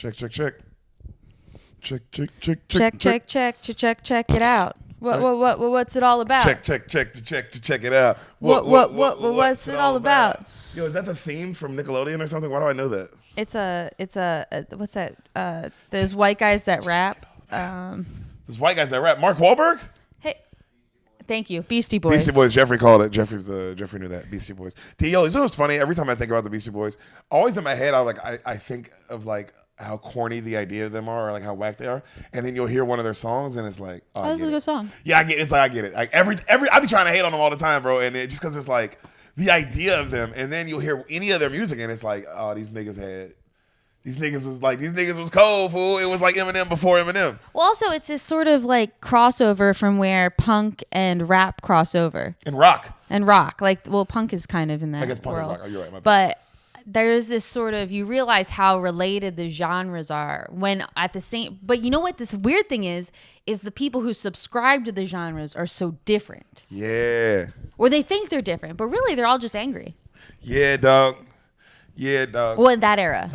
Check, check, check. Check, check, check, check, check, check, check it out. What's it all about? Check, check, check, to check it out. What's it all about? Yo, is that the theme from Nickelodeon or something? Why do I know that? It's a what's that? Those white guys that rap. Those white guys that rap. Mark Wahlberg? Hey, thank you. Beastie Boys. Beastie Boys. Jeffrey called it. Jeffrey knew that. Beastie Boys. Yo, you know what's funny? Every time I think about the Beastie Boys, always in my head, I think of like how corny the idea of them are, or like how whack they are, and then you'll hear one of their songs, and it's like, oh, that's a good song. Yeah, I get it. It's like I get it. Like every I be trying to hate on them all the time, bro, and just because it's like the idea of them, and then you'll hear any of their music, and it's like, oh, these niggas was cold, fool. It was like Eminem before Eminem. Well, also it's this sort of like crossover from where punk and rap crossover. And rock. Like, well, punk is kind of in that I guess punk world. is rock. Oh, you're right. My bad. But there's this sort of, you realize how related the genres are when at the same, but you know what this weird thing is the people who subscribe to the genres are so different. Yeah. Or they think they're different, but really they're all just angry. Yeah, dog. Well, in that era.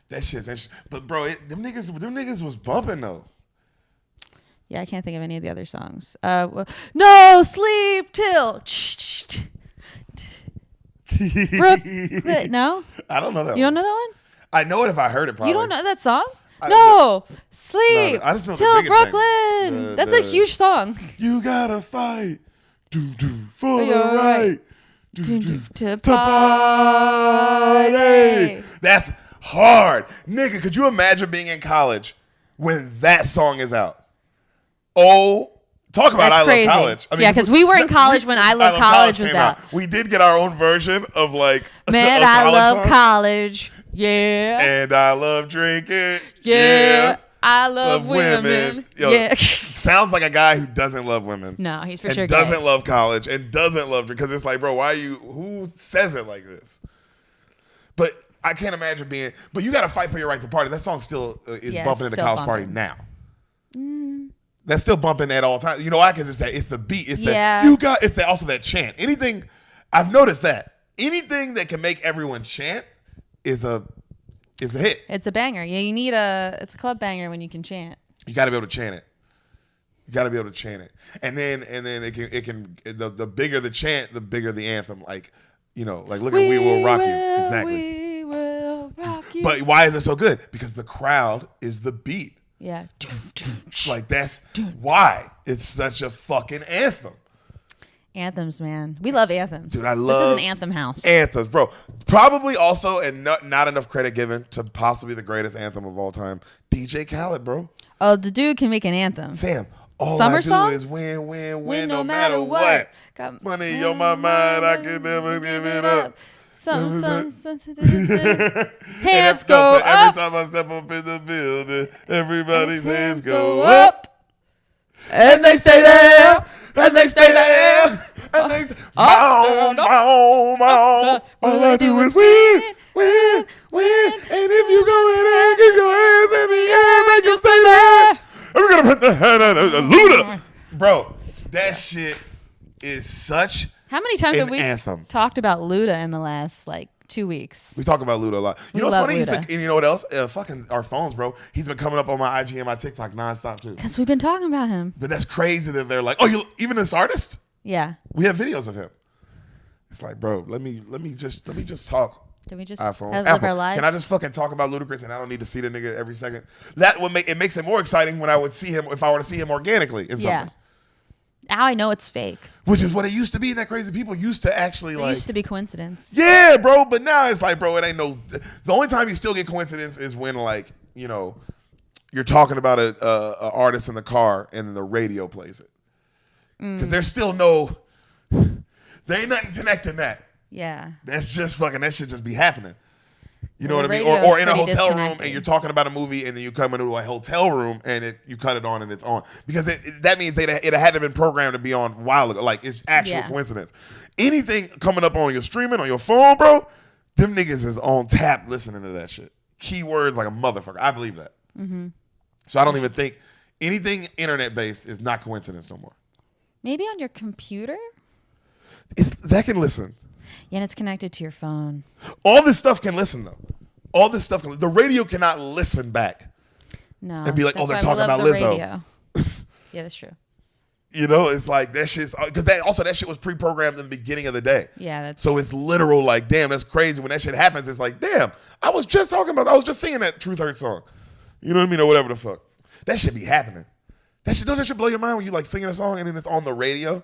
That shit's interesting. But bro, them niggas was bumping though. Yeah, I can't think of any of the other songs. No sleep till. No? I don't know that one. You don't know that one? I know it if I heard it probably. You don't know that song? Sleep I just know till the Brooklyn. That's a huge song. You gotta fight for the right to party. That's hard. Nigga, could you imagine being in college when that song is out? Oh, talk about That's I crazy. Love College. I mean, yeah, because we were in college when I Love College was out. We did get our own version of like Man, of I love songs. college. Yeah. And I love drinking. Yeah. I love women. Yo, yeah. Sounds like a guy who doesn't love women. No, he's for and sure doesn't gay. love college and doesn't love drink. Because it's like, bro, who says it like this? But I can't imagine being, but you got to fight for your right to party. That song still is bumping in the college party now. That's still bumping at all times. You know why? Because it's the beat. It's also that chant. Anything, I've noticed that. Anything that can make everyone chant is a hit. It's a banger. Yeah, it's a club banger when you can chant. You got to be able to chant it. And then it can the bigger the chant, the bigger the anthem. Like, you know, like look at We Will Rock You. Exactly. We will rock you. But why is it so good? Because the crowd is the beat. Yeah. Like that's why it's such a fucking anthem. Anthems, man. We love anthems. Dude, I love this is an anthem house. Anthems, bro. Probably also, and not enough credit given to possibly the greatest anthem of all time, DJ Khaled, bro. Oh, the dude can make an anthem. Sam, all Summer I do songs? is win no matter what. Got money on my mind, I can never give it up. Hands go go up. Every time I step up in the building, everybody's hands go up. And they stay there. And they stay there. And they all I do is win. And if you go in there, keep your hands in the air, make them stay there. And we're gonna put the hand on Luda. Bro, that shit is such How many times have we anthem. talked about Luda in the last 2 weeks? We talk about Luda a lot. You know what's funny? And you know what else? Fucking our phones, bro. He's been coming up on my IG and my TikTok nonstop too. Because we've been talking about him. But that's crazy that they're like, oh, you even this artist? Yeah. We have videos of him. It's like, bro, let me just talk. Can we just iPhone. live our lives? Can I just fucking talk about Ludacris and I don't need to see the nigga every second? That would makes it more exciting when I would see him if I were to see him organically in something. Yeah. Now I know it's fake. Which is what it used to be. That crazy people used to actually It used to be coincidence. Yeah, bro. But now it's like, bro, it ain't no. The only time you still get coincidence is when you're talking about a artist in the car and then the radio plays it. Because there's still there ain't nothing connecting that. Yeah. That's just fucking, that shit just be happening. You know what I mean? radio's Or in a pretty hotel room disconnected. and you're talking about a movie and then you come into a hotel room and you cut it on and it's on. Because that means it had to have been programmed to be on a while ago. Like, it's actual coincidence. Anything coming up on your streaming, on your phone, bro, them niggas is on tap listening to that shit. Keywords like a motherfucker. I believe that. Mm-hmm. So I don't even think anything internet-based is not coincidence no more. Maybe on your computer? That can listen. Yeah, and it's connected to your phone. All this stuff can listen, though. All this stuff. The radio cannot listen back. No. And be like, they're talking about Lizzo. Radio. Yeah, that's true. You know, it's like that shit's because that shit was pre-programmed in the beginning of the day. Yeah, that's so it's literal. Like, damn, that's crazy. When that shit happens, it's like, damn, I was just singing that Truth Hurts song. You know what I mean, or whatever the fuck. That should be happening. Don't that shit blow your mind when you like singing a song and then it's on the radio?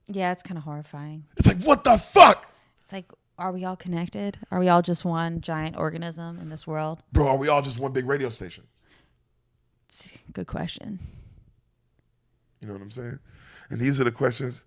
Yeah, it's kind of horrifying. It's like, what the fuck? It's like, are we all connected? Are we all just one giant organism in this world? Bro, are we all just one big radio station? It's a good question. You know what I'm saying? And these are the questions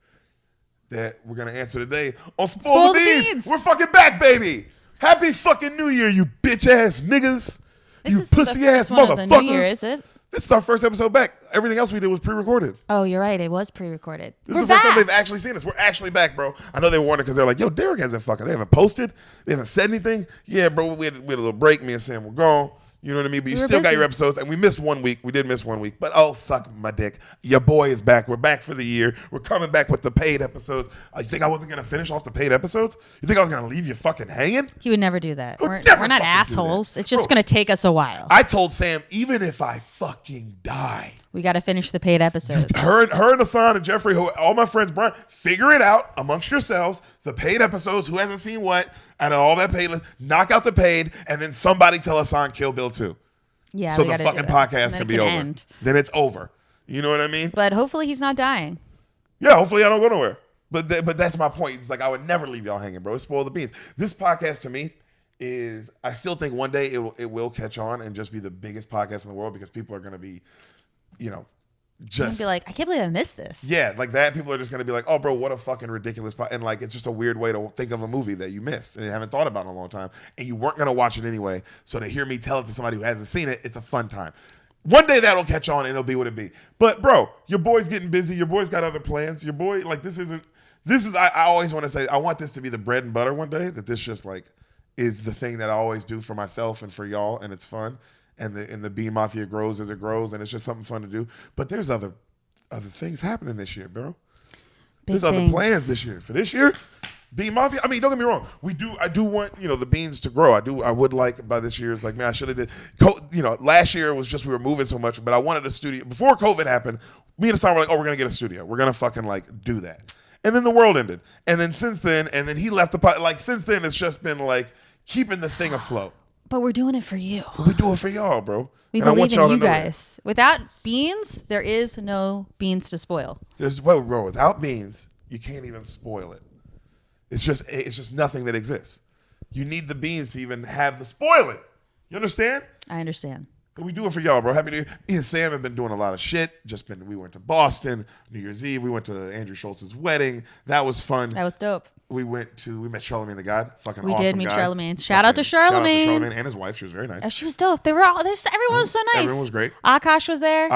that we're going to answer today on Spoil the Beans. We're fucking back, baby. Happy fucking New Year, you bitch-ass niggas. You pussy-ass motherfuckers. New Year, is it? This is our first episode back. Everything else we did was pre-recorded. Oh, you're right. It was pre-recorded. This is the first time they've actually seen us. We're actually back, bro. I know they were wondering because they're like, yo, Deric hasn't they haven't posted. They haven't said anything. Yeah, bro, we had a little break. Me and Sam were gone. You know what I mean? But you still got your episodes. And we missed 1 week. We did miss 1 week. But oh, suck my dick. Your boy is back. We're back for the year. We're coming back with the paid episodes. You think I wasn't going to finish off the paid episodes? You think I was going to leave you fucking hanging? He would never do that. We're not assholes. It's just going to take us a while. I told Sam, even if I fucking die, we got to finish the paid episodes. Her and Hassan and Jeffrey, all my friends, Brian, figure it out amongst yourselves. The paid episodes, who hasn't seen what, out of all that paid, knock out the paid, and then somebody tell Hassan Kill Bill 2. Yeah, so the fucking podcast can be over. End. Then it's over. You know what I mean? But hopefully he's not dying. Yeah, hopefully I don't go nowhere. But that's my point. It's like I would never leave y'all hanging, bro. It's Spoil the Beans. This podcast to me is, I still think one day it will catch on and just be the biggest podcast in the world because people are going to be, you know, just be like, I can't believe I missed this. Yeah, like that. People are just going to be like, oh, bro, what a fucking ridiculous and like, it's just a weird way to think of a movie that you missed and you haven't thought about in a long time. And you weren't going to watch it anyway. So to hear me tell it to somebody who hasn't seen it, it's a fun time. One day that'll catch on and it'll be what it be. But bro, your boy's getting busy. Your boy's got other plans. Your boy, like I always want to say, I want this to be the bread and butter one day, that this just like is the thing that I always do for myself and for y'all. And it's fun. And the Bean Mafia grows as it grows. And it's just something fun to do. But there's other things happening this year, bro. There's other plans this year. For this year, Bean Mafia. I mean, don't get me wrong. I do want, the beans to grow. I would like by this year. It's like, man, I should have did. Last year was just we were moving so much, but I wanted a studio. Before COVID happened, me and Hassan were like, oh, we're gonna get a studio. We're gonna fucking like do that. And then the world ended. And then since then, he left the pot. Like since then, it's just been like keeping the thing afloat. But we're doing it for you. We do it for y'all, bro. We believe in you guys. Without beans, there is no beans to spoil. Bro, without beans, you can't even spoil it. It's just nothing that exists. You need the beans to even have the spoil it. You understand? I understand. But we do it for y'all, bro. Happy New Year. Me and Sam have been doing a lot of shit. We went to Boston, New Year's Eve. We went to Andrew Schultz's wedding. That was fun. That was dope. We met Charlamagne the God. Fucking awesome guy. We did meet Charlamagne. Shout out to Charlamagne and his wife. She was very nice. Oh, she was dope. Everyone was so nice. Everyone was great. Akash was there.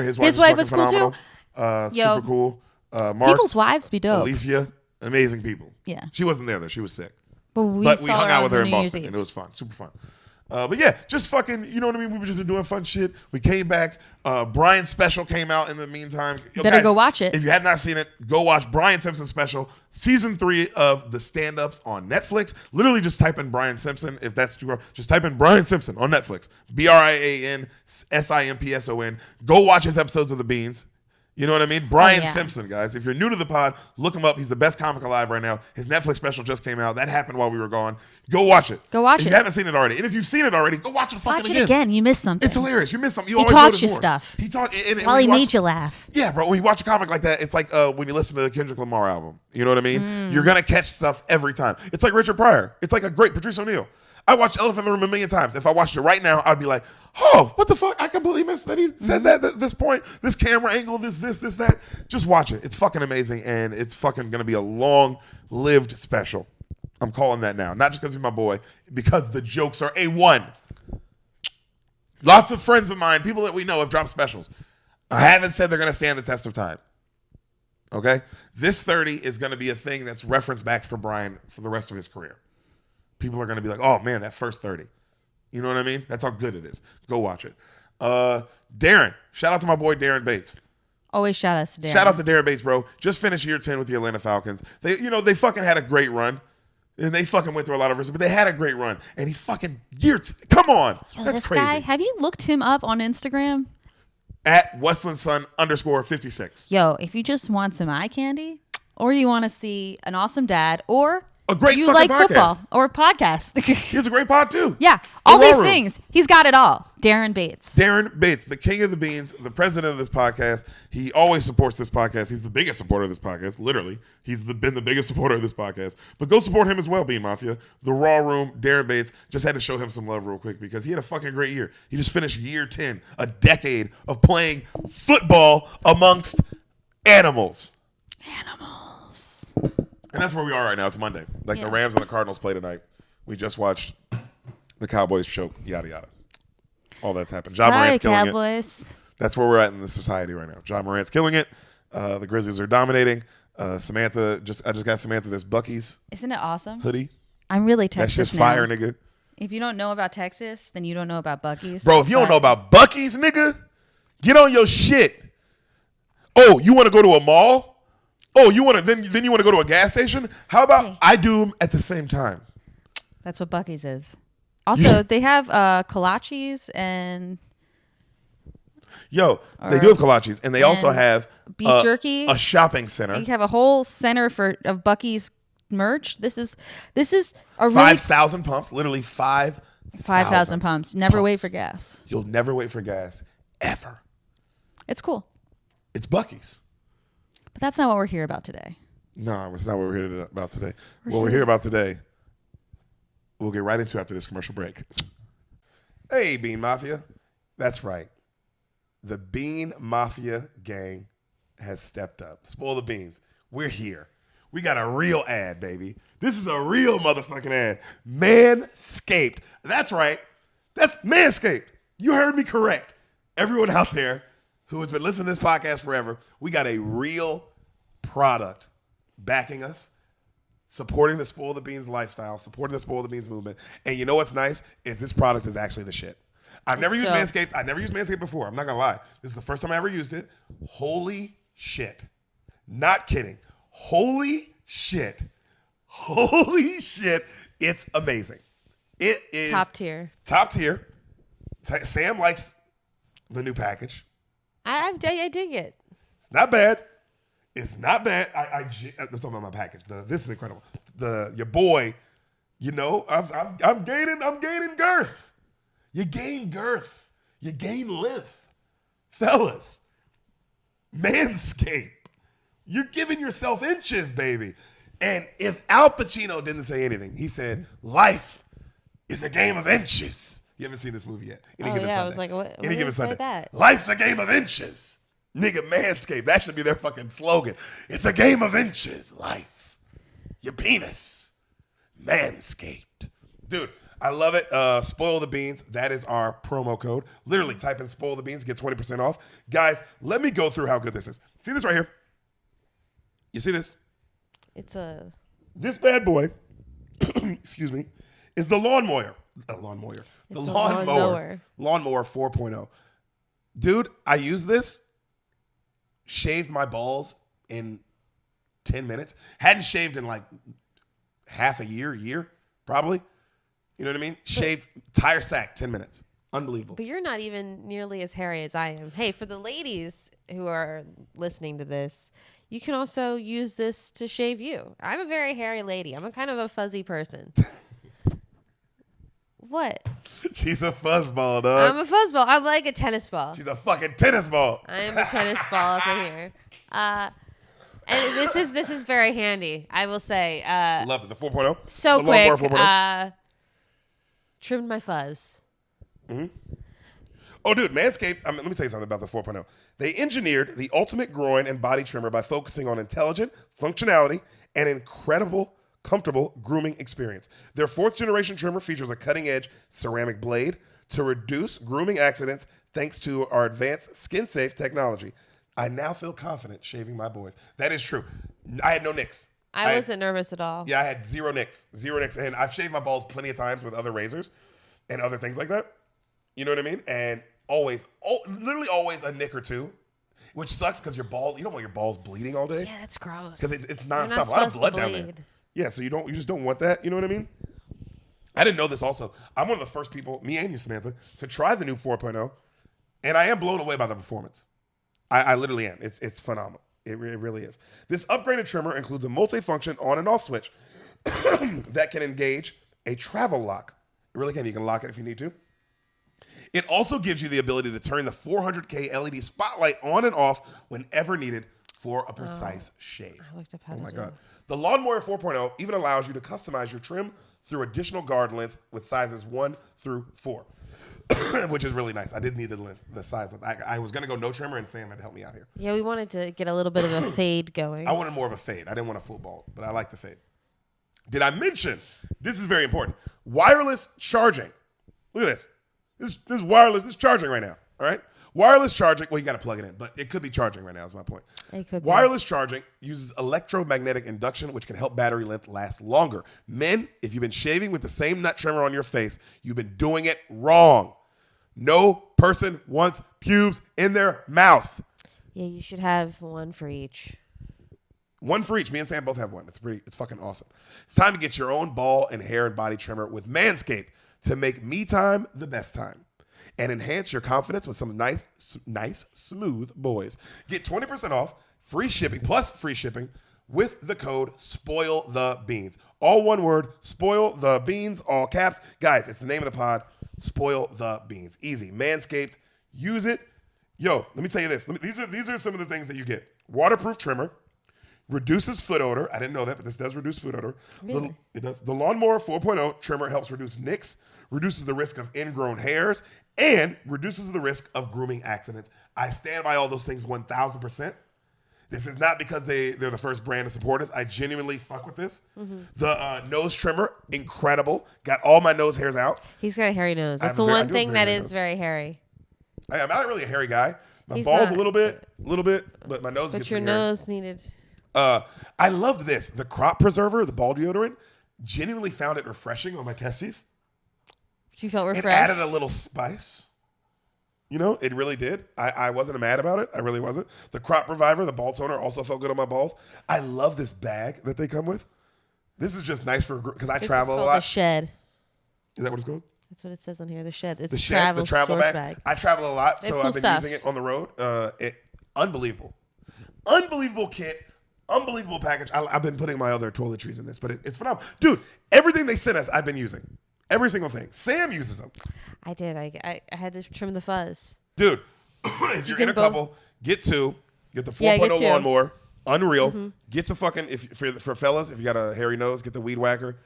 His wife was cool too. Super cool. Mark, people's wives be dope. Alicia, amazing people. Yeah. She wasn't there though. She was sick. But we hung out with her in Boston and it was fun. Super fun. But yeah, just fucking, you know what I mean? We've just been doing fun shit. We came back. Brian's special came out in the meantime. Better go watch it. If you have not seen it, go watch Brian Simpson's special. Season 3 of the stand-ups on Netflix. Literally just type in Brian Simpson. If that's too hard, just type in Brian Simpson on Netflix. BrianSimpson. Go watch his episodes of The Beans. You know what I mean? Brian Simpson, guys. If you're new to the pod, look him up. He's the best comic alive right now. His Netflix special just came out. That happened while we were gone. Go watch it. If you haven't seen it already. And if you've seen it already, go watch it fucking again. Watch it again. You missed something. It's hilarious. You missed something. He taught you stuff. He taught. While he made you laugh. Yeah, bro. When you watch a comic like that, it's like when you listen to the Kendrick Lamar album. You know what I mean? You're going to catch stuff every time. It's like Richard Pryor. It's like a great Patrice O'Neal. I watched Elephant in the Room a million times. If I watched it right now, I'd be like, oh, what the fuck? I completely missed that he said that at this point. This camera angle, this, that. Just watch it. It's fucking amazing, and it's fucking going to be a long-lived special. I'm calling that now. Not just because he's my boy, because the jokes are A1. Lots of friends of mine, people that we know, have dropped specials. I haven't said they're going to stand the test of time. Okay? This 30 is going to be a thing that's referenced back for Brian for the rest of his career. People are going to be like, oh, man, that first 30. You know what I mean? That's how good it is. Go watch it. Darren. Shout out to my boy Darren Bates. Always shout out to Darren. Shout out to Darren Bates, bro. Just finished year 10 with the Atlanta Falcons. They fucking had a great run. And they fucking went through a lot of adversity, but they had a great run. And he fucking come on. Yo, that's this crazy. guy, have you looked him up on Instagram? At WestlandSon_56. Yo, if you just want some eye candy, or you want to see an awesome dad, or a great you fucking like podcast. Football or podcast. He has a great pod too. Yeah, all these things. He's got it all. Darren Bates, the king of the beans, the president of this podcast. He always supports this podcast. He's the biggest supporter of this podcast. Literally, he's been the biggest supporter of this podcast. But go support him as well, Bean Mafia. The Raw Room, Darren Bates. Just had to show him some love real quick because he had a fucking great year. He just finished year 10, a decade of playing football amongst animals. And that's where we are right now. It's Monday. The Rams and the Cardinals play tonight. We just watched the Cowboys choke, yada, yada. All that's happened. Ja Morant's killing it. That's where we're at in the society right now. Ja Morant's killing it. The Grizzlies are dominating. Samantha, I just got Samantha this Buc-ee's. Isn't it awesome? Hoodie. I'm really Texas That's just now. fire, nigga. If you don't know about Texas, then you don't know about Buc-ee's. Bro, if you don't know about Buc-ee's, nigga, get on your shit. Oh, you want to go to a mall? Oh, you want to then you want to go to a gas station? How about I do them at the same time? That's what Buc-ee's is. Also, they have kolaches and they do have kolaches, and they also have beef jerky, a shopping center. They have a whole center of Buc-ee's merch. This is a really 5,000 pumps, literally 5,000 pumps. Never wait for gas. You'll never wait for gas ever. It's cool. It's Buc-ee's. But that's not what we're here about today. No, it's not what we're here about today. We're here about today, we'll get right into after this commercial break. Hey, Bean Mafia. That's right. The Bean Mafia gang has stepped up. Spoil the beans. We're here. We got a real ad, baby. This is a real motherfucking ad. Manscaped. That's right. That's Manscaped. You heard me correct. Everyone out there who has been listening to this podcast forever, we got a real product backing us, supporting the Spoil the Beans lifestyle, supporting the Spoil the Beans movement. And you know what's nice is this product is actually the shit. I've never used Manscaped. I've never used Manscaped before. I'm not going to lie. This is the first time I ever used it. Holy shit. Not kidding. Holy shit. Holy shit. It's amazing. It is top tier. Top tier. Sam likes the new package. I dig it. It's not bad. It's not bad. I'm talking about my package. This is incredible. Your boy, I'm gaining girth. You gain girth. You gain length. Fellas, Manscaped. You're giving yourself inches, baby. And if Al Pacino didn't say anything, he said, life is a game of inches. You haven't seen this movie yet. I was like, what? Any given Sunday. That? Life's a game of inches. Nigga, Manscaped. That should be their fucking slogan. It's a game of inches. Life. Your penis. Manscaped. Dude, I love it. Spoil the Beans. That is our promo code. Literally type in Spoil the Beans. Get 20% off. Guys, let me go through how good this is. See this right here? You see this? This bad boy, excuse me, is the lawnmower. The lawnmower 4.0. Dude, I use this, shaved my balls in 10 minutes. Hadn't shaved in like half a year, probably. You know what I mean? Shaved, tire sack, 10 minutes. Unbelievable. But you're not even nearly as hairy as I am. Hey, for the ladies who are listening to this, you can also use this to shave you. I'm a very hairy lady. I'm a kind of a fuzzy person. What? She's a fuzzball, dog. I'm a fuzzball. I'm like a tennis ball. She's a fucking tennis ball. I am a tennis ball up in here. And this is very handy, I will say. Love it. The 4.0. So the quick. 4.0. Trimmed my fuzz. Mm-hmm. Oh, dude, Manscaped, let me tell you something about the 4.0. They engineered the ultimate groin and body trimmer by focusing on intelligent functionality and incredible, comfortable grooming experience. Their 4th generation trimmer features a cutting-edge ceramic blade to reduce grooming accidents thanks to our advanced skin-safe technology. I now feel confident shaving my boys. That is true. I had no nicks. I wasn't nervous at all. Yeah, I had zero nicks. And I've shaved my balls plenty of times with other razors and other things like that. You know what I mean? And literally always a nick or two, which sucks because your balls, you don't want your balls bleeding all day. Yeah, that's gross. Because it's nonstop. A lot of blood down there. Yeah, so you just don't want that. You know what I mean? I didn't know this also. I'm one of the first people, me and you, Samantha, to try the new 4.0, and I am blown away by the performance. I literally am. It's phenomenal. It really is. This upgraded trimmer includes a multi-function on and off switch that can engage a travel lock. It really can. You can lock it if you need to. It also gives you the ability to turn the 400K LED spotlight on and off whenever needed for a precise shave. I looked up how Oh to my do God. it. The Lawnmower 4.0 even allows you to customize your trim through additional guard lengths with sizes 1 through 4, which is really nice. I did need the size length. I was going to go no trimmer, and Sam had to help me out here. Yeah, we wanted to get a little bit of a fade going. I wanted more of a fade. I didn't want a full ball, but I like the fade. Did I mention, this is very important, wireless charging. Look at this. This is wireless. This is charging right now, all right? Wireless charging, well, you got to plug it in, but it could be charging right now is my point. It could be. Wireless charging uses electromagnetic induction, which can help battery length last longer. Men, if you've been shaving with the same nut trimmer on your face, you've been doing it wrong. No person wants pubes in their mouth. Yeah, you should have one for each. One for each. Me and Sam both have one. It's fucking awesome. It's time to get your own ball and hair and body trimmer with Manscaped to make me time the best time and enhance your confidence with some nice, smooth boys. Get 20% off, free shipping with the code SPOILTHEBEANS. All one word, Spoil the Beans, all caps. Guys, it's the name of the pod, Spoil the Beans. Easy. Manscaped, use it. Yo, let me tell you this. These are some of the things that you get. Waterproof trimmer. Reduces foot odor. I didn't know that, but this does reduce foot odor. Really? It does. The Lawnmower 4.0 trimmer helps reduce nicks, reduces the risk of ingrown hairs, and reduces the risk of grooming accidents. I stand by all those things 1,000%. This is not because they're the first brand to support us. I genuinely fuck with this. Mm-hmm. The nose trimmer, incredible. Got all my nose hairs out. He's got a hairy nose. That's the one thing that is very hairy. I'm not really a hairy guy. My balls a little bit, but my nose gets pretty hairy. But your nose needed... I loved this. The crop preserver, the ball deodorant, genuinely found it refreshing on my testes. You felt refreshed? It added a little spice. You know, it really did. I wasn't mad about it. I really wasn't. The crop reviver, the ball toner, also felt good on my balls. I love this bag that they come with. This is just nice for, because I travel a lot. The Shed. Is that what it's called? That's what it says on here. The Shed. It's the Shed, the travel bag. I travel a lot, so I've been using it on the road. Unbelievable. Unbelievable kit. Unbelievable package. I've been putting my other toiletries in this, but it's phenomenal. Dude, everything they sent us, I've been using. Every single thing. Sam uses them. I did. I had to trim the fuzz. Dude, if you're in a couple, get two. Get the 4.0 lawnmower. Unreal. Mm-hmm. Get the fucking, for fellas, if you got a hairy nose, get the weed whacker.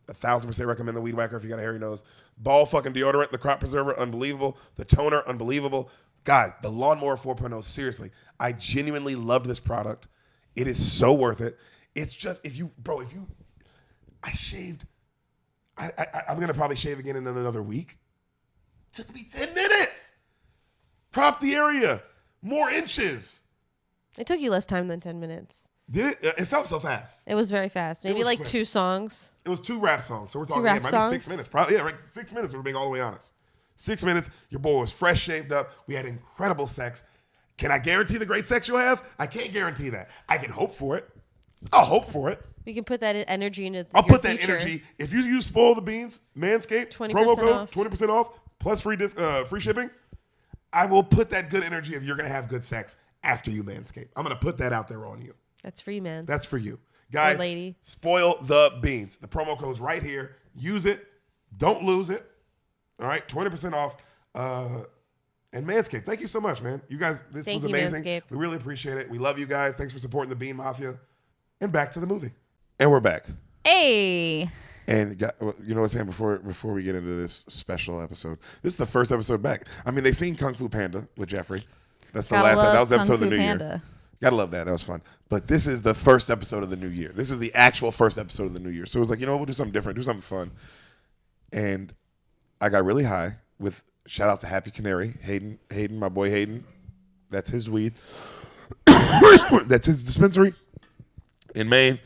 1,000% recommend the weed whacker if you got a hairy nose. Ball fucking deodorant, the crop preserver, unbelievable. The toner, unbelievable. God, the Lawnmower 4.0, seriously. I genuinely loved this product. It is so worth it. It's just, I shaved. I'm going to probably shave again in another week. It took me 10 minutes. Crop the area. More inches. It took you less time than 10 minutes. Did it? It felt so fast. It was very fast. Maybe like quick. 2 songs. It was 2 rap songs. So we're talking, it might be 6 minutes. Probably, yeah, right, 6 minutes if we're being all the way honest. 6 minutes. Your boy was fresh shaved up. We had incredible sex. Can I guarantee the great sex you'll have? I can't guarantee that. I can hope for it. I'll hope for it. We can put that energy into I'll put that energy. If you use Spoil the Beans, Manscaped, promo code, off. 20% off, plus free shipping, I will put that good energy if you're going to have good sex after you Manscaped. I'm going to put that out there on you. That's free, man. That's for you. Guys, lady. Spoil the Beans. The promo code's right here. Use it. Don't lose it. All right, 20% off. And Manscaped, thank you so much, man. You guys, this was amazing. Manscaped. We really appreciate it. We love you guys. Thanks for supporting the Bean Mafia. And back to the movie. And we're back. Hey. And you know what I'm saying, before we get into this special episode, this is the first episode back. I mean, they seen Kung Fu Panda with Jeffrey. That's the last time. That was the episode of the new year. Gotta love that. That was fun. But this is the first episode of the new year. This is the actual first episode of the new year. So it was like, you know, we'll do something different, do something fun. And I got really high with, shout out to Happy Canary, Hayden, my boy Hayden. That's his weed. That's his dispensary in Maine.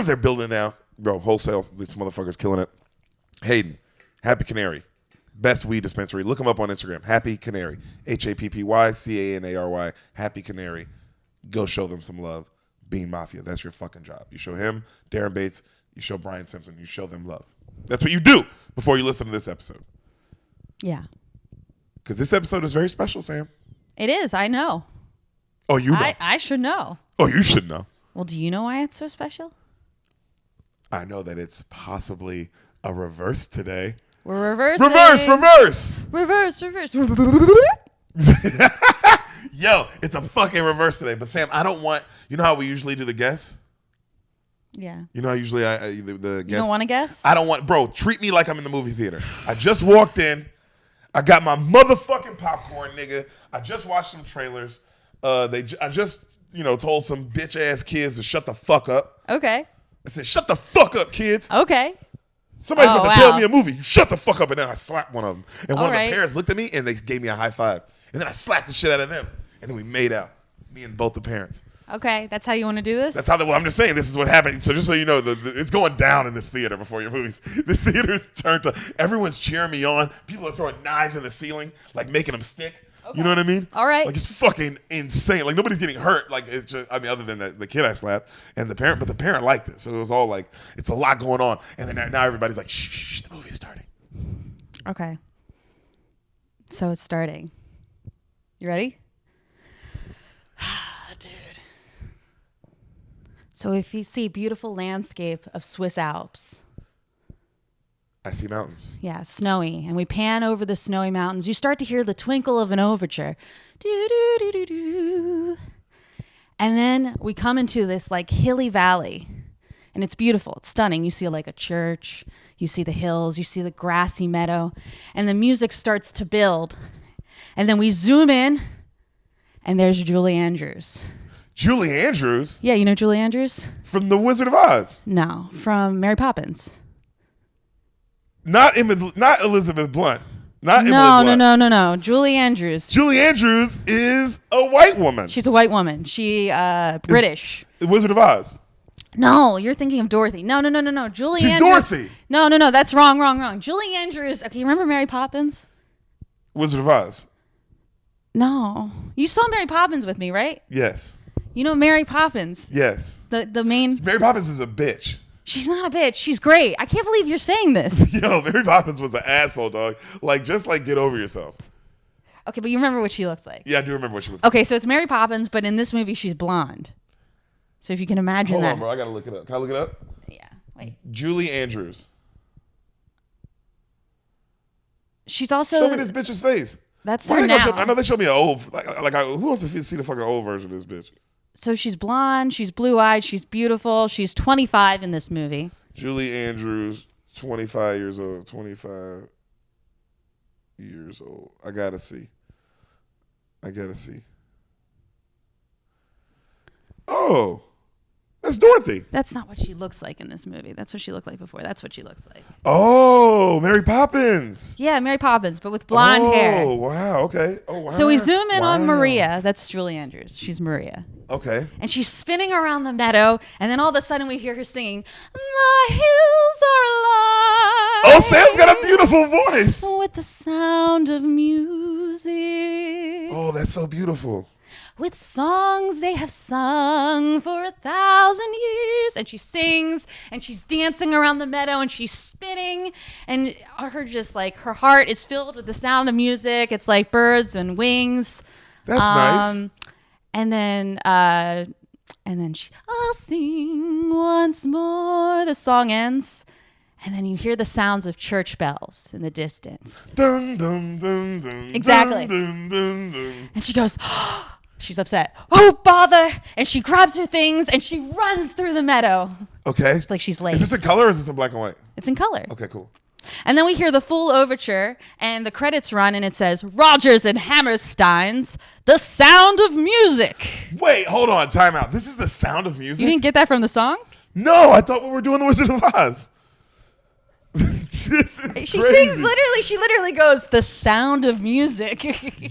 They're building it now. Bro, wholesale. This motherfucker's killing it. Hayden, Happy Canary. Best weed dispensary. Look him up on Instagram. Happy Canary. HAPPYCANARY. Happy Canary. Go show them some love. Bean Mafia. That's your fucking job. You show him, Darren Bates, you show Brian Simpson, you show them love. That's what you do before you listen to this episode. Yeah. Because this episode is very special, Sam. It is. I know. Oh, you know. I should know. Oh, you should know. Well, do you know why it's so special? I know that it's possibly a reverse today. We're reversing. Reverse. Yo, it's a fucking reverse today. But Sam, I don't want. You know how we usually do the guess? Yeah. You know how usually the guess. You don't want to guess? I don't want. Bro, treat me like I'm in the movie theater. I just walked in. I got my motherfucking popcorn, nigga. I just watched some trailers. I just told some bitch ass kids to shut the fuck up. Okay. I said, shut the fuck up, kids. Okay. Somebody's about to tell me a movie. You shut the fuck up. And then I slapped one of them. And one of the parents looked at me and they gave me a high five. And then I slapped the shit out of them. And then we made out. Me and both the parents. Okay. That's how you want to do this? That's how. I'm just saying this is what happened. So just so you know, it's going down in this theater before your movies. This theater is turned to. Everyone's cheering me on. People are throwing knives in the ceiling, like making them stick. Okay. You know what I mean? All right. Like, it's fucking insane. Like, nobody's getting hurt. Like, it's just, other than the kid I slapped and the parent, but the parent liked it. So it was all like, it's a lot going on. And then now everybody's like, shh, the movie's starting. Okay. So it's starting. You ready? Dude. So if you see beautiful landscape of Swiss Alps. I see mountains. Yeah, snowy. And we pan over the snowy mountains. You start to hear the twinkle of an overture. Do, do, do, do, do. And then we come into this like hilly valley. And it's beautiful. It's stunning. You see like a church. You see the hills. You see the grassy meadow. And the music starts to build. And then we zoom in. And there's Julie Andrews. Julie Andrews? Yeah, you know Julie Andrews? From The Wizard of Oz. No, from Mary Poppins. Not Elizabeth Blunt. No. Julie Andrews. Julie Andrews is a white woman. She's a white woman. She British. The Wizard of Oz. No, you're thinking of Dorothy. No. Julie She's Andrews. Dorothy. No. That's wrong. Julie Andrews. Okay, you remember Mary Poppins? Wizard of Oz. No. You saw Mary Poppins with me, right? Yes. You know Mary Poppins? Yes. The main... Mary Poppins is a bitch. She's not a bitch. She's great. I can't believe you're saying this. Yo, Mary Poppins was an asshole, dog. Just get over yourself. Okay, but you remember what she looks like. Yeah, I do remember what she looks like. Okay, so it's Mary Poppins, but in this movie, she's blonde. So if you can imagine Hold that. on, bro. I got to look it up. Can I look it up? Yeah, wait. Julie Andrews. She's also... Show me this bitch's face. That's her now. I know they showed me an old... who wants to see the fucking old version of this bitch? So she's blonde, she's blue-eyed, she's beautiful. She's 25 in this movie. Julie Andrews, 25 years old. 25 years old. I gotta see. Oh, that's Dorothy. That's not what she looks like in this movie. That's what she looked like before. That's what she looks like. Oh, Mary Poppins. Yeah, Mary Poppins, but with blonde hair. Oh, wow. Okay. Oh, wow. So we zoom in on Maria. That's Julie Andrews. She's Maria. Okay. And she's spinning around the meadow, and then all of a sudden we hear her singing, "The hills are alive." Oh, Sam's got a beautiful voice. With the sound of music. Oh, that's so beautiful. With songs they have sung for 1,000 years. And she sings, and she's dancing around the meadow, and she's spinning, and her heart is filled with the sound of music. It's like birds and wings. That's nice. And then I'll sing once more. The song ends. And then you hear the sounds of church bells in the distance. Dun, dun, dun, dun, exactly. Dun, dun, dun. And she goes, she's upset. "Oh, bother." And she grabs her things and she runs through the meadow. Okay. It's like she's late. Is this in color or is this in black and white? It's in color. Okay, cool. And then we hear the full overture and the credits run and it says, "Rodgers and Hammerstein's The Sound of Music." Wait, hold on. Time out. This is The Sound of Music? You didn't get that from the song? No, I thought we were doing The Wizard of Oz. She literally goes, "The Sound of Music."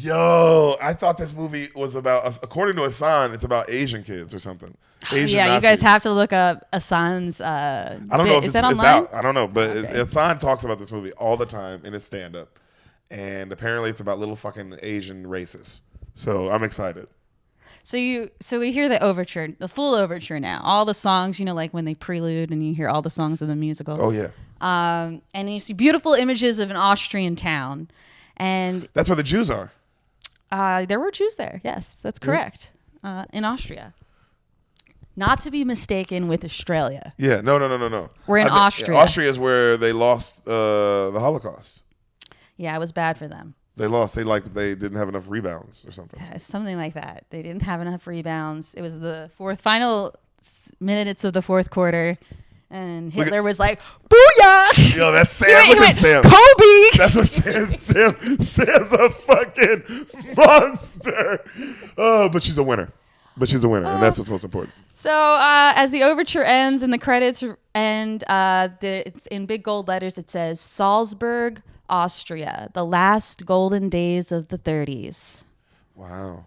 Yo, I thought this movie was about, according to Hassan, it's about Asian kids or something. Asian yeah, Nazis. you guys have to look up Hassan's I don't know if is that online? It's out. I don't know, but Okay. Hassan talks about this movie all the time in his stand-up. And apparently it's about little fucking Asian racists. So I'm excited. So we hear the overture, the full overture now. All the songs, like when they prelude and you hear all the songs of the musical. Oh yeah. And then you see beautiful images of an Austrian town, and that's where the Jews are. There were Jews there. Yes, that's correct. In Austria. Not to be mistaken with Australia. Yeah, no. We're in Austria. Austria is where they lost the Holocaust. Yeah, it was bad for them. They lost. They didn't have enough rebounds or something. Yeah, something like that. They didn't have enough rebounds. It was the final minutes of the fourth quarter, and Hitler was like, "Booyah!" Yo, that's Sam. Look at Sam. Kobe. That's what Sam. Sam's a fucking monster. Oh, but she's a winner. And that's what's most important. So as the overture ends and the credits end, it's in big gold letters. It says Salzburg, Austria, the last golden days of the 30s. Wow,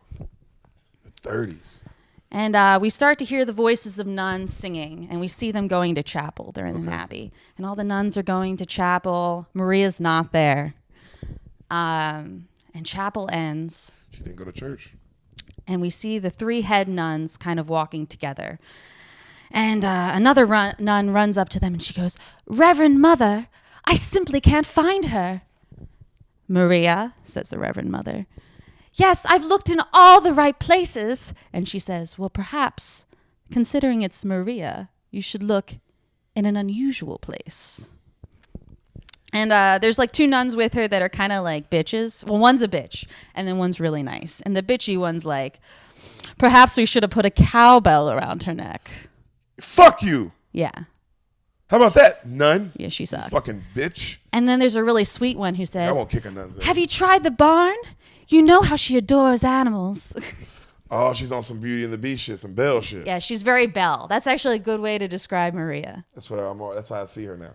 the 30s. And we start to hear the voices of nuns singing, and we see them going to chapel. They're in the abbey, and all the nuns are going to chapel. Maria's not there, and chapel ends. She didn't go to church. And we see the three head nuns kind of walking together. And another nun runs up to them and she goes, "Reverend Mother, I simply can't find her." "Maria," says the Reverend Mother. "Yes, I've looked in all the right places." And she says, "Well, perhaps, considering it's Maria, you should look in an unusual place." And there's like two nuns with her that are kind of like bitches. Well, one's a bitch, and then one's really nice. And the bitchy one's like, "Perhaps we should have put a cowbell around her neck." Fuck you. Yeah. How about that, nun? Yeah, she sucks. Fucking bitch. And then there's a really sweet one who says, I won't kick a nun's ass. "Have you tried the barn? You know how she adores animals." Oh, she's on some Beauty and the Beast shit, some Belle shit. Yeah, she's very Belle. That's actually a good way to describe Maria. That's how I see her now.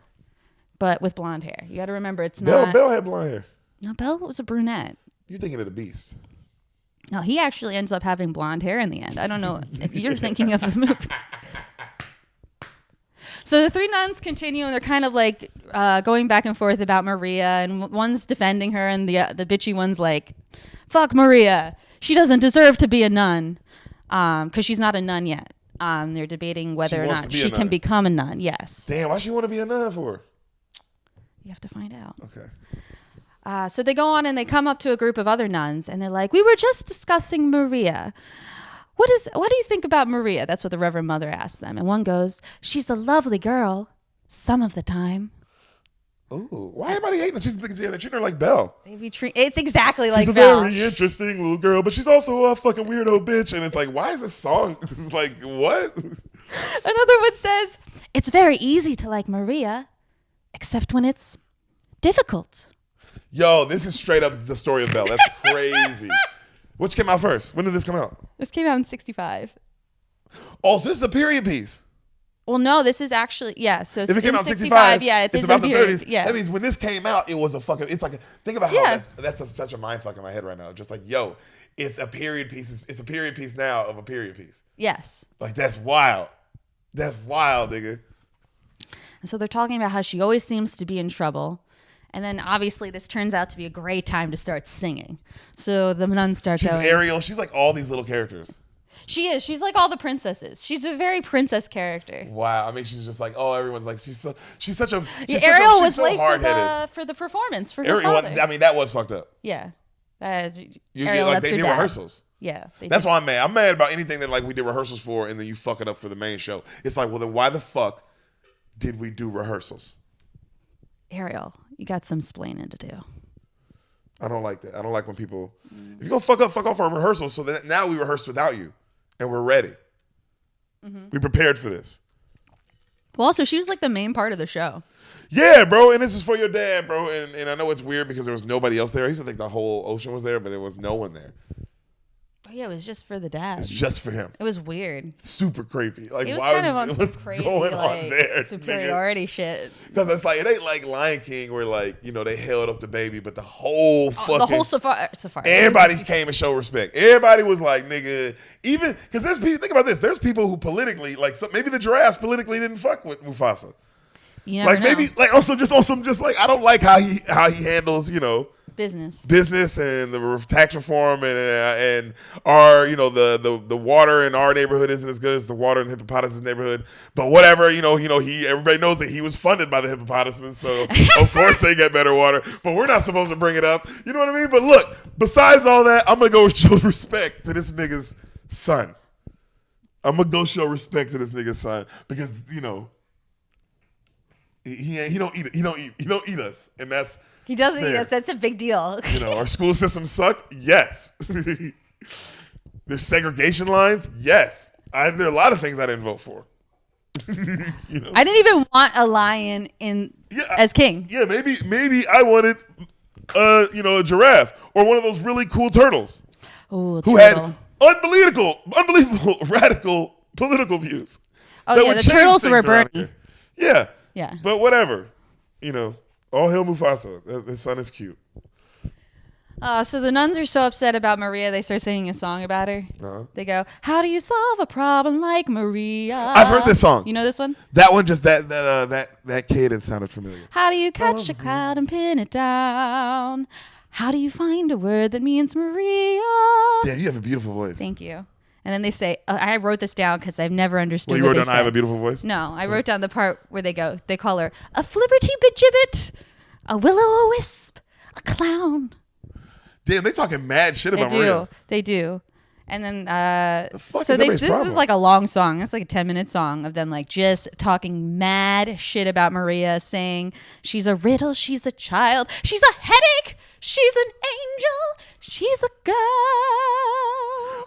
But with blonde hair. You got to remember it's not... Belle had blonde hair. No, Belle was a brunette. You're thinking of the Beast. No, he actually ends up having blonde hair in the end. I don't know if you're thinking of the movie. So the three nuns continue, and they're kind of like going back and forth about Maria, and one's defending her, and the bitchy one's like, "Fuck Maria. She doesn't deserve to be a nun," because she's not a nun yet. They're debating whether or not she can become a nun. Yes. Damn, why she want to be a nun for? You have to find out. Okay. So they go on and they come up to a group of other nuns, and they're like, "We were just discussing Maria. What do you think about Maria?" That's what the Reverend Mother asks them. And one goes, "She's a lovely girl, some of the time." Ooh, why everybody hating her? They're treating her like Belle. It's exactly like Belle. She's a Belle. very interesting little girl, but she's also a fucking weirdo bitch. And it's like, why is this song? It's like, what? Another one says, "It's very easy to like Maria, except when it's difficult." Yo, this is straight up the story of Belle. That's crazy. Which came out first? When did this come out? This came out in 1965. Oh, so this is a period piece. Well, no, this is actually, yeah. So if it came out in 65, yeah, it's about the period. 30s. Yeah. That means when this came out, it was a fucking, it's like, think about how that's such a mind fuck in my head right now. Just like, yo, it's a period piece. It's a period piece now of a period piece. Yes. Like, that's wild. That's wild, nigga. And so they're talking about how she always seems to be in trouble. And then obviously this turns out to be a great time to start singing. So the nuns start going. She's Ariel. She's like all these little characters. She is. She's like all the princesses. She's a very princess character. Wow. I mean, she's just like, oh, everyone's like, she's such a. Ariel was late for the performance for her father. I mean, that was fucked up. Yeah. Ariel, like they did rehearsals. Yeah. That's why I'm mad. I'm mad about anything that like we did rehearsals for and then you fuck it up for the main show. It's like, well, then why the fuck did we do rehearsals? Ariel, you got some splaining to do. I don't like that. I don't like when people, if you're going to fuck off our rehearsals, so that now we rehearsed without you and we're ready. Mm-hmm. We prepared for this. Well, also, she was like the main part of the show. Yeah, bro. And this is for your dad, bro. And I know it's weird because there was nobody else there. I used to think the whole ocean was there, but there was no one there. Oh, yeah, it was just for the dad. It's just for him. It was weird. Super creepy. Like, it was kind of on some crazy like superiority shit. Because it's like, it ain't like Lion King where like, you know, they held up the baby, but the whole safari. Everybody came and showed respect. Everybody was like, nigga, even, because there's people, think about this, there's people who politically, like maybe the giraffes politically didn't fuck with Mufasa. You never know. Maybe, like also just like, I don't like how he handles, you know, business and the tax reform and our, you know, the water in our neighborhood isn't as good as the water in the hippopotamus neighborhood, but whatever, everybody knows that he was funded by the hippopotamus, so of course they get better water, but we're not supposed to bring it up, you know what I mean? But look, besides all that, I'm gonna go show respect to this nigga's son. Because, you know, he don't eat us, and that's he doesn't fair. eat us. That's a big deal. You know, our school systems suck. Yes. There's segregation lines. Yes. There are a lot of things I didn't vote for. You know? I didn't even want a lion as king. Yeah, maybe I wanted a giraffe or one of those really cool turtles who had unbelievable radical political views. Oh yeah, the turtles were burning. Yeah. Yeah. But whatever. You know, all hail Mufasa. His son is cute. So the nuns are so upset about Maria, they start singing a song about her. Uh-huh. They go, "How do you solve a problem like Maria?" I've heard this song. You know this one? That one, just that cadence sounded familiar. How do you catch a cloud and pin it down? How do you find a word that means Maria? Damn, you have a beautiful voice. Thank you. And then they say, I wrote this down because I've never understood. You wrote down I have a beautiful voice? No, I wrote down the part where they call her a flibberty-bigibbet, a will-o'-wisp, a clown. Damn, they talking mad shit about Maria. They do. And then, this is like a long song. It's like a 10-minute song of them like just talking mad shit about Maria, saying she's a riddle, she's a child, she's a headache, she's an angel, she's a girl.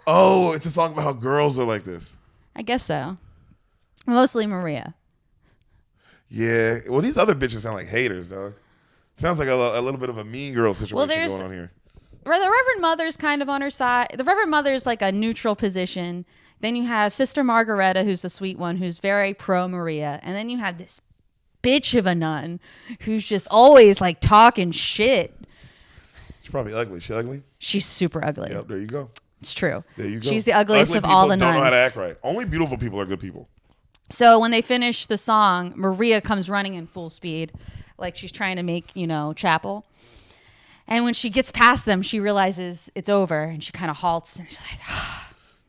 Oh, it's a song about how girls are like this. I guess so. Mostly Maria. Yeah. Well, these other bitches sound like haters, dog. Sounds like a little bit of a mean girl situation going on here. The Reverend Mother's kind of on her side. The Reverend Mother's like a neutral position. Then you have Sister Margareta, who's the sweet one, who's very pro Maria. And then you have this bitch of a nun who's just always like talking shit. She's probably ugly. She ugly? She's super ugly. Yep, there you go. It's true. There you go. She's the ugliest of all the nuns. Don't know how to act right. Only beautiful people are good people. So when they finish the song, Maria comes running in full speed, like she's trying to make, chapel. And when she gets past them, she realizes it's over, and she kind of halts, and she's like,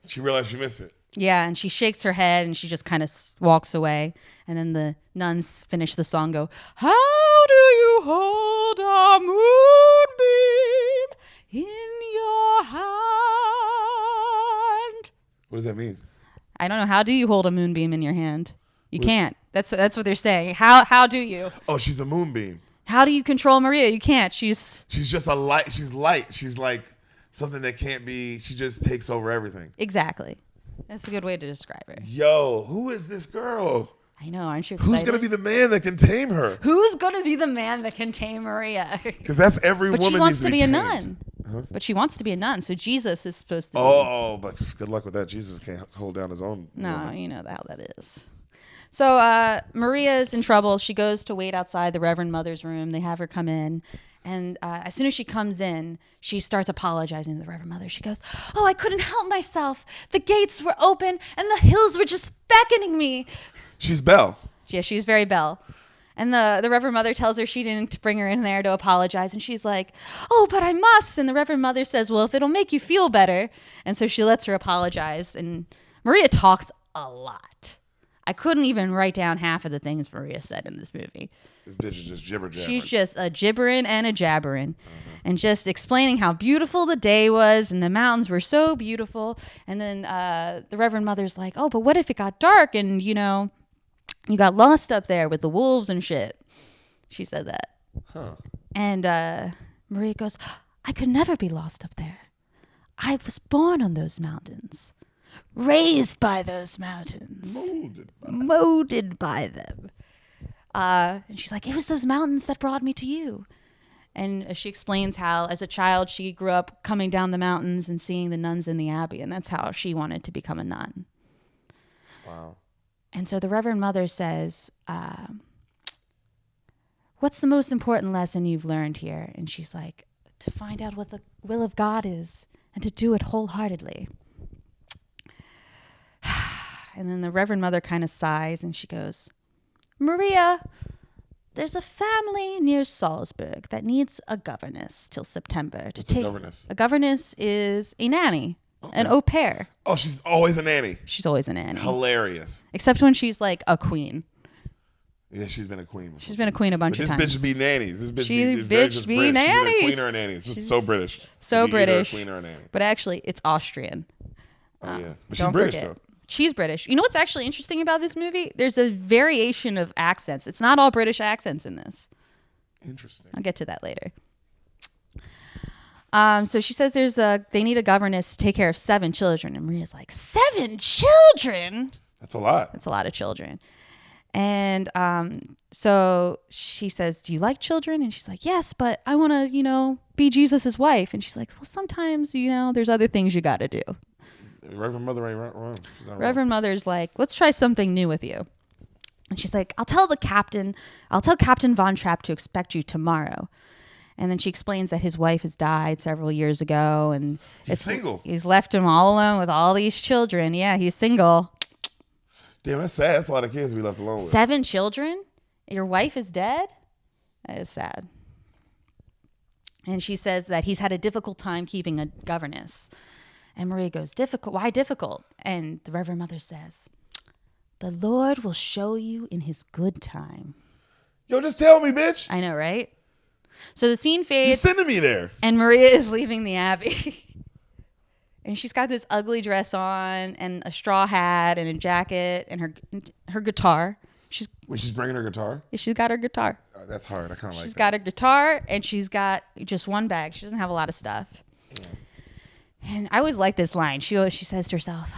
She realized she missed it. Yeah, and she shakes her head, and she just kind of walks away. And then the nuns finish the song, go, "How do you hold a moonbeam in your hand?" What does that mean? I don't know. How do you hold a moonbeam in your hand? You can't. That's what they're saying. How do you? Oh, she's a moonbeam. How do you control Maria? You can't. She's just a light. She's light. She's like something that can't be. She just takes over everything. Exactly. That's a good way to describe her. Yo, who is this girl? I know, aren't you excited? Who's going to be the man that can tame her? Who's going to be the man that can tame Maria? Because that's every woman needs to be tamed. But she wants to be a nun. Huh? But she wants to be a nun, so Jesus is supposed to be. Oh, but good luck with that. Jesus can't hold down his own No, you know how that is. So Maria is in trouble. She goes to wait outside the Reverend Mother's room. They have her come in. And as soon as she comes in, she starts apologizing to the Reverend Mother. She goes, "Oh, I couldn't help myself. The gates were open and the hills were just beckoning me." She's Belle. Yeah, she's very Belle. And the Reverend Mother tells her she didn't bring her in there to apologize. And she's like, "Oh, but I must." And the Reverend Mother says, "Well, if it'll make you feel better." And so she lets her apologize. And Maria talks a lot. I couldn't even write down half of the things Maria said in this movie. This bitch is just jibber-jabbering. She's just a gibbering and a jabbering. And just explaining how beautiful the day was and the mountains were so beautiful. And then the Reverend Mother's like, "Oh, but what if it got dark and, you got lost up there with the wolves and shit?" She said that. Huh. And Maria goes, "I could never be lost up there. I was born on those mountains. Raised by those mountains. Molded by them." And she's like, "It was those mountains that brought me to you." And she explains how, as a child, she grew up coming down the mountains and seeing the nuns in the abbey, and that's how she wanted to become a nun. Wow. And so the Reverend Mother says, "What's the most important lesson you've learned here?" And she's like, "To find out what the will of God is and to do it wholeheartedly." And then the Reverend Mother kind of sighs and she goes, "Maria, there's a family near Salzburg that needs a governess till September to take. A governess is a nanny, an au pair. Oh, she's always a nanny. She's always a nanny. Hilarious. Except when she's like a queen. Yeah, she's been a queen before. She's been a queen a bunch of times. This bitch be nannies. This bitch be nannies. She's a queen or a nannies. This is so British. So British. Either a queen or a nanny. But actually, it's Austrian. Oh, yeah. But she's British, though. She's British. You know what's actually interesting about this movie? There's a variation of accents. It's not all British accents in this. Interesting. I'll get to that later. So she says they need a governess to take care of 7 children. And Maria's like, 7 children? That's a lot. That's a lot of children. And so she says, do you like children? And she's like, yes, but I want to, be Jesus' wife. And she's like, well, sometimes, there's other things you got to do. Reverend Mother ain't wrong. Reverend Mother's like, let's try something new with you. And she's like, I'll tell Captain Von Trapp to expect you tomorrow. And then she explains that his wife has died several years ago. And he's single. He's left him all alone with all these children. Yeah, he's single. Damn, that's sad. That's a lot of kids we left alone with. 7 children? Your wife is dead? That is sad. And she says that he's had a difficult time keeping a governess. And Maria goes, difficult? Why difficult? And the Reverend Mother says, the Lord will show you in his good time. Yo, just tell me, bitch. I know, right? So the scene fades. You're sending me there. And Maria is leaving the Abbey. And she's got this ugly dress on and a straw hat and a jacket and her guitar. She's bringing her guitar? She's got her guitar. That's hard. I kind of like that. She's got her guitar and she's got just one bag. She doesn't have a lot of stuff. Yeah. And I always like this line. She says to herself,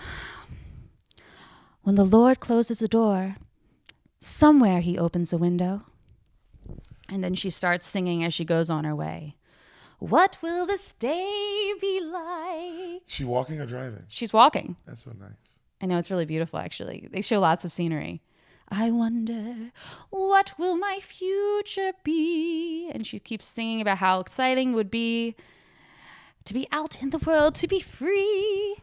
when the Lord closes a door, somewhere he opens a window. And then she starts singing as she goes on her way. What will this day be like? She walking or driving? She's walking. That's so nice. I know, it's really beautiful, actually. They show lots of scenery. I wonder, what will my future be? And she keeps singing about how exciting it would be to be out in the world, to be free.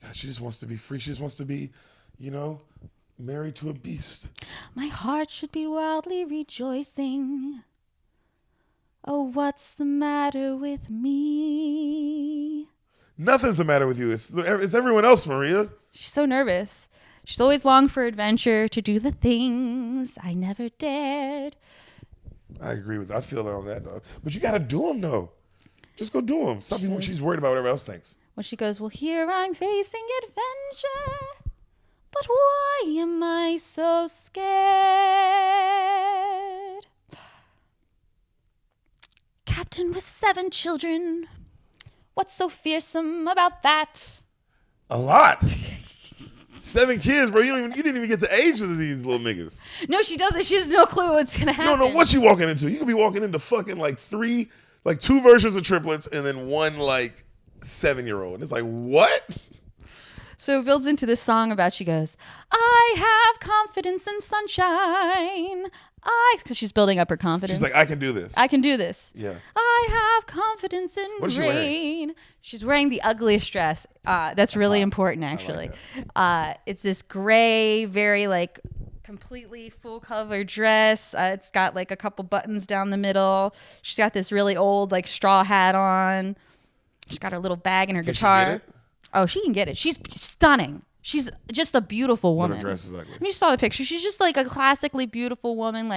God, she just wants to be free. She just wants to be, married to a beast. My heart should be wildly rejoicing. Oh, what's the matter with me? Nothing's the matter with you. It's everyone else, Maria. She's so nervous. She's always longed for adventure, to do the things I never dared. I agree with that. I feel that on that, dog. But you got to do them, though. Just go do them. Stop being she's worried about what everyone else thinks. Well, she goes, well, here I'm facing adventure. But why am I so scared? Captain with 7 children. What's so fearsome about that? A lot. 7 kids, bro. You didn't even get the ages of these little niggas. No, she doesn't. She has no clue what's gonna happen. You don't know what you walking into. You could be walking into fucking 2 versions of triplets and then one 7-year-old. And it's like, what? So it builds into this song about, she goes, I have confidence in sunshine. Because she's building up her confidence. She's like, I can do this. I can do this. Yeah. I have confidence in what is rain. She wearing? She's wearing the ugliest dress. That's really hot. Important, actually. Like it's this gray, very completely full color dress. It's got a couple buttons down the middle. She's got this really old straw hat on. She's got her little bag and her guitar. She get it? Oh, she can get it. She's stunning. She's just a beautiful woman. Her dress is ugly. You saw the picture. She's just a classically beautiful woman,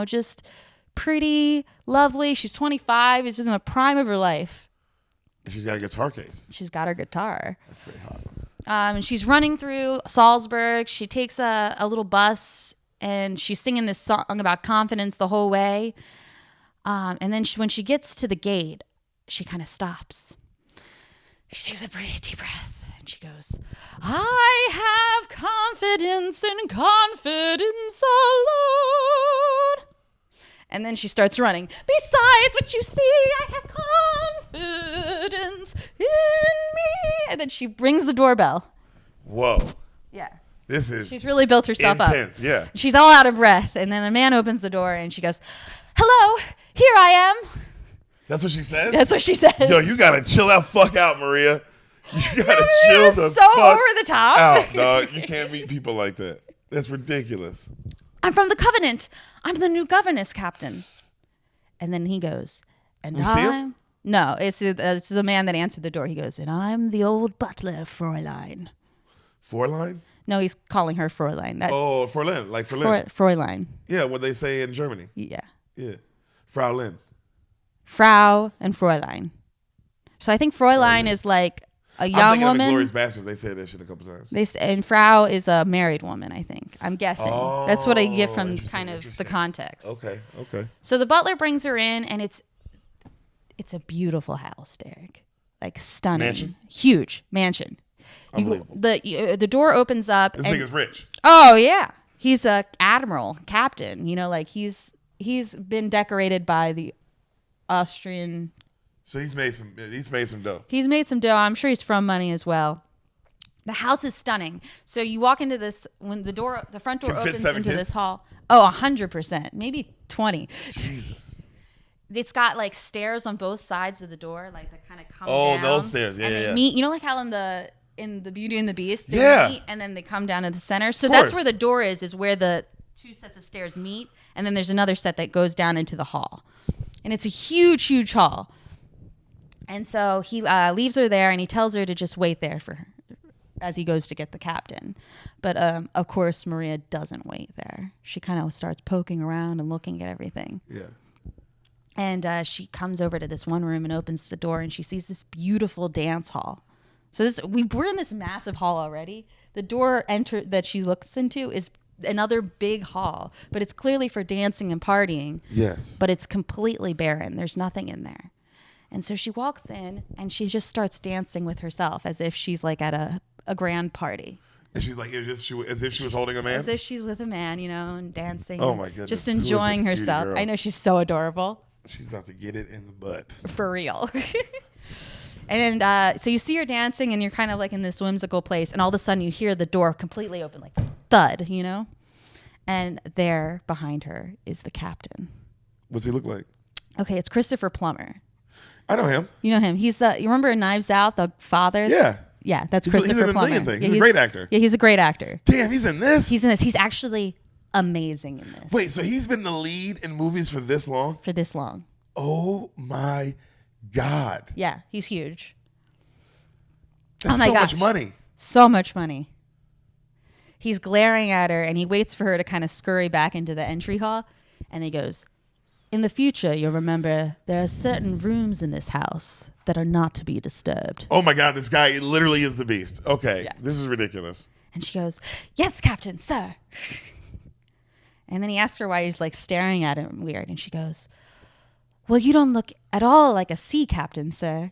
just pretty, lovely. She's 25. She's in the prime of her life. And she's got a guitar case. She's got her guitar. That's pretty hot. And she's running through Salzburg. She takes a little bus, and she's singing this song about confidence the whole way. And then when she gets to the gate, she kind of stops. She takes a pretty deep breath. She goes, I have confidence in confidence alone. And then she starts running. Besides what you see, I have confidence in me. And then she rings the doorbell. Whoa. Yeah. She's really built herself intense, up. Yeah. She's all out of breath. And then a man opens the door and she goes, hello, here I am. That's what she says? That's what she says. Yo, you gotta chill out, fuck out, Maria. You gotta chill the so fuck over the top out, dog. You can't meet people like that. That's ridiculous. I'm from the Covenant. I'm the new governess, Captain. And then he goes, and You see him? No, it's the man that answered the door. He goes, and I'm the old butler, Fräulein. Fräulein? No, he's calling her Fräulein. That's Fräulein, like Fräulein. Fräulein. Yeah, what they say in Germany. Yeah. Yeah. Frau Frau and Fräulein. So I think Fräulein is like a young woman. Of Inglourious Basterds. They said that shit a couple times. And Frau is a married woman, I think. I'm guessing. That's what I get from kind of the context. Okay. So the butler brings her in, and it's a beautiful house, Deric. Like stunning. Mansion? Huge mansion. The door opens up. This nigga's rich. Oh, yeah. He's a admiral, captain. You know, like he's been decorated by the Austrian. So he's made some dough. He's made some dough. I'm sure he's from money as well. The house is stunning. So you walk into this, when the front door opens into this hall. Oh, 100%, maybe 20. Jesus. It's got like stairs on both sides of the door, like that kind of come down. Oh, those stairs. Yeah, and they meet. You know, like how in the Beauty and the Beast, they meet and then they come down to the center. So that's where the door is where the two sets of stairs meet, and then there's another set that goes down into the hall, and it's a huge, huge hall. And so he leaves her there, and he tells her to just wait there for her as he goes to get the captain. But of course, Maria doesn't wait there. She kind of starts poking around and looking at everything. Yeah. And she comes over to this one room and opens the door, and she sees this beautiful dance hall. So we're in this massive hall already. The door that she looks into is another big hall, but it's clearly for dancing and partying. Yes. But it's completely barren. There's nothing in there. And so she walks in, and she just starts dancing with herself as if she's like at a grand party. And she's like, as if she was holding a man? As if she's with a man, and dancing. Oh, my goodness. Just enjoying herself. I know, she's so adorable. She's about to get it in the butt. For real. And so you see her dancing, and you're kind of like in this whimsical place, and all of a sudden you hear the door completely open, like thud, And there behind her is the captain. What's he look like? Okay, it's Christopher Plummer. I know him. You know him. You remember in Knives Out, the father? Yeah. Yeah, that's Christopher Plummer. He's in a million things. He's a great actor. Yeah, he's a great actor. Damn, he's in this? He's in this. He's actually amazing in this. Wait, so he's been the lead in movies for this long? For this long. Oh, my God. Yeah, he's huge. That's so much money. So much money. He's glaring at her, and he waits for her to kind of scurry back into the entry hall, and he goes, in the future, you'll remember there are certain rooms in this house that are not to be disturbed. Oh my God, this guy literally is the beast. Okay, This is ridiculous. And she goes, yes, Captain, sir. And then he asks her why he's like staring at him weird. And she goes, well, you don't look at all like a sea captain, sir.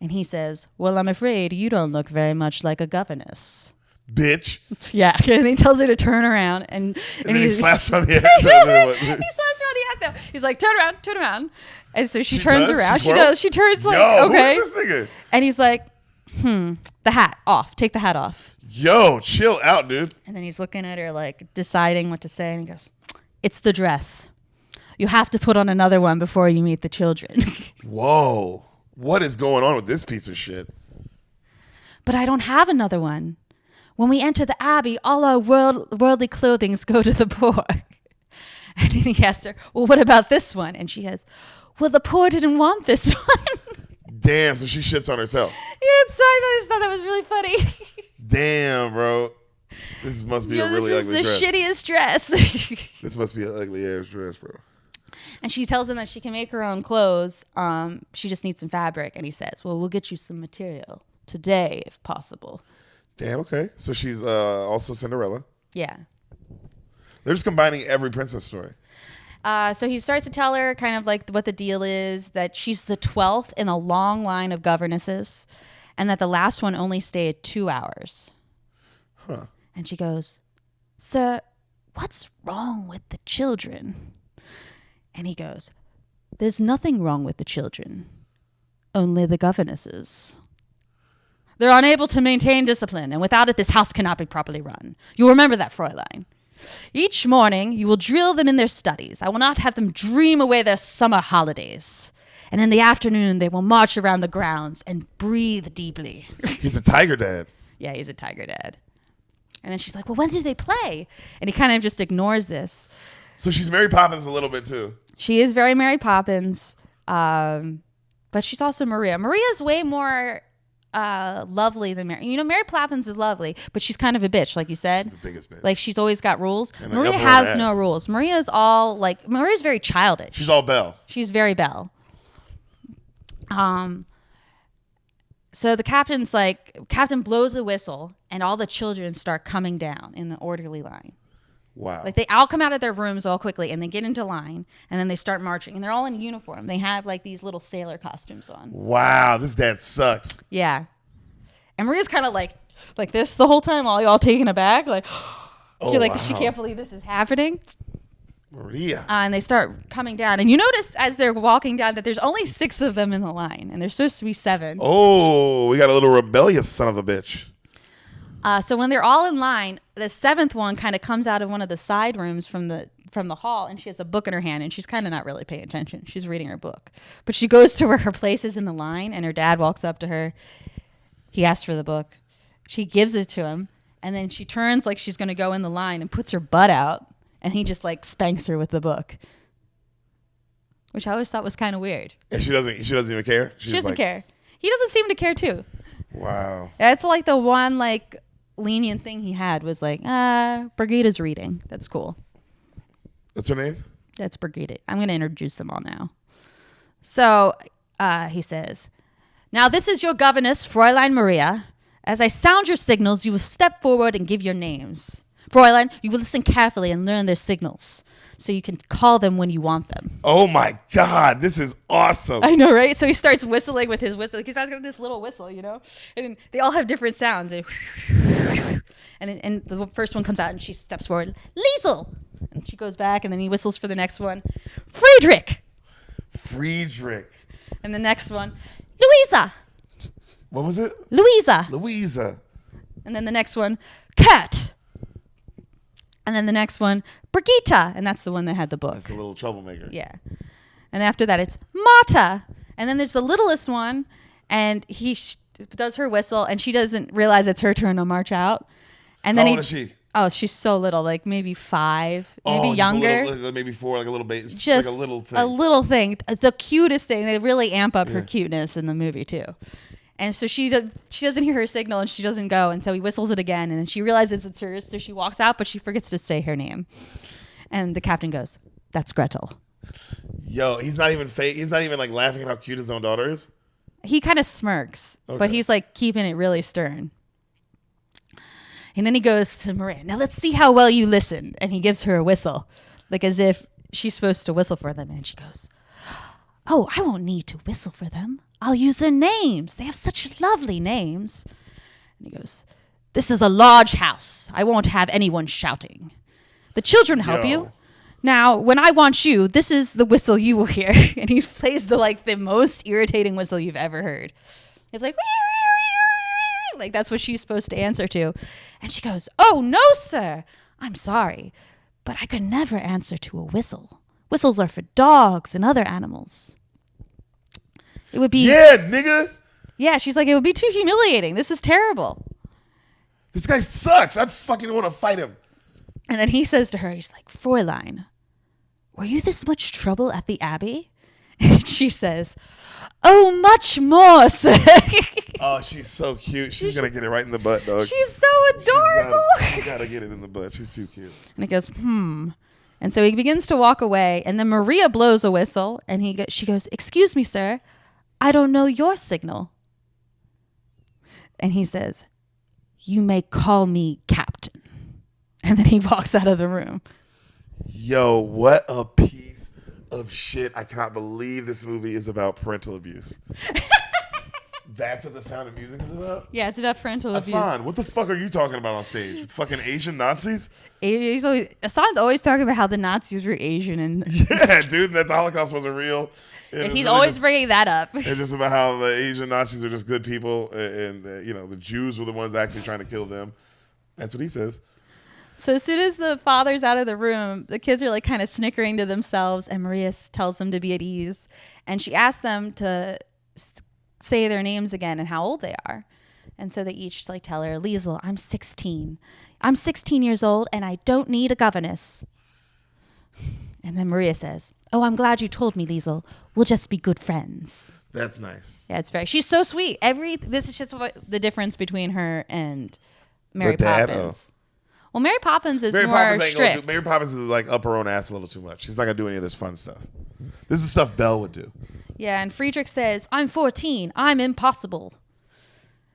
And he says, well, I'm afraid you don't look very much like a governess. Bitch. Yeah. And he tells her to turn around. And he slaps her on the ass. He slaps her on the ass though. He's like, turn around. And so she turns around. She does. She turns like, okay. Who is this nigga? And he's like, the hat off. Take the hat off. Yo, chill out, dude. And then he's looking at her like deciding what to say. And he goes, it's the dress. You have to put on another one before you meet the children. Whoa. What is going on with this piece of shit? But I don't have another one. When we enter the abbey, all our worldly clothings go to the poor. And then he asked her, well, what about this one? And she goes, well, the poor didn't want this one. Damn, so she shits on herself. Yeah, so I always thought that was really funny. Damn, bro. This must be a really ugly dress. This is the shittiest dress. This must be an ugly ass dress, bro. And she tells him that she can make her own clothes. She just needs some fabric. And he says, well, we'll get you some material today, if possible. Damn, okay. So she's also Cinderella. Yeah. They're just combining every princess story. So he starts to tell her kind of like what the deal is, that she's the 12th in a long line of governesses, and that the last one only stayed 2 hours. Huh. And she goes, sir, what's wrong with the children? And he goes, there's nothing wrong with the children, only the governesses. They're unable to maintain discipline, and without it, this house cannot be properly run. You'll remember that, Fräulein. Each morning, you will drill them in their studies. I will not have them dream away their summer holidays. And in the afternoon, they will march around the grounds and breathe deeply. He's a tiger dad. Yeah, he's a tiger dad. And then she's like, well, when did they play? And he kind of just ignores this. So she's Mary Poppins a little bit too. She is very Mary Poppins, but she's also Maria. Maria's way more lovely than Mary. You know, Mary Poppins is lovely, but she's kind of a bitch, like you said. She's the biggest bitch. Like, she's always got rules. Maria has no rules. Maria's very childish. She's all Belle. She's very Belle. So the captain blows a whistle, and all the children start coming down in an orderly line. Wow. Like, they all come out of their rooms all quickly, and they get into line, and then they start marching, and they're all in uniform. They have like these little sailor costumes on. Wow, this dad sucks. Yeah. And Maria's kind of like this the whole time, while y'all taken aback, like, she can't believe this is happening. Maria. And they start coming down, and you notice as they're walking down that there's only 6 of them in the line, and there's supposed to be 7. Oh, we got a little rebellious son of a bitch. So when they're all in line, the 7th one kind of comes out of one of the side rooms from the hall, and she has a book in her hand, and she's kind of not really paying attention. She's reading her book. But she goes to where her place is in the line, and her dad walks up to her. He asks for the book. She gives it to him, and then she turns like she's going to go in the line and puts her butt out, and he just like spanks her with the book. Which I always thought was kind of weird. And she doesn't even care? She doesn't care. He doesn't seem to care too. Wow. That's like the one like lenient thing he had was like, Brigida's reading. That's cool. What's her name? That's Brigida. I'm going to introduce them all now. So he says, now this is your governess, Fräulein Maria. As I sound your signals, you will step forward and give your names. Fräulein, you will listen carefully and learn their signals so you can call them when you want them. Oh my God, this is awesome. I know, right? So he starts whistling with his whistle. He's got this little whistle, you know? And they all have different sounds. And the first one comes out and she steps forward. Liesel! And she goes back and then he whistles for the next one. Friedrich! And the next one, Louisa! What was it? Louisa. And then the next one, Kat! And then the next one, Brigitte. And that's the one that had the book. That's a little troublemaker. Yeah. And after that, it's Marta. And then there's the littlest one. And he does her whistle. And she doesn't realize it's her turn to march out. And then How old is she? Oh, she's so little. Like maybe 5. Maybe younger. Maybe 4, like a little baby. Just like a little thing. A little thing. The cutest thing. They really amp up her cuteness in the movie, too. And so she doesn't hear her signal and she doesn't go. And so he whistles it again. And then she realizes it's hers. So she walks out, but she forgets to say her name. And the captain goes, that's Gretel. Yo, he's not even like laughing at how cute his own daughter is. He kind of smirks, but he's like keeping it really stern. And then he goes to Maria. Now let's see how well you listen. And he gives her a whistle, like as if she's supposed to whistle for them. And she goes, oh, I won't need to whistle for them. I'll use their names. They have such lovely names. And he goes, this is a large house. I won't have anyone shouting. The children help you. Now, when I want you, this is the whistle you will hear. And he plays the most irritating whistle you've ever heard. It's like, like that's what she's supposed to answer to. And she goes, oh, no, sir. I'm sorry, but I could never answer to a whistle. Whistles are for dogs and other animals. It would be... Yeah, nigga. Yeah, she's like, it would be too humiliating. This is terrible. This guy sucks. I'd fucking want to fight him. And then he says to her, he's like, Fräulein, were you this much trouble at the Abbey? And she says, oh, much more, sir. Oh, she's so cute. She's going to get it right in the butt, dog. She's so adorable. You got to get it in the butt. She's too cute. And he goes, And so he begins to walk away. And then Maria blows a whistle. And she goes, excuse me, sir. I don't know your signal. And he says, you may call me Captain. And then he walks out of the room. Yo, what a piece of shit. I cannot believe this movie is about parental abuse. That's what The Sound of Music is about? Yeah, it's about parental abuse. Hassan, what the fuck are you talking about on stage? Fucking Asian Nazis? Hassan's always talking about how the Nazis were Asian. Yeah, dude, that the Holocaust wasn't real. And he's always bringing that up. It's just about how the Asian Nazis are just good people and the Jews were the ones actually trying to kill them. That's what he says. So as soon as the father's out of the room, the kids are like kind of snickering to themselves, and Maria tells them to be at ease. And she asks them to say their names again and how old they are. And so they each like tell her, Liesl, I'm 16. I'm 16 years old and I don't need a governess. And then Maria says, oh, I'm glad you told me, Liesl. We'll just be good friends. That's nice. Yeah, it's she's so sweet. This is just the difference between her and Mary Poppins. Well, Mary Poppins is more strict. Mary Poppins is like up her own ass a little too much. She's not going to do any of this fun stuff. This is stuff Belle would do. Yeah, and Friedrich says, I'm 14. I'm impossible.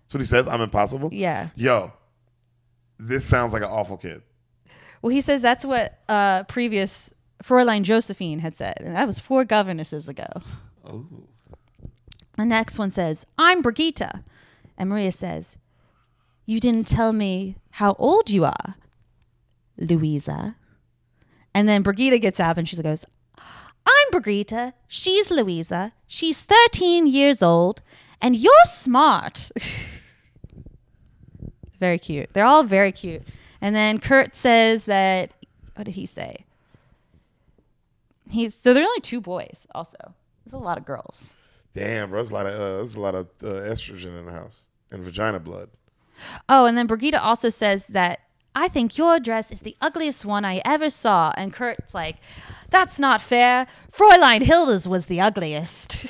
That's what he says? I'm impossible? Yeah. Yo, this sounds like an awful kid. Well, he says that's what previous Fräulein Josephine had said, and that was 4 governesses ago. Oh. The next one says, I'm Brigitte. And Maria says, you didn't tell me how old you are, Louisa. And then Brigitte gets up and she goes, I'm Brigitte. She's Louisa. She's 13 years old. And you're smart. Very cute. They're all very cute. And then Kurt says that, what did he say? So there are only 2 boys also. There's a lot of girls. Damn, bro. There's a lot of estrogen in the house and vagina blood. Oh, and then Brigitte also says that I think your dress is the ugliest one I ever saw. And Kurt's like, that's not fair. Fräulein Hilda's was the ugliest.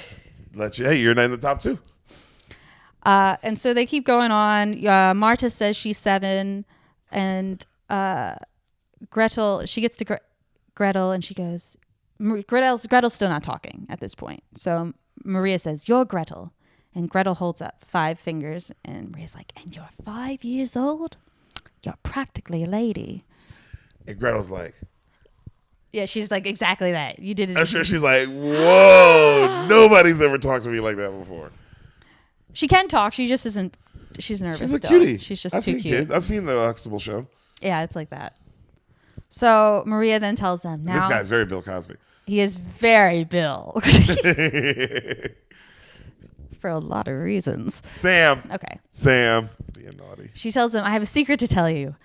Hey, you're in the top 2. And so they keep going on. Marta says she's 7. And Gretel, she gets to Gretel and she goes, Gretel's still not talking at this point. So Maria says, you're Gretel. And Gretel holds up 5 fingers. And Maria's like, and you're 5 years old? You're practically a lady. And Gretel's like... Yeah, she's like, exactly that. You did it. I'm sure she's like, whoa, nobody's ever talked to me like that before. She can talk. She just isn't... She's nervous She's a still. cutie. She's just I've too seen cute. Kids. I've seen the Huxtable show. Yeah, it's like that. So Maria then tells them, now... This guy's very Bill Cosby. He is very Bill. For a lot of reasons. Sam. Okay. Sam. It's being naughty. She tells him, I have a secret to tell you.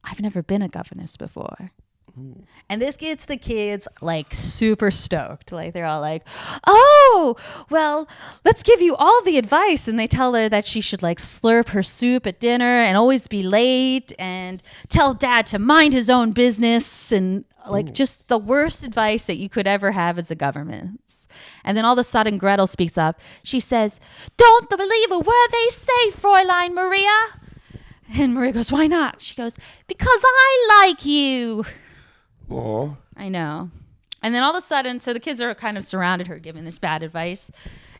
I've never been a governess before. Ooh. And this gets the kids like super stoked. Like they're all like, oh, well, let's give you all the advice. And they tell her that she should like slurp her soup at dinner and always be late and tell dad to mind his own business and like just the worst advice that you could ever have as a governess. And then all of a sudden Gretel speaks up. She says, don't believe a word they say, Fräulein Maria. And Maria goes, why not? She goes, because I like you. Aww. I know. And then all of a sudden, so the kids are kind of surrounded her giving this bad advice.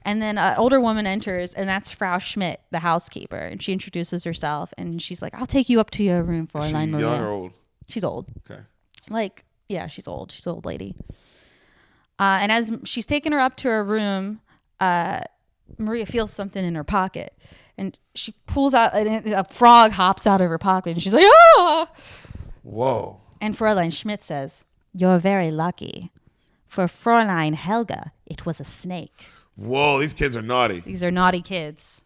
And then an older woman enters, and that's Frau Schmidt, the housekeeper. And she introduces herself, and she's like, I'll take you up to your room, Fräulein Maria. Young or old? She's old. Okay. Like, yeah, she's old. She's an old lady. And as she's taking her up to her room, Maria feels something in her pocket. And she pulls out, a frog hops out of her pocket, and she's like, ah! Whoa. And Fräulein Schmidt says, you're very lucky. For Fräulein Helga, it was a snake. Whoa, these kids are naughty. These are naughty kids.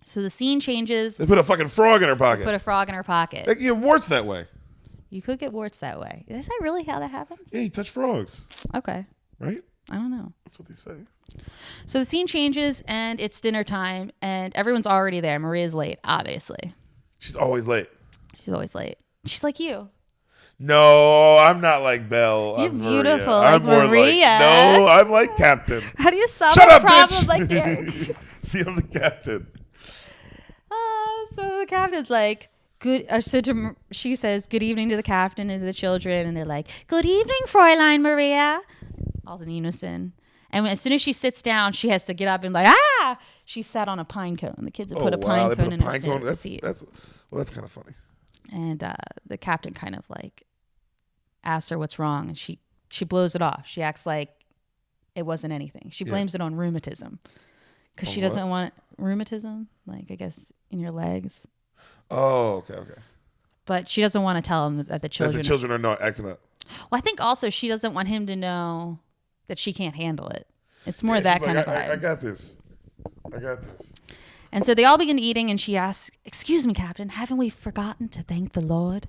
So the scene changes. They put a fucking frog in her pocket. Put a frog in her pocket. They can get warts that way. You could get warts that way. Is that really how that happens? Yeah, you touch frogs. Okay. Right? I don't know. That's what they say. So the scene changes, and it's dinner time, and everyone's already there. Maria's late, obviously. She's always late. She's always late. She's like you. No, I'm not like Belle. You're I'm beautiful, Maria. like I'm more Maria. Like, no, I'm like Captain. How do you solve Shut a up, problem bitch. like Deric? See, I'm the captain. So the captain's like, good. She says, good evening to the captain and to the children. And they're like, good evening, Fräulein Maria. All in unison. And as soon as she sits down, she has to get up and like, ah! She sat on a pine cone. The kids have put a pine cone in her seat. That's kind of funny. And the captain kind of like asks her what's wrong. And she blows it off. She acts like it wasn't anything. She blames it on rheumatism. Because she doesn't want rheumatism, like I guess in your legs. Oh, okay. But she doesn't want to tell him that the children are not acting up. Well, I think also she doesn't want him to know that she can't handle it. It's more that kind of vibe. I got this. And so they all begin eating, and she asks, excuse me, Captain, haven't we forgotten to thank the Lord?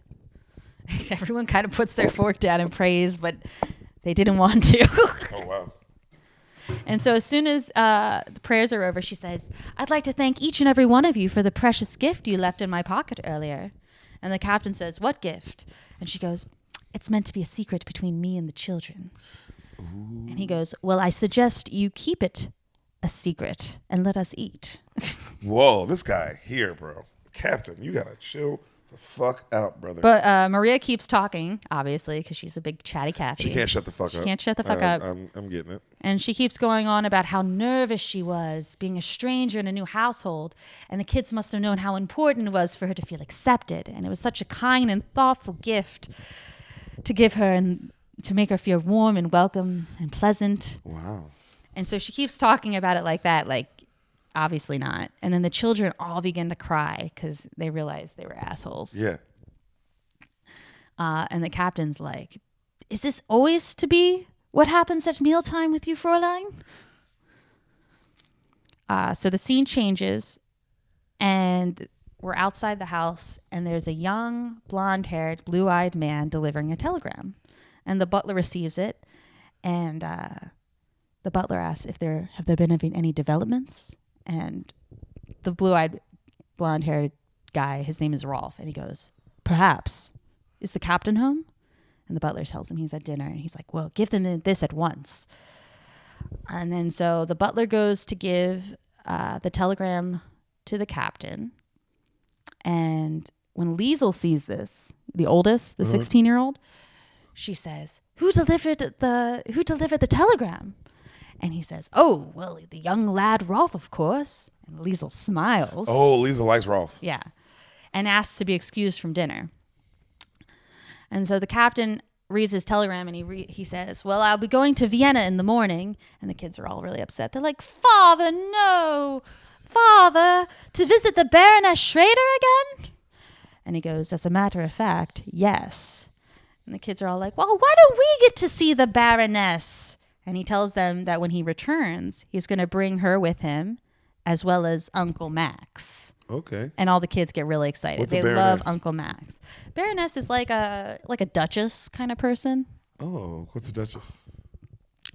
Everyone kind of puts their fork down and prays, but they didn't want to. Oh, wow. And so as soon as the prayers are over, she says, I'd like to thank each and every one of you for the precious gift you left in my pocket earlier. And the captain says, what gift? And she goes, it's meant to be a secret between me and the children. Ooh. And he goes, well, I suggest you keep it a secret and let us eat. Whoa, this guy here, bro. Captain, you gotta chill the fuck out, brother. But Maria keeps talking, obviously, because she's a big chatty Cathy. She can't shut the fuck up. She can't shut the fuck up. I'm getting it. And she keeps going on about how nervous she was being a stranger in a new household. And the kids must have known how important it was for her to feel accepted. And it was such a kind and thoughtful gift to give her and to make her feel warm and welcome and pleasant. Wow. And so she keeps talking about it like that, like, obviously not. And then the children all begin to cry because they realized they were assholes. Yeah. And the captain's like, is this always to be what happens at mealtime with you, Fräulein? So the scene changes, and we're outside the house, and there's a young, blonde-haired, blue-eyed man delivering a telegram. And the butler receives it, and the butler asks if have there been any developments? And the blue-eyed, blonde-haired guy, his name is Rolf, and he goes, perhaps. Is the captain home? And the butler tells him he's at dinner, and he's like, well, give them this at once. And then so the butler goes to give the telegram to the captain, and when Liesel sees this, the oldest, the 16-year-old, she says, who delivered the telegram? And he says, oh, well, the young lad Rolf, of course. And Liesel smiles. Oh, Liesel likes Rolf. Yeah. And asks to be excused from dinner. And so the captain reads his telegram, and he says, well, I'll be going to Vienna in the morning. And the kids are all really upset. They're like, Father, no. Father, to visit the Baroness Schrader again? And he goes, as a matter of fact, yes. And the kids are all like, well, why don't we get to see the Baroness? And he tells them that when he returns, he's going to bring her with him, as well as Uncle Max. Okay. And all the kids get really excited. What's they a Baroness? love Uncle Max. Baroness is like a duchess kind of person. Oh, what's a duchess?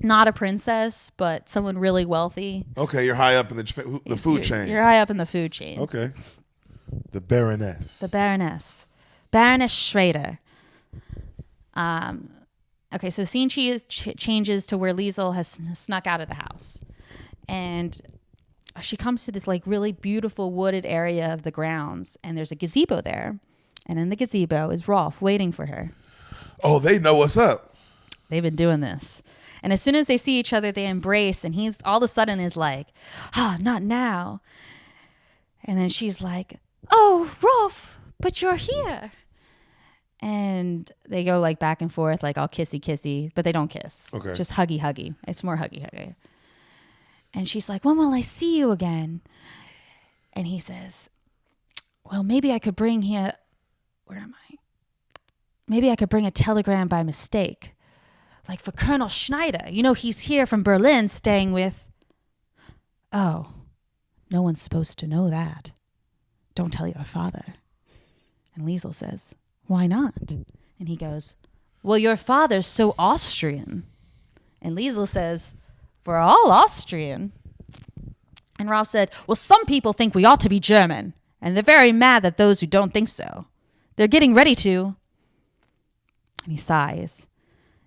Not a princess, but someone really wealthy. Okay, you're high up in the food chain. You're high up in the food chain. Okay. The Baroness. The Baroness. Baroness Schrader. Okay, so scene changes to where Liesel has snuck out of the house. And she comes to this like really beautiful wooded area of the grounds, and there's a gazebo there. And in the gazebo is Rolf waiting for her. Oh, they know what's up. They've been doing this. And as soon as they see each other, they embrace, and he's all of a sudden is like, not now. And then she's like, oh, Rolf, but you're here. And they go like back and forth, like all kissy, but they don't kiss. Okay. Just huggy. It's more huggy. And she's like, when will I see you again? And he says, well, maybe I could bring here, where am I? Maybe I could bring a telegram by mistake. Like for Colonel Schneider. You know, he's here from Berlin staying with, oh, no one's supposed to know that. Don't tell your father. And Liesel says, why not? And he goes, well, your father's so Austrian. And Liesel says, we're all Austrian. And Rolf said, well, some people think we ought to be German. And they're very mad at those who don't think so. They're getting ready to. And he sighs.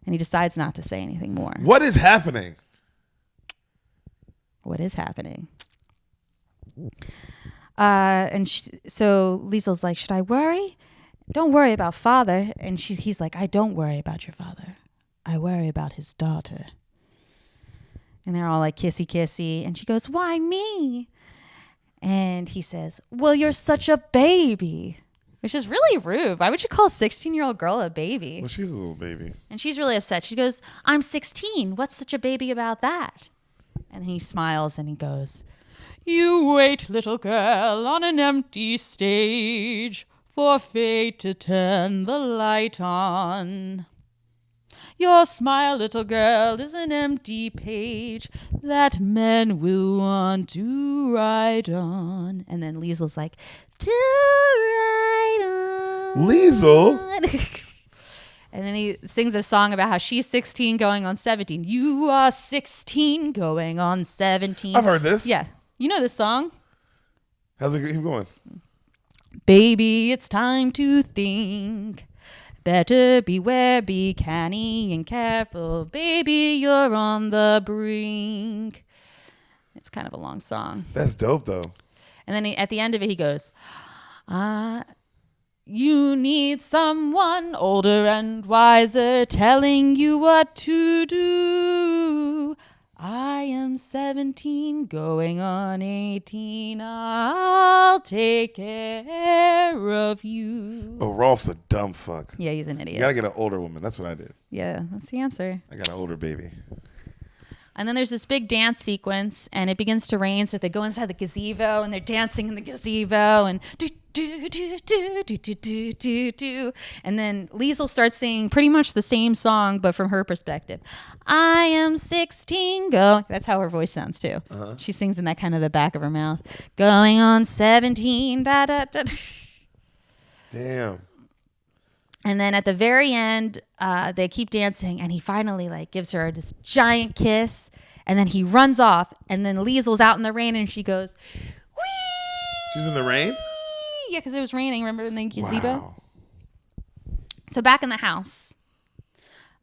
And he decides not to say anything more. What is happening? What is happening? So Liesel's like, should I worry? Don't worry about father. And he's like, I don't worry about your father. I worry about his daughter. And they're all like kissy. And she goes, why me? And he says, well, you're such a baby. Which is really rude. Why would you call a 16-year-old girl a baby? Well, she's a little baby. And she's really upset. She goes, I'm 16. What's such a baby about that? And he smiles and he goes, you wait, little girl, on an empty stage for fate to turn the light on. Your smile, little girl, is an empty page that men will want to write on. And then Liesel's like, to write on. Liesel? And then he sings a song about how she's 16 going on 17. You are 16 going on 17. I've heard this. Yeah. You know this song. How's it keep going? Baby, it's time to think. Better beware, be canny and careful. Baby, you're on the brink. It's kind of a long song. That's dope, though. And then at the end of it, he goes, you need someone older and wiser telling you what to do. I am 17 going on 18. I'll take care of you. Oh, Rolf's a dumb fuck. Yeah, he's an idiot. You gotta get an older woman. That's what I did. Yeah, that's the answer. I got an older baby. And then there's this big dance sequence, and it begins to rain. So they go inside the gazebo, and they're dancing in the gazebo, and do do do do do do do do do. And then Liesl starts singing pretty much the same song, but from her perspective. I am 16, go. That's how her voice sounds too. She sings in that kind of the back of her mouth. Going on 17, da da da. Damn. And then at the very end, they keep dancing, and he finally like gives her this giant kiss, and then he runs off, and then Liesl's out in the rain, and she goes, whee! She's in the rain? Yeah, because it was raining, remember, in the gazebo? Wow. So back in the house,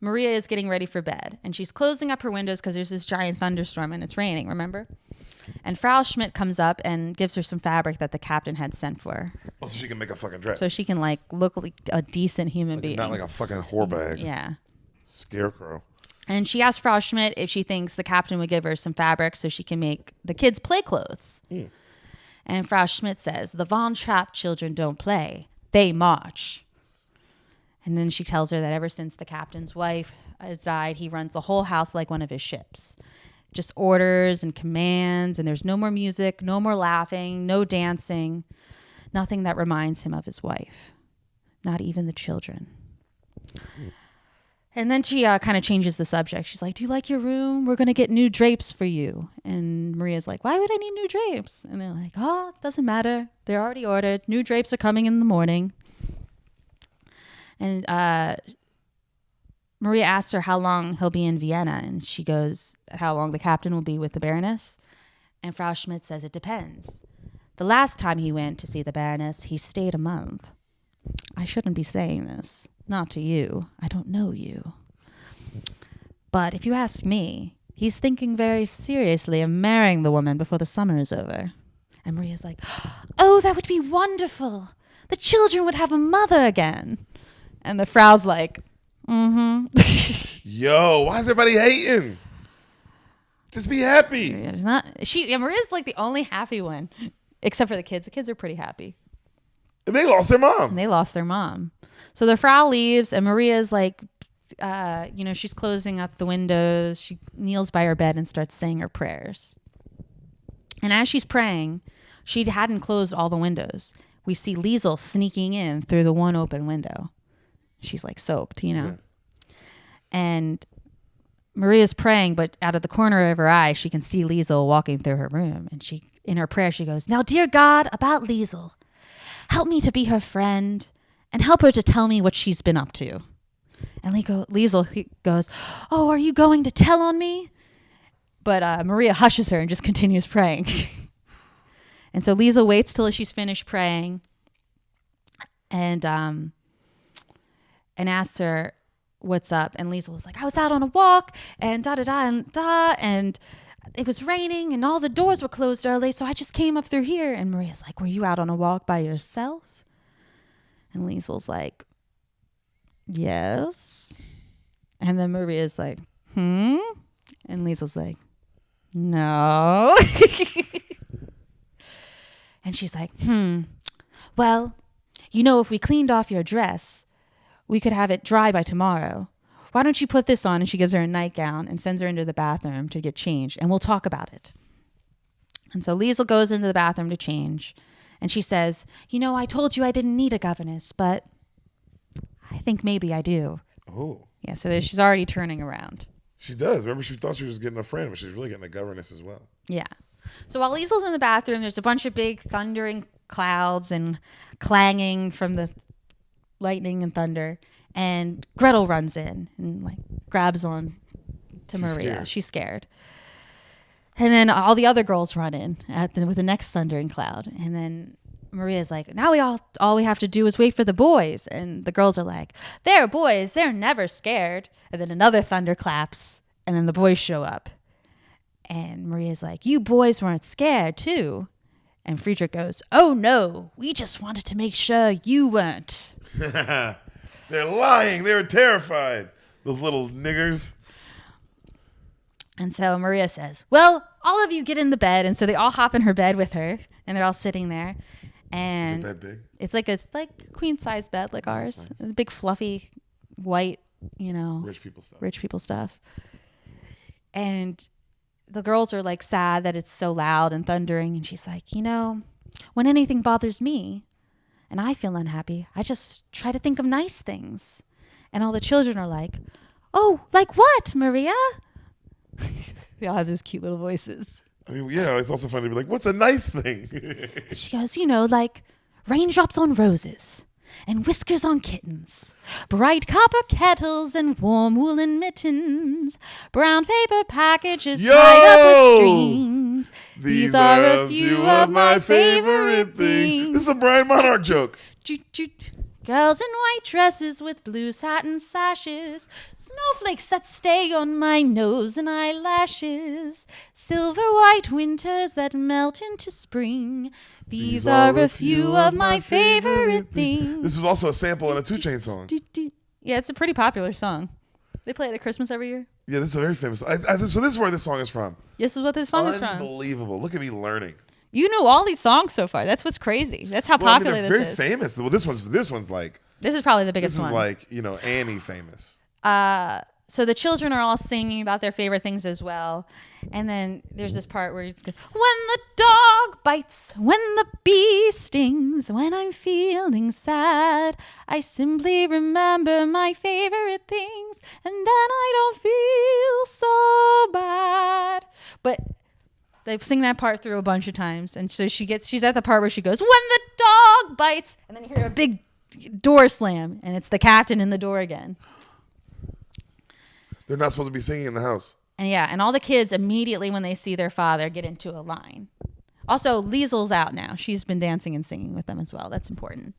Maria is getting ready for bed, and she's closing up her windows because there's this giant thunderstorm, and it's raining, remember? And Frau Schmidt comes up and gives her some fabric that the captain had sent for her. Oh, so she can make a fucking dress. So she can like look like a decent human being. Not like a fucking whore bag. Yeah. Scarecrow. And she asked Frau Schmidt if she thinks the captain would give her some fabric so she can make the kids play clothes. Mm. And Frau Schmidt says, the Von Trapp children don't play. They march. And then she tells her that ever since the captain's wife has died, he runs the whole house like one of his ships. Just orders and commands, and there's no more music, no more laughing, no dancing, nothing that reminds him of his wife, not even the children. And then she kind of changes the subject. She's like, do you like your room? We're going to get new drapes for you. And Maria's like, why would I need new drapes? And they're like, oh, it doesn't matter. They're already ordered. New drapes are coming in the morning. And Maria asks her how long he'll be in Vienna, and she goes, how long the captain will be with the Baroness? And Frau Schmidt says, it depends. The last time he went to see the Baroness, he stayed a month. I shouldn't be saying this. Not to you. I don't know you. But if you ask me, he's thinking very seriously of marrying the woman before the summer is over. And Maria's like, oh, that would be wonderful. The children would have a mother again. And the Frau's like, mm-hmm. Yo, why is everybody hating? Just be happy. It's not. Maria's like the only happy one, except for the kids. The kids are pretty happy. And they lost their mom. So the Frau leaves, and Maria's like, she's closing up the windows. She kneels by her bed and starts saying her prayers. And as she's praying, she hadn't closed all the windows. We see Liesl sneaking in through the one open window. She's like soaked, Yeah. And Maria's praying, but out of the corner of her eye, she can see Liesl walking through her room. And in her prayer, she goes, now, dear God, about Liesl, help me to be her friend and help her to tell me what she's been up to. And Liesl goes, oh, are you going to tell on me? But Maria hushes her and just continues praying. And so Liesl waits till she's finished praying and asks her what's up. And Liesl was like, I was out on a walk and da-da-da and it was raining and all the doors were closed early, so I just came up through here. And Maria's like, were you out on a walk by yourself? And Liesl's like, yes. And then Maria's like, And Liesl's like, no. And she's like, well, if we cleaned off your dress, we could have it dry by tomorrow. Why don't you put this on? And she gives her a nightgown and sends her into the bathroom to get changed, and we'll talk about it. And so Liesl goes into the bathroom to change, and she says, I told you I didn't need a governess, but I think maybe I do. Oh. Yeah, so she's already turning around. She does. Remember, she thought she was getting a friend, but she's really getting a governess as well. Yeah. So while Liesl's in the bathroom, there's a bunch of big thundering clouds and clanging from the lightning and thunder. And Gretel runs in and like grabs on to Maria. Scared. She's scared. And then all the other girls run in with the next thundering cloud. And then Maria's like, now all we have to do is wait for the boys. And the girls are like, they're boys. They're never scared. And then another thunder claps. And then the boys show up. And Maria's like, you boys weren't scared too. And Friedrich goes, oh no, we just wanted to make sure you weren't. They're lying. They were terrified. Those little niggers. And so Maria says, well, all of you get in the bed. And so they all hop in her bed with her. And they're all sitting there. And is her bed big? It's like a queen size bed like ours. Nice. It's a big fluffy white, rich people stuff. And the girls are like sad that it's so loud and thundering. And she's like, when anything bothers me and I feel unhappy, I just try to think of nice things. And all the children are like, oh, like what, Maria? They all have those cute little voices. I mean, yeah, it's also funny to be like, what's a nice thing? She goes, like raindrops on roses and whiskers on kittens, bright copper kettles and warm woolen mittens, brown paper packages tied up with strings. These are a few of my favorite things. This is a Brian Monarch joke. Girls in white dresses with blue satin sashes, snowflakes that stay on my nose and eyelashes, silver white winters that melt into spring. These are a few of my favorite things. This was also a sample in a 2 Chainz song. Yeah, it's a pretty popular song. They play it at Christmas every year. Yeah, this is a very famous. So this is where this song is from. This is what this song is from. Unbelievable. Look at me learning. You know all these songs so far. That's what's crazy. That's how popular this is. They're very famous. Well, this one's like. This is probably the biggest one. This is like, Annie famous. So the children are all singing about their favorite things as well. And then there's this part where it's when the dog bites, when the bee stings, when I'm feeling sad, I simply remember my favorite things, and then I don't feel so bad. But they sing that part through a bunch of times. And so she's at the part where she goes, when the dog bites, and then you hear a big door slam, and it's the captain in the door again. They're not supposed to be singing in the house. And all the kids immediately when they see their father get into a line. Also, Liesel's out now. She's been dancing and singing with them as well. That's important.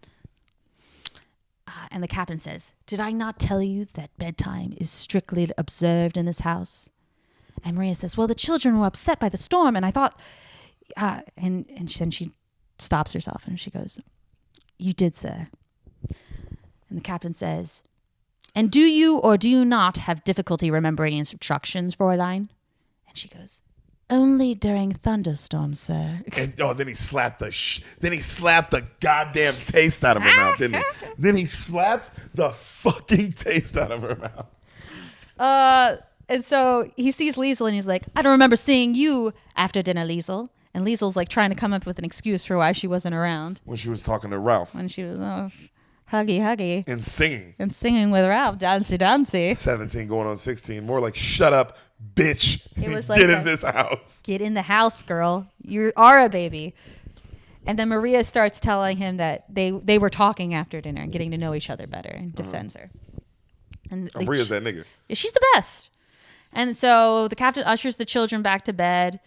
And the captain says, did I not tell you that bedtime is strictly observed in this house? And Maria says, well, the children were upset by the storm, and I thought, and then she stops herself, and she goes, you did, sir. And the captain says, and do you or do you not have difficulty remembering instructions, Fräulein? And she goes, only during thunderstorms, sir. And then he slapped the goddamn taste out of her mouth, didn't he? Then he slaps the fucking taste out of her mouth. And so he sees Liesel and he's like, I don't remember seeing you after dinner, Liesel. And Liesel's like trying to come up with an excuse for why she wasn't around. When she was talking to Ralph. When she was huggy. And singing. And singing with Ralph, dancey. 17 going on 16. More like, shut up, bitch. It was like get in this house. Get in the house, girl. You are a baby. And then Maria starts telling him that they were talking after dinner and getting to know each other better and defends her. And Maria's that nigga. She's the best. And so the captain ushers the children back to bed,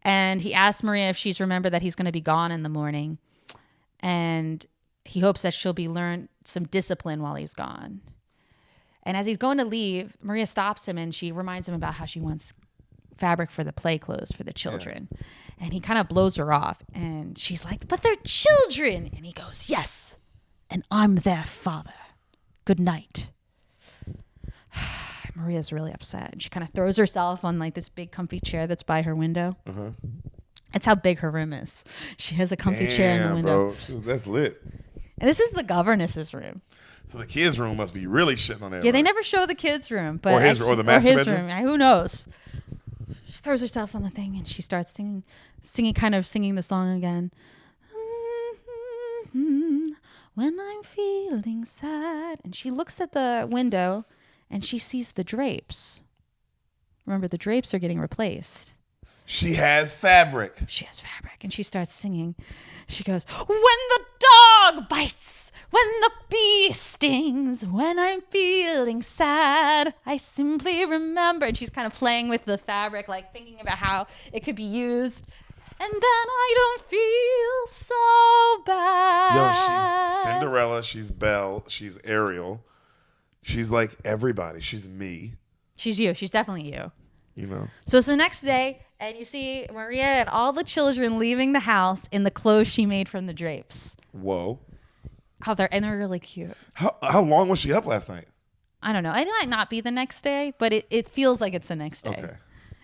and he asks Maria if she's remembered that he's going to be gone in the morning. And he hopes that she'll be learned some discipline while he's gone. And as he's going to leave, Maria stops him and she reminds him about how she wants fabric for the play clothes for the children. Yeah. And he kind of blows her off. And she's like, but they're children. And he goes, yes. And I'm their father. Good night. Maria's really upset. She kind of throws herself on like this big comfy chair that's by her window. Uh-huh. That's how big her room is. She has a comfy chair in the window. Bro. That's lit. And this is the governess's room. So the kids' room must be really shitting on that. Yeah, they never show the kids' room, but or the master bedroom. Who knows? She throws herself on the thing and she starts singing the song again. When I'm feeling sad, and she looks at the window and she sees the drapes. Remember, the drapes are getting replaced. She has fabric. And she starts singing. She goes, when the bug bites, when the bee stings, when I'm feeling sad, I simply remember. And she's kind of playing with the fabric, like thinking about how it could be used. And then I don't feel so bad. Yo, she's Cinderella, she's Belle, she's Ariel. She's like everybody. She's me. She's you. She's definitely you. You know. So it's the next day, and you see Maria and all the children leaving the house in the clothes she made from the drapes. Whoa. Oh, they're really cute. How long was she up last night? I don't know. It might not be the next day, but it feels like it's the next day. Okay.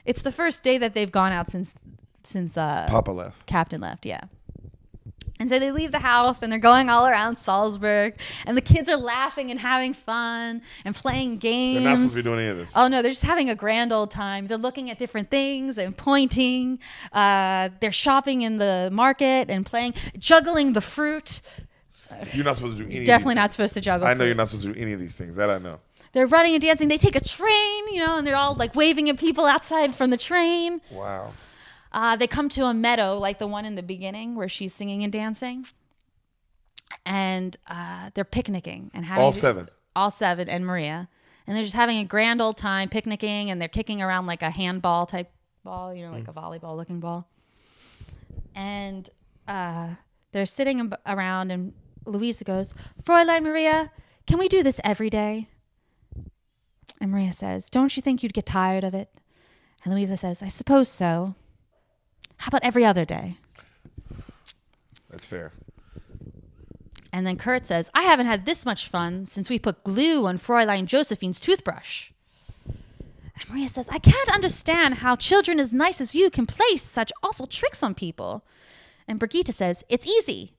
It's the first day that they've gone out since Papa left. Captain left, yeah. And so they leave the house and they're going all around Salzburg, and the kids are laughing and having fun and playing games. They're not supposed to be doing any of this. Oh no, they're just having a grand old time. They're looking at different things and pointing. They're shopping in the market and juggling the fruit. You're not supposed to do any Definitely of these not things. supposed to juggle I know fruit. you're not supposed to do any of these things. That I know. They're running and dancing. They take a train, and they're all like waving at people outside from the train. Wow. They come to a meadow like the one in the beginning where she's singing and dancing. And they're picnicking and having all seven and Maria. And they're just having a grand old time picnicking, and they're kicking around like a handball type ball, like a volleyball looking ball. And they're sitting around, and Louisa goes, "Fräulein Maria, can we do this every day?" And Maria says, "Don't you think you'd get tired of it?" And Louisa says, "I suppose so. How about every other day?" That's fair. And then Kurt says, "I haven't had this much fun since we put glue on Fräulein Josephine's toothbrush." And Maria says, "I can't understand how children as nice as you can play such awful tricks on people." And Brigitte says, "It's easy."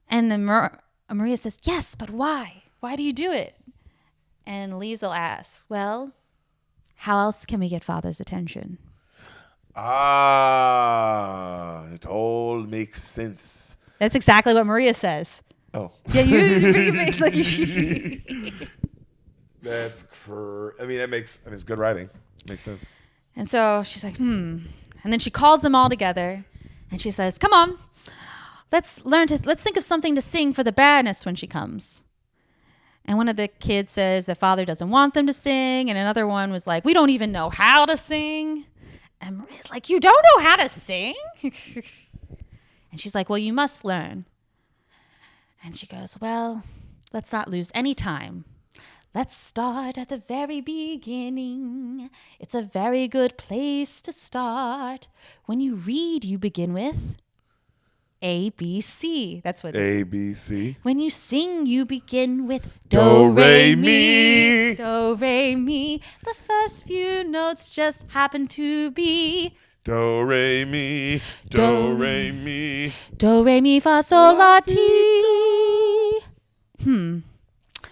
And then Maria says, "Yes, but why? Why do you do it?" And Liesel asks, "Well, how else can we get Father's attention?" It all makes sense. That's exactly what Maria says. Oh. Yeah, you bring your face like you. It's good writing. Makes sense. And so she's like, And then she calls them all together, and she says, "Come on, let's think of something to sing for the Baroness when she comes." And one of the kids says that Father doesn't want them to sing, and another one was like, "We don't even know how to sing." And Maria's like, "You don't know how to sing?" And she's like, "Well, you must learn." And she goes, "Well, let's not lose any time. Let's start at the very beginning. It's a very good place to start. When you read, you begin with A, B, C." That's what A, B, C. When you sing, you begin with Do, re, mi. Do, re, mi. The first few notes just happen to be Do, re, mi. Do, re, mi. Do, re, mi, fa, sol, la, ti.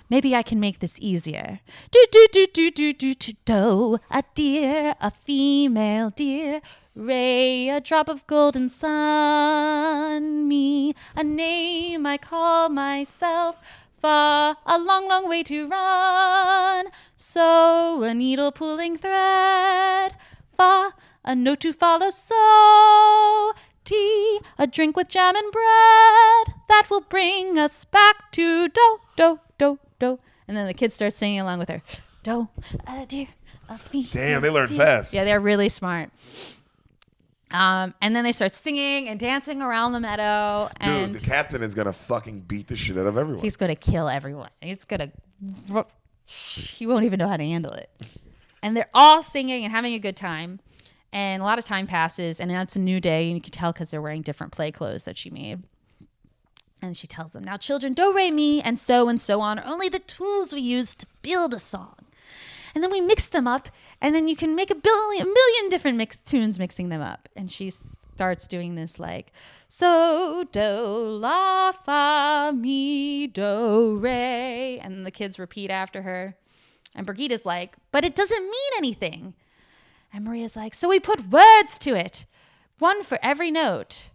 Maybe I can make this easier. Do, do, do, do, do, do, do, do. A deer, a female deer. Ray, a drop of golden sun. Me, a name I call myself. Fa, a long, long way to run. So, a needle pulling thread. Fa, a note to follow. So, tea, a drink with jam and bread. That will bring us back to do, do, do, do. And then the kids start singing along with her. Do, a deer, a female. Damn, they learn fast. Yeah, they're really smart. And then they start singing and dancing around the meadow. And Dude, the captain is going to fucking beat the shit out of everyone. he's going to kill everyone. He won't even know how to handle it. And they're all singing and having a good time. And a lot of time passes, and now it's a new day, and you can tell because they're wearing different play clothes that she made. And she tells them, "Now, children, do, re, mi, and so on are only the tools we use to build a song. And then we mix them up, and then you can make a million different tunes mixing them up." And she starts doing this like, so, do, la, fa, mi, do, re. And the kids repeat after her. And Brigitte's like, "But it doesn't mean anything." And Maria's like, "So we put words to it, one for every note."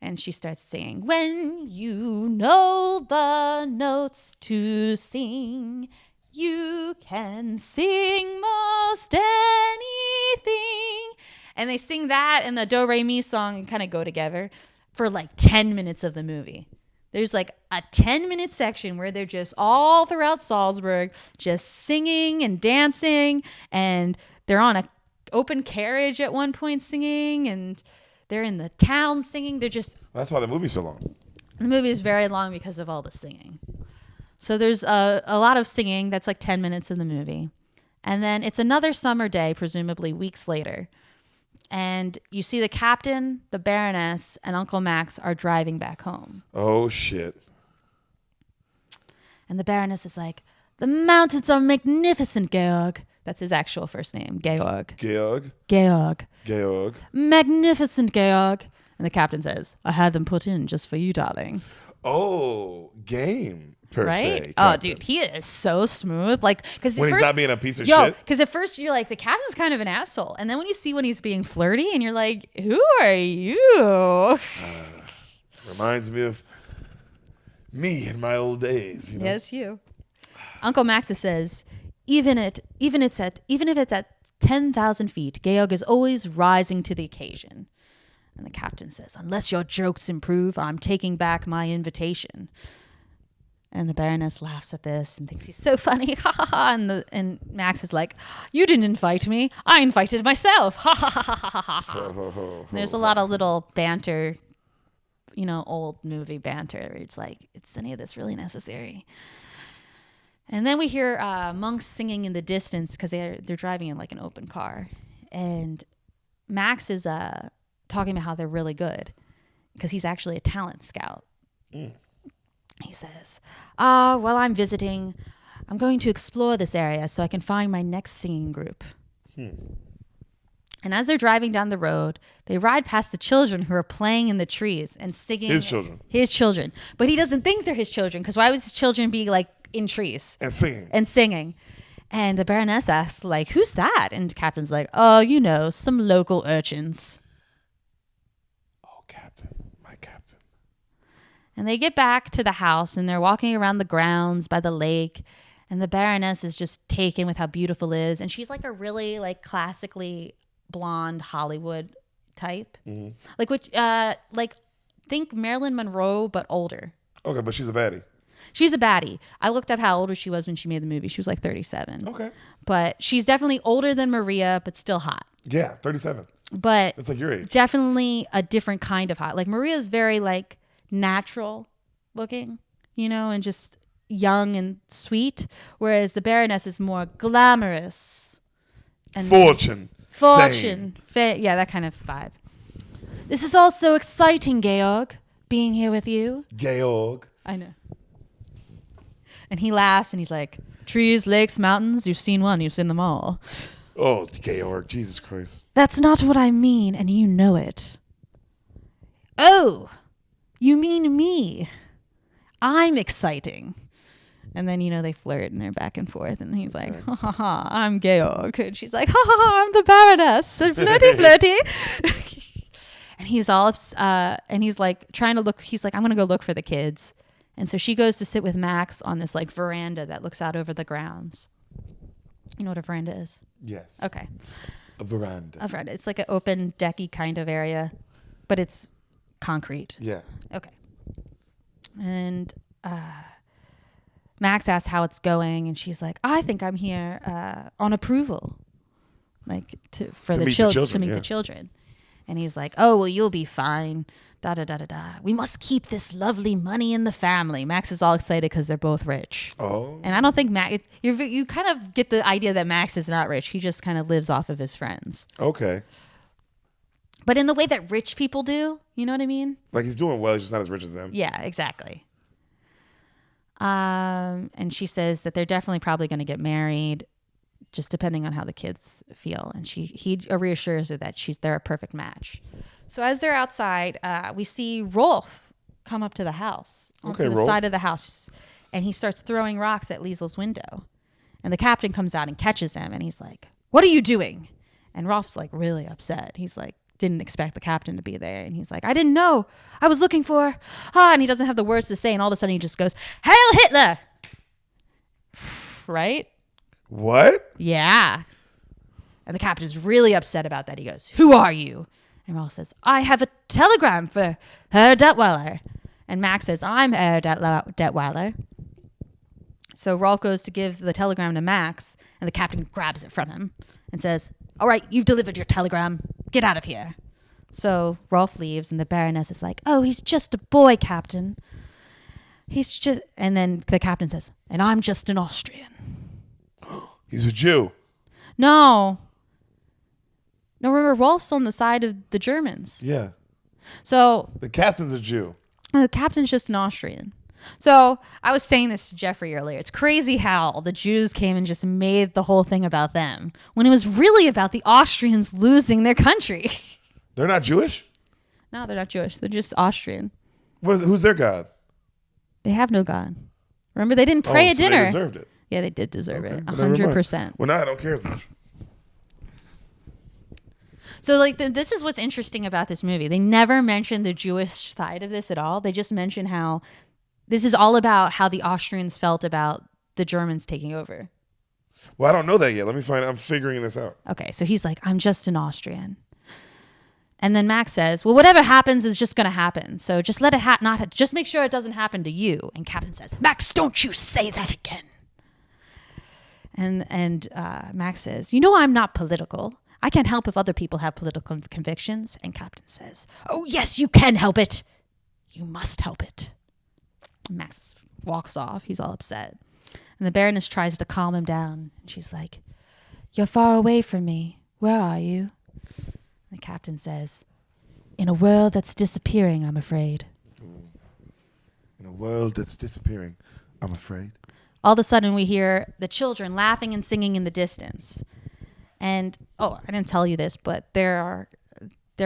And she starts singing, "When you know the notes to sing, you can sing most anything." And they sing that and the Do, Re, Mi song and kind of go together for like 10 minutes of the movie. There's like a 10-minute section where they're just all throughout Salzburg, just singing and dancing, and they're on a open carriage at one point singing, and they're in the town singing. They're just... That's why the movie's so long. The movie is very long because of all the singing. So there's a lot of singing. That's like 10 minutes in the movie. And then it's another summer day, presumably weeks later. And you see the captain, the Baroness, and Uncle Max are driving back home. Oh, shit. And the Baroness is like, the mountains are magnificent, Georg. That's his actual first name, Georg. Georg. Magnificent, Georg. And the captain says, I had them put in just for you, darling. Oh, game. Per right? se, oh, dude, he is so smooth. Like, because when he's not being a piece of shit. Because at first you're like, the captain's kind of an asshole, and then when you see when he's being flirty, and you're like, who are you? Reminds me of me in my old days. You know? Yeah, it's you. Uncle Max says, even if it's at 10,000 feet, Georg is always rising to the occasion. And the captain says, unless your jokes improve, I'm taking back my invitation. And the Baroness laughs at this and thinks he's so funny. Ha ha ha. And Max is like, you didn't invite me. I invited myself. Ha ha ha ha ha ha. There's a lot of little banter, old movie banter. Where it's like, is any of this really necessary? And then we hear monks singing in the distance because they're driving in like an open car. And Max is talking about how they're really good because he's actually a talent scout. Mm. He says, while I'm visiting, I'm going to explore this area so I can find my next singing group. And as they're driving down the road, they ride past the children who are playing in the trees and singing. His children. But he doesn't think they're his children because why would his children be like in trees? And singing. And the Baroness asks, like, who's that? And the captain's like, oh, some local urchins. And they get back to the house and they're walking around the grounds by the lake. And the Baroness is just taken with how beautiful it is. And she's like a really like classically blonde Hollywood type. Mm-hmm. Think Marilyn Monroe, but older. Okay, but she's a baddie. She's a baddie. I looked up how old she was when she made the movie. She was like 37. Okay. But she's definitely older than Maria, but still hot. Yeah, 37. But it's like your age. Definitely a different kind of hot. Like Maria's very like natural looking, and just young and sweet, whereas the Baroness is more glamorous and fortune, yeah, that kind of vibe. This is all so exciting, Georg, being here with you. Georg, I know. And he laughs and he's like, trees, lakes, mountains, you've seen one, you've seen them all. Oh, Georg, Jesus Christ. That's not what I mean, and you know it. Oh, you mean me? I'm exciting. And then, they flirt and they're back and forth. And he's like, ha ha ha, I'm Georg. And she's like, ha ha ha, I'm the Baroness. And flirty. And he's all, and he's like trying to look, he's like, I'm going to go look for the kids. And so she goes to sit with Max on this like veranda that looks out over the grounds. You know what a veranda is? Yes. Okay. A veranda. It's like an open decky kind of area, but it's concrete. Yeah. Okay. And Max asks how it's going, and she's like, I think I'm here on approval, like to meet the children. And he's like, oh, well, you'll be fine. Da da da da da. We must keep this lovely money in the family. Max is all excited because they're both rich. Oh. And I don't think Max. You kind of get the idea that Max is not rich. He just kind of lives off of his friends. Okay. But in the way that rich people do, you know what I mean? Like he's doing well, he's just not as rich as them. Yeah, exactly. And she says that they're definitely probably going to get married, just depending on how the kids feel. And he reassures her that they're a perfect match. So as they're outside, we see Rolf come up to the house, onto the side of the house, and he starts throwing rocks at Liesel's window. And the captain comes out and catches him, and he's like, what are you doing? And Rolf's like really upset. He's like, didn't expect the captain to be there. And he's like, I didn't know. I was looking for... and he doesn't have the words to say. And all of a sudden he just goes, Hail Hitler! Right? What? Yeah. And the captain's really upset about that. He goes, who are you? And Rolf says, I have a telegram for Herr Detweiler. And Max says, I'm Herr Detweiler. So Rolf goes to give the telegram to Max, and the captain grabs it from him and says, all right, you've delivered your telegram. Get out of here. So Rolf leaves, and the Baroness is like, oh, he's just a boy, Captain. And then the captain says, and I'm just an Austrian. He's a Jew. No, remember, Rolf's on the side of the Germans. Yeah. So the captain's a Jew. The captain's just an Austrian. So I was saying this to Jeffrey earlier. It's crazy how the Jews came and just made the whole thing about them when it was really about the Austrians losing their country. They're not Jewish? No, they're not Jewish. They're just Austrian. Who's their God? They have no God. Remember, they didn't pray at dinner. They deserved it. Yeah, they did deserve it. 100%. Well, now I don't care as much. So, like, this is what's interesting about this movie. They never mention the Jewish side of this at all. They just mention how this is all about how the Austrians felt about the Germans taking over. Well, I don't know that yet. Let me find out. I'm figuring this out. Okay, so he's like, I'm just an Austrian. And then Max says, well, whatever happens is just going to happen. So just let it just make sure it doesn't happen to you. And Captain says, Max, don't you say that again. And Max says, you know, I'm not political. I can't help if other people have political convictions. And Captain says, oh, yes, you can help it. You must help it. And Max walks off. He's all upset. And the Baroness tries to calm him down. And she's like, you're far away from me. Where are you? And the captain says, in a world that's disappearing, I'm afraid. In a world that's disappearing, I'm afraid. All of a sudden, we hear the children laughing and singing in the distance. And, I didn't tell you this, but their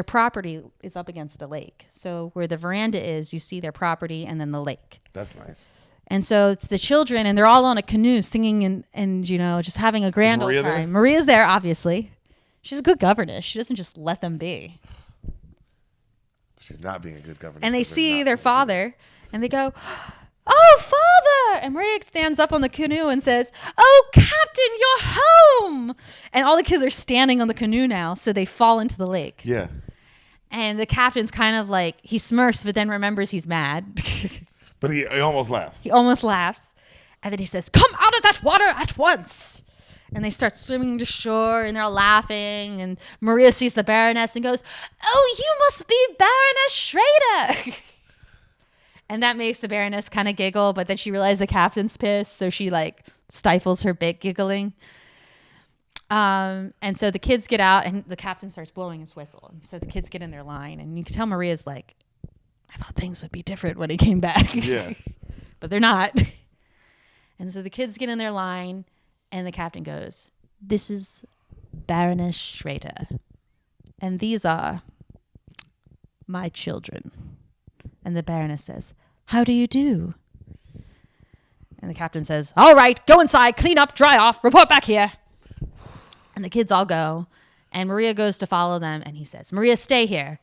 property is up against a lake. So where the veranda is, you see their property and then the lake. That's nice. And so it's the children, and they're all on a canoe singing and you know, just having a grand old time. There? Maria's there, obviously. She's a good governess. She doesn't just let them be. She's not being a good governess. And they see their father, and they go, oh, Father! And Maria stands up on the canoe and says, oh, Captain, you're home! And all the kids are standing on the canoe now, so they fall into the lake. Yeah. And the captain's kind of like, he smirks, but then remembers he's mad. But he almost laughs. He almost laughs. And then he says, come out of that water at once! And they start swimming to shore, and they're all laughing. And Maria sees the Baroness and goes, oh, you must be Baroness Schrader! And that makes the Baroness kind of giggle, but then she realizes the captain's pissed, so she like stifles her big giggling. And so the kids get out, and the captain starts blowing his whistle. And so the kids get in their line, and you can tell Maria's like, I thought things would be different when he came back. Yeah. But they're not. And so the kids get in their line, and the captain goes, this is Baroness Schrader, and these are my children. And the Baroness says, how do you do? And the captain says, all right, go inside, clean up, dry off, report back here. And the kids all go, and Maria goes to follow them, and he says, Maria, stay here.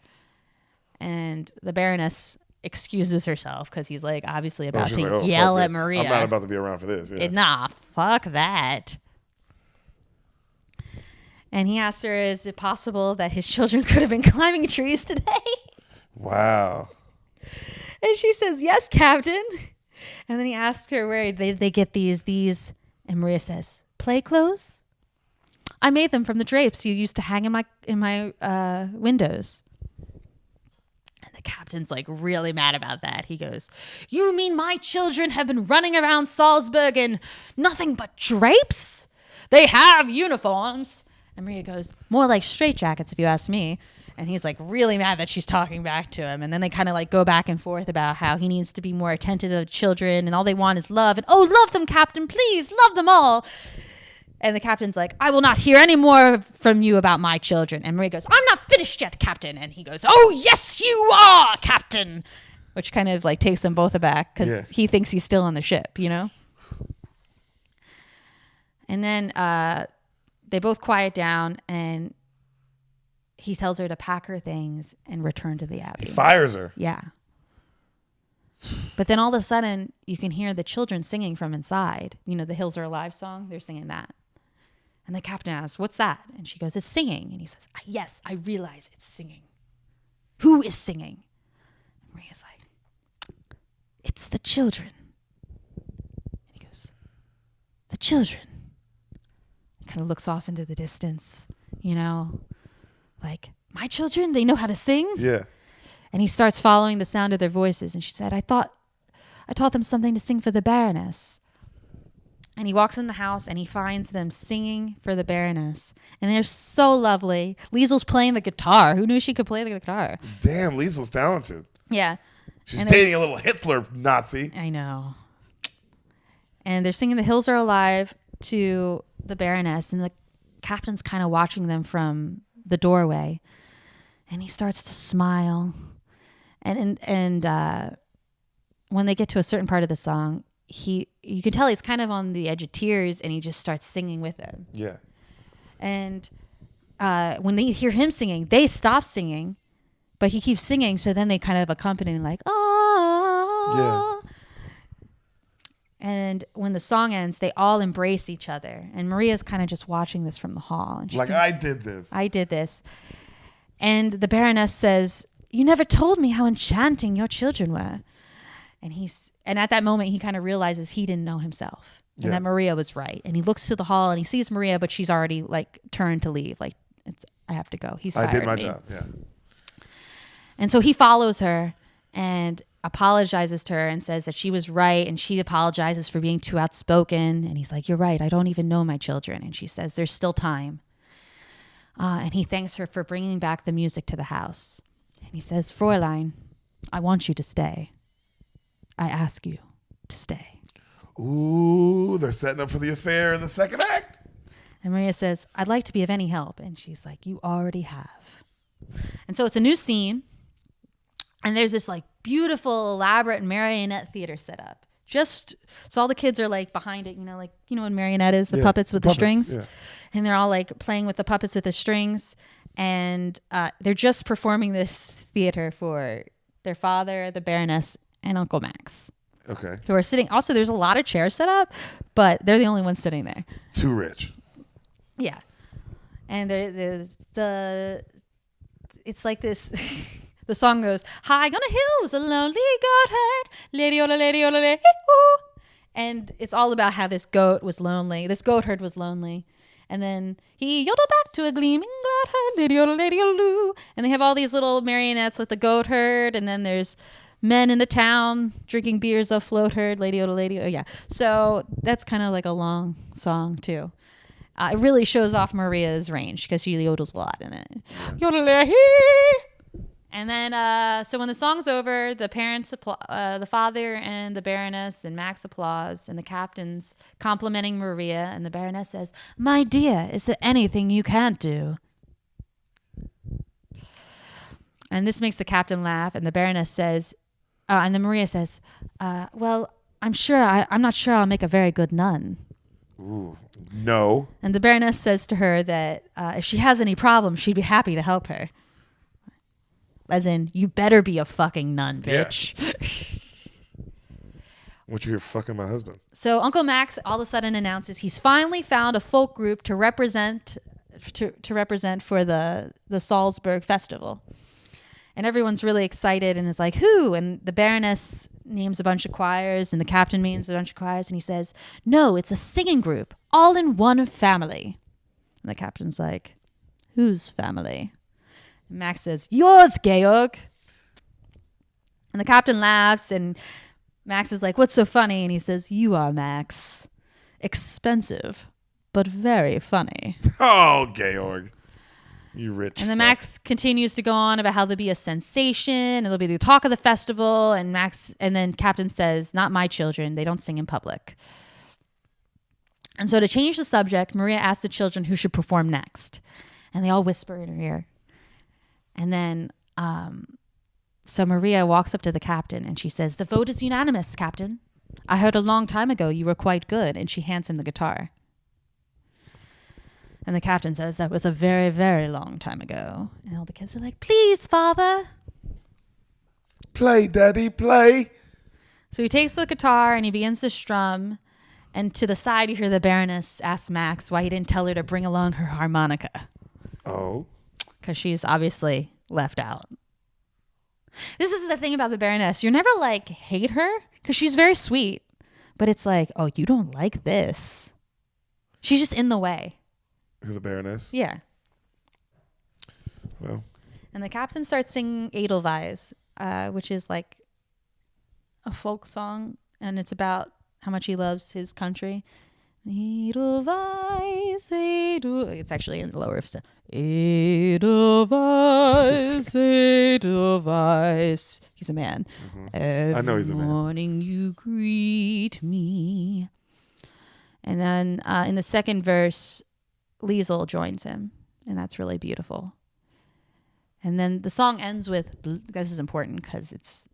And the Baroness excuses herself because he's like obviously about to yell at Maria. I'm not about to be around for this. Yeah. Nah, fuck that. And he asked her, is it possible that his children could have been climbing trees today? Wow. And she says, yes, Captain. And then he asks her where they get these. And Maria says, play clothes? I made them from the drapes you used to hang in my windows. And the captain's like really mad about that. He goes, you mean my children have been running around Salzburg in nothing but drapes? They have uniforms. And Maria goes, more like straitjackets if you ask me. And he's like really mad that she's talking back to him. And then they kind of like go back and forth about how he needs to be more attentive to children and all they want is love. And love them, Captain, please, love them all. And the captain's like, I will not hear any more from you about my children. And Maria goes, I'm not finished yet, Captain. And he goes, oh, yes, you are, Captain. Which kind of like takes them both aback because he thinks he's still on the ship, you know? And then they both quiet down and he tells her to pack her things and return to the Abbey. He fires her. Yeah. But then all of a sudden, you can hear the children singing from inside. You know, the Hills Are Alive song? They're singing that. And the captain asks, what's that? And she goes, it's singing. And he says, yes, I realize it's singing. Who is singing? And Maria's like, children. And he goes, the children. He kind of looks off into the distance, you know, like, my children, they know how to sing? Yeah. And he starts following the sound of their voices. And she said, I taught them something to sing for the Baroness. And he walks in the house and he finds them singing for the Baroness. And they're so lovely. Liesel's playing the guitar. Who knew she could play the guitar? Damn, Liesel's talented. Yeah. She's dating a little Hitler Nazi. I know. And they're singing The Hills Are Alive to the Baroness. And the captain's kind of watching them from the doorway. And he starts to smile. And when they get to a certain part of the song, you can tell he's kind of on the edge of tears, and he just starts singing with them. Yeah. And when they hear him singing, they stop singing, but he keeps singing. So then they kind of accompany like, oh. Yeah. And when the song ends, they all embrace each other. And Maria's kind of just watching this from the hall. And like, I did this. And the Baroness says, you never told me how enchanting your children were. And at that moment, he kind of realizes he didn't know himself and that Maria was right. And he looks to the hall and he sees Maria, but she's already like turned to leave. Like, I have to go. He's fired I did my me. job. Yeah. And so he follows her and apologizes to her and says that she was right. And she apologizes for being too outspoken. And he's like, you're right. I don't even know my children. And she says, there's still time. And he thanks her for bringing back the music to the house. And he says, Fräulein, I want you to stay. I ask you to stay. Ooh, they're setting up for the affair in the second act. And Maria says, I'd like to be of any help. And she's like, you already have. And so it's a new scene. And there's this like beautiful, elaborate marionette theater set up. Just so all the kids are like behind it, what marionette is, the puppets with the strings. Yeah. And they're all like playing with the puppets with the strings. And they're just performing this theater for their father, the Baroness, and Uncle Max. Okay. Who are sitting. Also, there's a lot of chairs set up, but they're the only ones sitting there. Too rich. Yeah. And it's like this. The song goes, high on a hill was a lonely goatherd, lady-ola, lady-oo. And it's all about how this goat was lonely. This goatherd was lonely. And then he yodeled back to a gleaming glad herd, lady-ola, lady-oo. And they have all these little marionettes with the goatherd. And then there's men in the town drinking beers of float herd, lady-ola, lady-oo. Yeah. So that's kind of like a long song, too. It really shows off Maria's range because she yodels a lot in it. Yodel-a-hee. And then, so when the song's over, the parents, the father and the Baroness and Max applause, and the captain's complimenting Maria, and the Baroness says, "My dear, is there anything you can't do?" And this makes the captain laugh, and the Baroness says, and then Maria says, "Well, I'm not sure I'll make a very good nun." Ooh, no. And the Baroness says to her that if she has any problems, she'd be happy to help her. As in, you better be a fucking nun, bitch. Yeah. I want you here fucking my husband. So Uncle Max all of a sudden announces he's finally found a folk group to represent for the Salzburg festival. And everyone's really excited and is like, who? And the Baroness names a bunch of choirs and the captain names a bunch of choirs. And he says, no, it's a singing group, all in one family. And the captain's like, whose family? Max says, yours, Georg. And the captain laughs, and Max is like, what's so funny? And he says, you are, Max. Expensive, but very funny. Oh, Georg. You rich And then fuck. Max continues to go on about how there'll be a sensation, and there'll be the talk of the festival, and then Captain says, not my children. They don't sing in public. And so to change the subject, Maria asked the children who should perform next. And they all whisper in her ear. And then, so Maria walks up to the captain and she says, the vote is unanimous, Captain. I heard a long time ago you were quite good. And she hands him the guitar. And the captain says, that was a very, very long time ago. And all the kids are like, please, Father. Play, Daddy, play. So he takes the guitar and he begins to strum. And to the side, you hear the Baroness ask Max why he didn't tell her to bring along her harmonica. Oh. Because she's obviously left out. This is the thing about the Baroness. You never hate her because she's very sweet, but it's like, oh, you don't like this. She's just in the way. Because the Baroness? Yeah. Well. And the captain starts singing Edelweiss, which is like a folk song, and it's about how much he loves his country. Edelweiss, it's actually in the lower of Edelweiss, Edelweiss. He's a man. I know he's a man. Every morning you greet me. And then in the second verse, Liesl joins him, and that's really beautiful. And then the song ends with, this is important because it's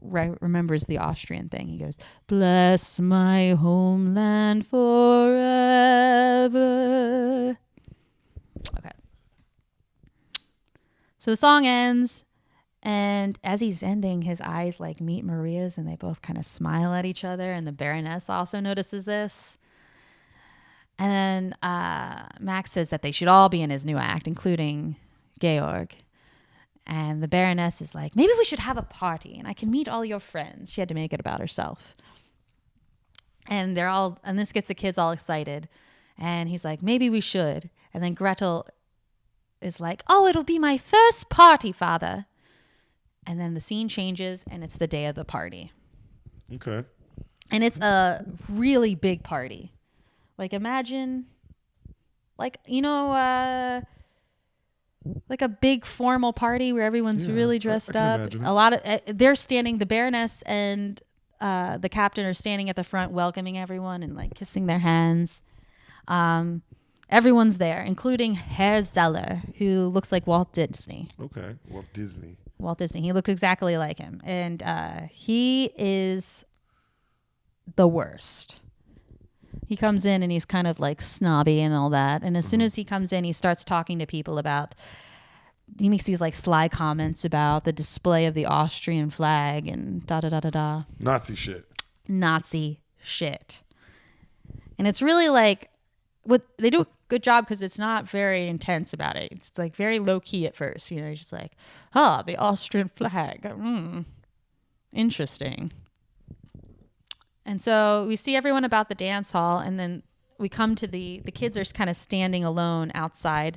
remembers the Austrian thing. He goes, bless my homeland forever. Okay. So the song ends, and as he's ending, his eyes like meet Maria's, and they both kind of smile at each other, and the Baroness also notices this. And then Max says that they should all be in his new act, including Georg. And the Baroness is like, maybe we should have a party and I can meet all your friends. She had to make it about herself. And this gets the kids all excited. And he's like, maybe we should. And then Gretel is like, oh, it'll be my first party, Father. And then the scene changes and it's the day of the party. Okay. And it's a really big party. Like imagine, like, like a big formal party where everyone's really dressed up. A lot of they're standing. The Baroness and the captain are standing at the front, welcoming everyone and like kissing their hands. Everyone's there, including Herr Zeller, who looks like Walt Disney. Okay, Walt Disney. He looks exactly like him, and he is the worst. He comes in and he's kind of like snobby and all that. And as soon as he comes in, he starts talking to people he makes these like sly comments about the display of the Austrian flag and da-da-da-da-da. Nazi shit. And it's really like, they do a good job because it's not very intense about it. It's like very low key at first. Just like, the Austrian flag. Interesting. And so we see everyone about the dance hall, and then we come to the kids are kind of standing alone outside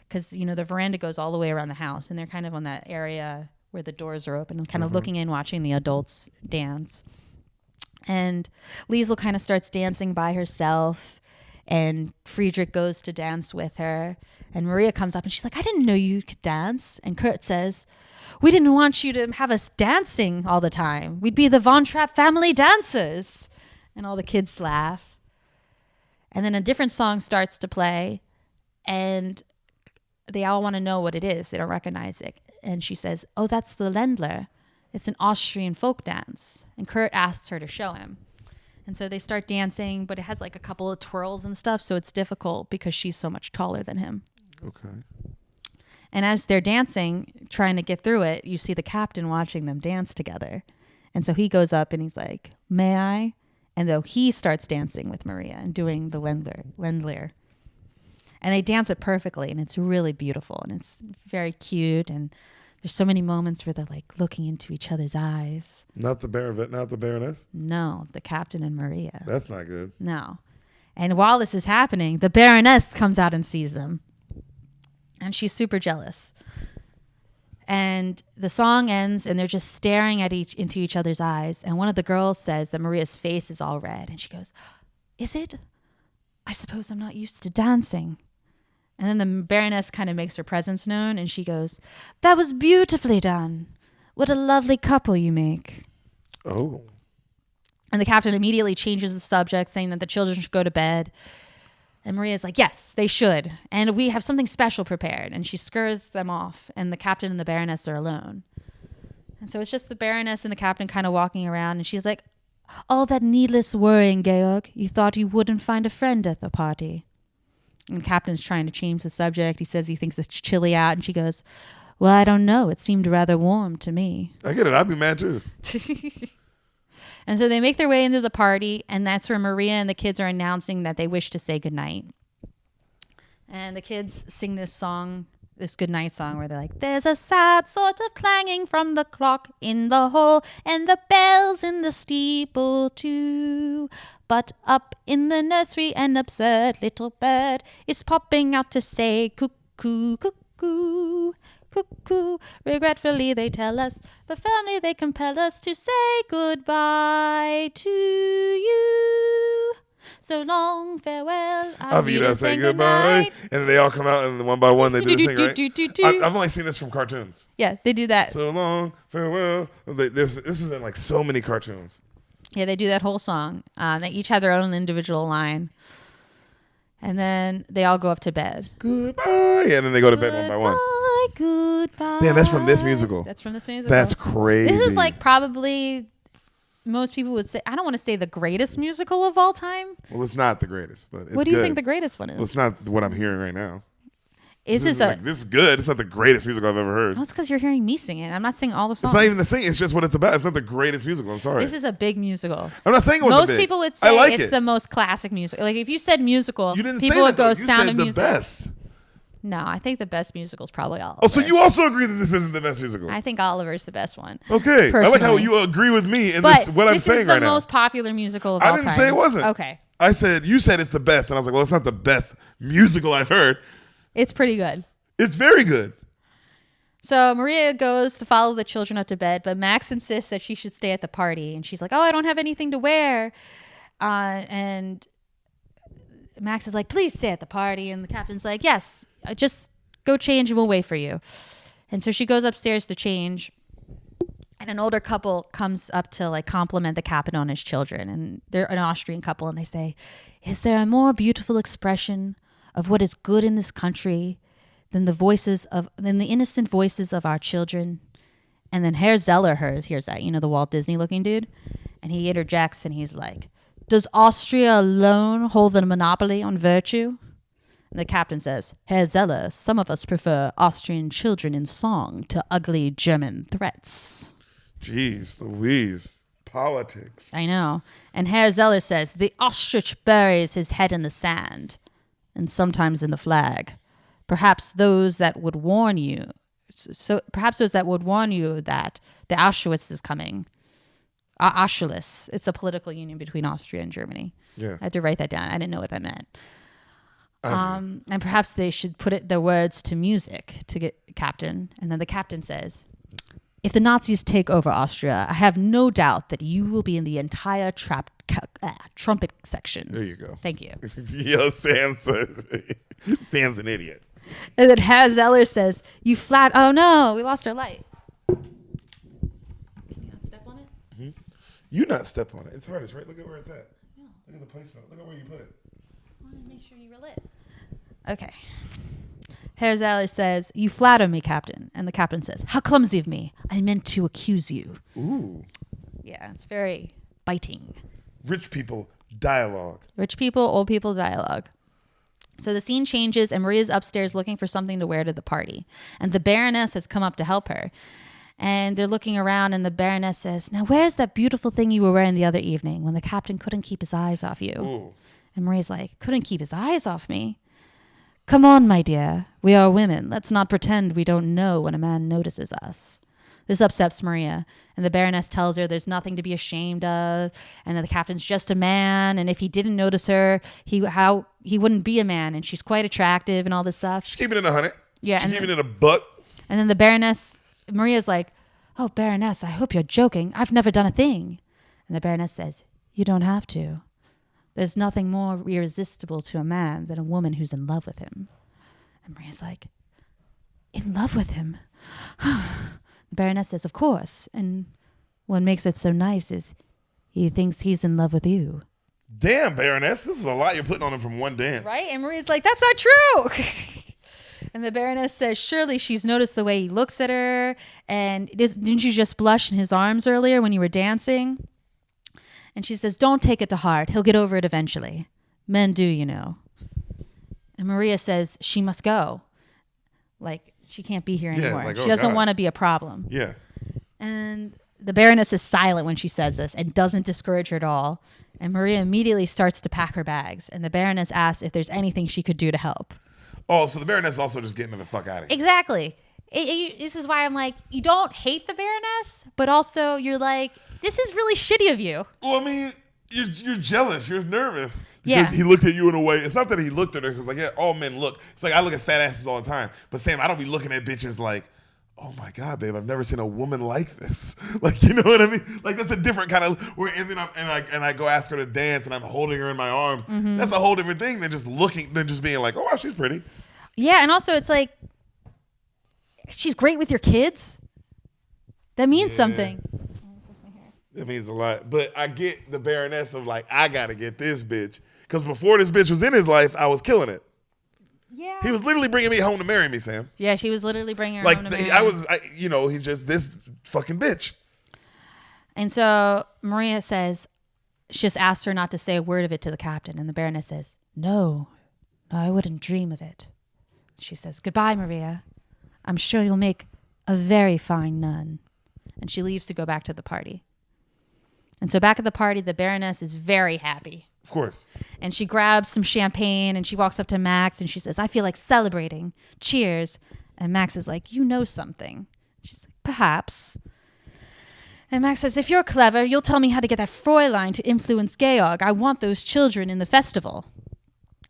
because, the veranda goes all the way around the house, and they're kind of on that area where the doors are open and kind of looking in, watching the adults dance. And Liesl kind of starts dancing by herself, and Friedrich goes to dance with her, and Maria comes up and she's like, I didn't know you could dance. And Kurt says, we didn't want you to have us dancing all the time. We'd be the Von Trapp family dancers. And all the kids laugh. And then a different song starts to play, and they all want to know what it is. They don't recognize it. And she says, oh, that's the Ländler. It's an Austrian folk dance. And Kurt asks her to show him. And so they start dancing, but it has like a couple of twirls and stuff, so it's difficult because she's so much taller than him. Okay. And as they're dancing, trying to get through it, you see the captain watching them dance together. And so he goes up and he's like, may I? And though he starts dancing with Maria and doing the Ländler. And they dance it perfectly, and it's really beautiful, and it's very cute, and there's so many moments where they're like looking into each other's eyes. Not the Baroness? No, the captain and Maria. That's not good. No. And while this is happening, the Baroness comes out and sees them. And she's super jealous. And the song ends, and they're just staring at into each other's eyes. And one of the girls says that Maria's face is all red. And she goes, is it? I suppose I'm not used to dancing. And then the Baroness kind of makes her presence known, and she goes, that was beautifully done. What a lovely couple you make. Oh. And the captain immediately changes the subject, saying that the children should go to bed. And Maria's like, yes, they should. And we have something special prepared. And she scurs them off, and the captain and the Baroness are alone. And so it's just the Baroness and the captain kind of walking around, and she's like, all that needless worrying, Georg. You thought you wouldn't find a friend at the party. And the captain's trying to change the subject. He says he thinks it's chilly out, and she goes, well, I don't know. It seemed rather warm to me. I get it. I'd be mad too. And so they make their way into the party, and that's where Maria and the kids are announcing that they wish to say goodnight. And the kids sing this song. this goodnight song where they're like, there's a sad sort of clanging from the clock in the hall and the bells in the steeple too. But up in the nursery an absurd little bird is popping out to say cuckoo, cuckoo, cuckoo. Regretfully they tell us, but firmly they compel us to say goodbye to you. So long, farewell, auf Wiedersehen, say goodbye. And then they all come out and one by one they do the thing, right? I've only seen this from cartoons. Yeah, they do that. So long, farewell. This is in like so many cartoons. Yeah, they do that whole song. They each have their own individual line. And then they all go up to bed. Goodbye. And then they go to bed one by one. Goodbye. Damn, that's from this musical. That's from this musical. That's crazy. This is like probably... most people would say, I don't want to say the greatest musical of all time. Well, it's not the greatest, but it's what do you good. think the greatest one is? Well, it's not what I'm hearing right now. This is good. It's not the greatest musical I've ever heard. Well, it's because you're hearing me sing it. I'm not singing all the songs. It's not even the singing. It's just what it's about. It's not the greatest musical. I'm sorry. This is a big musical. I'm not saying it was Most people would say it's the most classic musical. Like if you said musical, you didn't people say would that, go you Sound said of Music. The best. No, I think the best musical is probably Oliver. Oh, so you also agree that this isn't the best musical? I think Oliver's the best one. Okay. Personally. I like how you agree with me in but what I'm saying right now. This is the most popular musical of all time. I didn't say it wasn't. Okay. You said it's the best. And I was like, well, it's not the best musical I've heard. It's pretty good. It's very good. So Maria goes to follow the children up to bed, but Max insists that she should stay at the party. And she's like, oh, I don't have anything to wear. And Max is like, please stay at the party. And the captain's like, yes, just go change and we'll wait for you. And so she goes upstairs to change. And an older couple comes up to like compliment the captain on his children. And they're an Austrian couple. And they say, is there a more beautiful expression of what is good in this country than the innocent voices of our children? And then Herr Zeller hears that, the Walt Disney looking dude. And he interjects and he's like, does Austria alone hold the monopoly on virtue? And the captain says, Herr Zeller, some of us prefer Austrian children in song to ugly German threats. Jeez Louise. Politics. I know. And Herr Zeller says, the ostrich buries his head in the sand and sometimes in the flag. Perhaps those that would warn you that the Auschwitz is coming. Auschwitz. It's a political union between Austria and Germany. Yeah. I had to write that down. I didn't know what that meant. And perhaps they should put the words to music to get captain. And then the captain says, if the Nazis take over Austria, I have no doubt that you will be in the entire trumpet section. There you go. Thank you. Yo, Sam's an idiot. And then Herr Zeller says, oh no, we lost our light. Can you not step on it? Mm-hmm. You not step on it. It's hard. It's right. Look at where it's at. Yeah. Look at the placement. Look at where you put it. I want to make sure you were lit. Okay. Herr Zeller says, you flatter me, Captain. And the captain says, how clumsy of me. I meant to accuse you. Ooh. Yeah, it's very biting. Rich people dialogue. Rich people, old people dialogue. So the scene changes and Maria's upstairs looking for something to wear to the party. And the Baroness has come up to help her. And they're looking around and the Baroness says, now where's that beautiful thing you were wearing the other evening when the captain couldn't keep his eyes off you? Ooh. And Maria's like, couldn't keep his eyes off me? Come on, my dear. We are women. Let's not pretend we don't know when a man notices us. This upsets Maria, and the Baroness tells her there's nothing to be ashamed of, and that the captain's just a man, and if he didn't notice her, he wouldn't be a man, and she's quite attractive and all this stuff. She's keeping it 100. Yeah, she's keeping it a buck. And then the Baroness, Maria's like, oh, Baroness, I hope you're joking. I've never done a thing. And the Baroness says, you don't have to. There's nothing more irresistible to a man than a woman who's in love with him. And Maria's like, in love with him? The Baroness says, of course. And what makes it so nice is he thinks he's in love with you. Damn, Baroness, this is a lot you're putting on him from one dance. Right? And Maria's like, that's not true. And the Baroness says, surely she's noticed the way he looks at her. And didn't you just blush in his arms earlier when you were dancing? And she says, don't take it to heart. He'll get over it eventually. Men do, you know. And Maria says she must go. Like, she can't be here anymore. Like, she doesn't want to be a problem. Yeah. And the Baroness is silent when she says this and doesn't discourage her at all. And Maria immediately starts to pack her bags. And the Baroness asks if there's anything she could do to help. Oh, so the Baroness also just getting the fuck out of here. Exactly. This is why I'm like, you don't hate the Baroness, but also you're like, this is really shitty of you. Well, I mean, you're jealous. You're nervous. Yeah. Because he looked at you in a way. It's not that he looked at her because, like, yeah, all men look. It's like I look at fat asses all the time. But Sam, I don't be looking at bitches like, oh my God, babe, I've never seen a woman like this. Like, you know what I mean? Like, that's a different kind of. And then I go ask her to dance, and I'm holding her in my arms. Mm-hmm. That's a whole different thing than just being like, oh wow, she's pretty. Yeah, and also it's like, she's great with your kids. That means something. It means a lot. But I get the Baroness of like, I got to get this bitch. Because before this bitch was in his life, I was killing it. Yeah. He was literally bringing me home to marry me, Sam. Yeah, she was literally bringing her home to marry me. He's just this fucking bitch. And so Maria says, she just asked her not to say a word of it to the captain. And the Baroness says, no, I wouldn't dream of it. She says, goodbye, Maria. I'm sure you'll make a very fine nun. And she leaves to go back to the party. And so back at the party, the Baroness is very happy. Of course. And she grabs some champagne and she walks up to Max and she says, I feel like celebrating. Cheers. And Max is like, you know something. She's like, perhaps. And Max says, if you're clever, you'll tell me how to get that Fräulein to influence Georg. I want those children in the festival.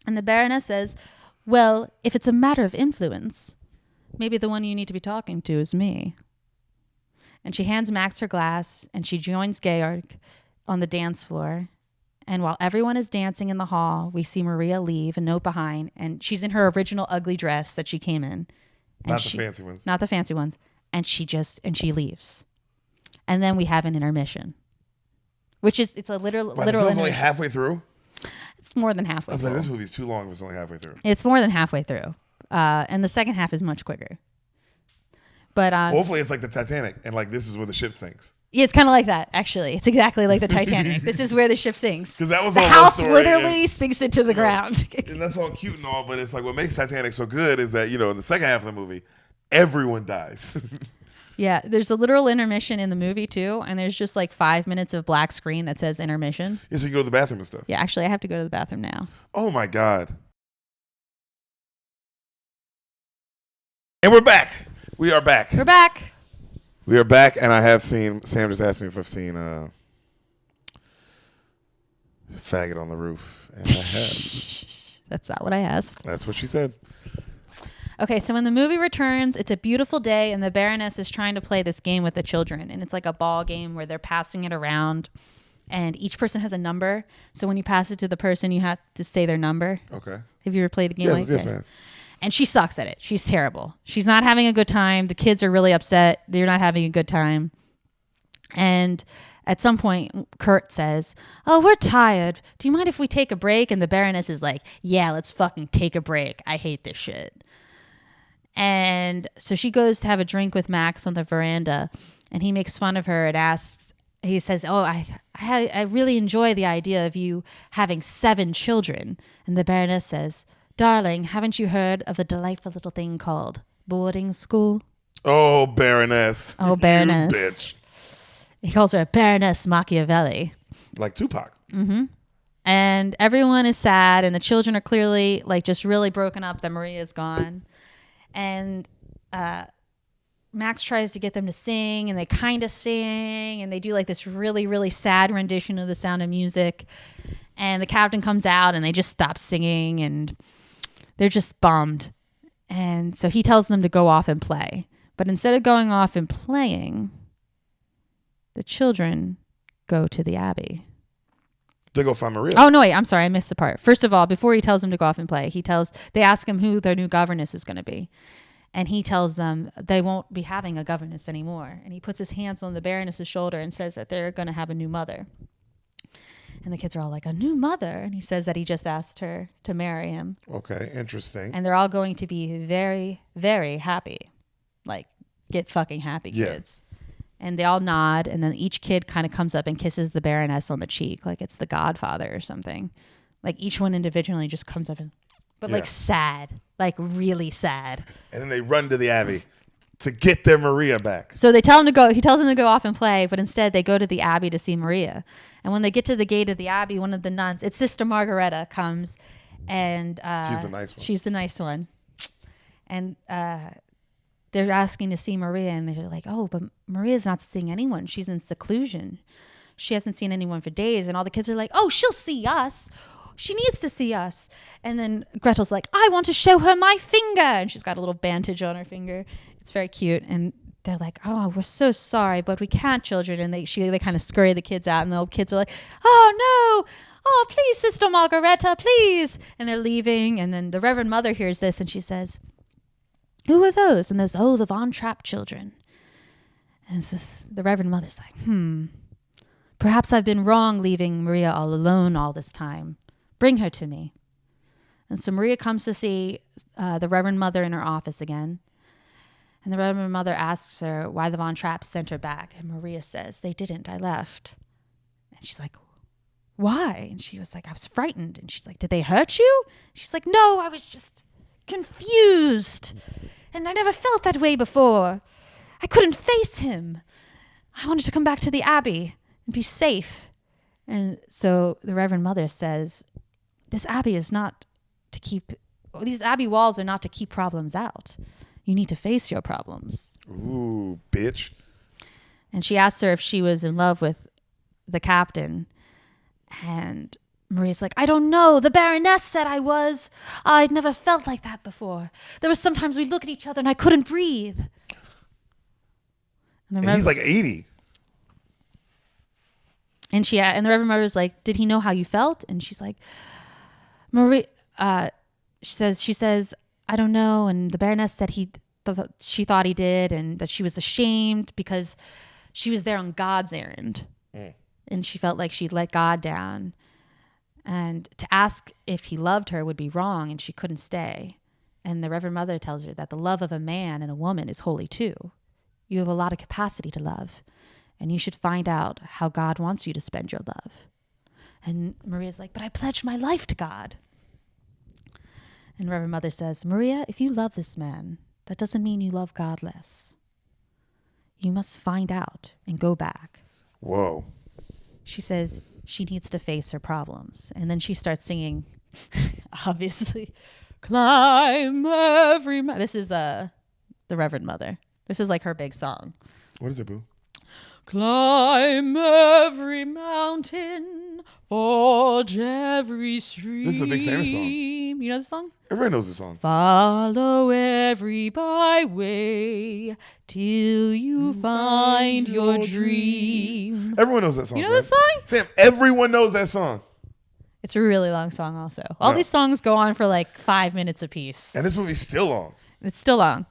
And the Baroness says, well, if it's a matter of influence, maybe the one you need to be talking to is me. And she hands Max her glass, and she joins Georg on the dance floor. And while everyone is dancing in the hall, we see Maria leave a note behind, and she's in her original ugly dress that she came in. Not the fancy ones. Not the fancy ones. And she leaves. And then we have an intermission, it's a literal intermission. Only halfway through? It's more than halfway through. This movie's too long if it's only halfway through. It's more than halfway through. And the second half is much quicker. But hopefully it's like the Titanic, and like this is where the ship sinks. Yeah, it's kind of like that, actually. It's exactly like the Titanic. This is where the ship sinks. Because that was the house literally sinks into the ground. And that's all cute and all, but it's like what makes Titanic so good is that, in the second half of the movie, everyone dies. Yeah, there's a literal intermission in the movie too, and there's just like 5 minutes of black screen that says intermission. Yeah, so you go to the bathroom and stuff. Yeah, actually, I have to go to the bathroom now. Oh my God. And we're back. We are back. We're back. We are back, and I have seen, Sam just asked me if I've seen Faggot on the Roof, and I have. That's not what I asked. That's what she said. Okay, so when the movie returns, it's a beautiful day, and the Baroness is trying to play this game with the children, and it's like a ball game where they're passing it around, and each person has a number, so when you pass it to the person, you have to say their number. Okay. Have you ever played a game like that? Yes, I have. And she sucks at it. She's terrible. She's not having a good time. The kids are really upset. They're not having a good time. And at some point, Kurt says, oh, we're tired. Do you mind if we take a break? And the Baroness is like, yeah, let's fucking take a break. I hate this shit. And so she goes to have a drink with Max on the veranda. And he makes fun of her and he says, oh, I really enjoy the idea of you having 7 children. And the Baroness says, darling, haven't you heard of the delightful little thing called boarding school? Oh, Baroness. Oh, Baroness. You bitch. He calls her Baroness Machiavelli. Like Tupac. Mm-hmm. And everyone is sad, and the children are clearly like just really broken up that Maria's gone. And Max tries to get them to sing, and they kind of sing, and they do like this really, really sad rendition of The Sound of Music. And the captain comes out, and they just stop singing, and they're just bummed. And so he tells them to go off and play. But instead of going off and playing, the children go to the Abbey. They go find Maria. Oh, no, wait. I'm sorry. I missed the part. First of all, before he tells them to go off and play, they ask him who their new governess is going to be. And he tells them they won't be having a governess anymore. And he puts his hands on the Baroness's shoulder and says that they're going to have a new mother. And the kids are all like, a new mother? And he says that he just asked her to marry him. Okay, interesting. And they're all going to be very, very happy. Like, get fucking happy, kids. And they all nod. And then each kid kind of comes up and kisses the Baroness on the cheek. Like it's the Godfather or something. Like each one individually just comes up but like sad. Like really sad. And then they run to the Abbey to get their Maria back. So he tells them to go off and play, but instead they go to the Abbey to see Maria. And when they get to the gate of the Abbey, one of the nuns, it's Sister Margareta, comes and she's the nice one. She's the nice one. And they're asking to see Maria, and they're like, oh, but Maria's not seeing anyone. She's in seclusion. She hasn't seen anyone for days. And all the kids are like, oh, she'll see us. She needs to see us. And then Gretel's like, I want to show her my finger. And she's got a little bandage on her finger. It's very cute. And they're like, oh, we're so sorry, but we can't, children. And they kind of scurry the kids out. And the old kids are like, oh, no. Oh, please, Sister Margareta, please. And they're leaving. And then the Reverend Mother hears this, and she says, who are those? And there's, the Von Trapp children. And the Reverend Mother's like, perhaps I've been wrong leaving Maria all alone all this time. Bring her to me. And so Maria comes to see the Reverend Mother in her office again. And the Reverend Mother asks her why the Von Trapps sent her back. And Maria says, they didn't. I left. And she's like, why? And she was like, I was frightened. And she's like, did they hurt you? She's like, no, I was just confused. And I never felt that way before. I couldn't face him. I wanted to come back to the Abbey and be safe. And so the Reverend Mother says, this Abbey is not to keep, these Abbey walls are not to keep problems out. You need to face your problems. Ooh, bitch. And she asked her if she was in love with the captain. And Maria's like, I don't know. The Baroness said I was. I'd never felt like that before. There were sometimes we'd look at each other and I couldn't breathe. And he's like 80. And the Reverend Mother was like, did he know how you felt? And she's like, Maria, she says, I don't know. And the Baroness said she thought he did, and that she was ashamed because she was there on God's errand. And she felt like she'd let God down. And to ask if he loved her would be wrong, and she couldn't stay. And the Reverend Mother tells her that the love of a man and a woman is holy too. You have a lot of capacity to love, and you should find out how God wants you to spend your love. And Maria's like, but I pledged my life to God. And Reverend Mother says, Maria, if you love this man, that doesn't mean you love God less. You must find out and go back. Whoa. She says she needs to face her problems. And then she starts singing, obviously, climb every mountain. This is the Reverend Mother. This is like her big song. What is it, boo? Climb every mountain, forge every stream. This is a big famous song. You know the song? Everybody knows the song. Follow every byway till you find your dream. Everyone knows that song. You know the song? Sam, everyone knows that song. It's a really long song also. All these songs go on for like 5 minutes apiece. And this movie's still long. It's still long.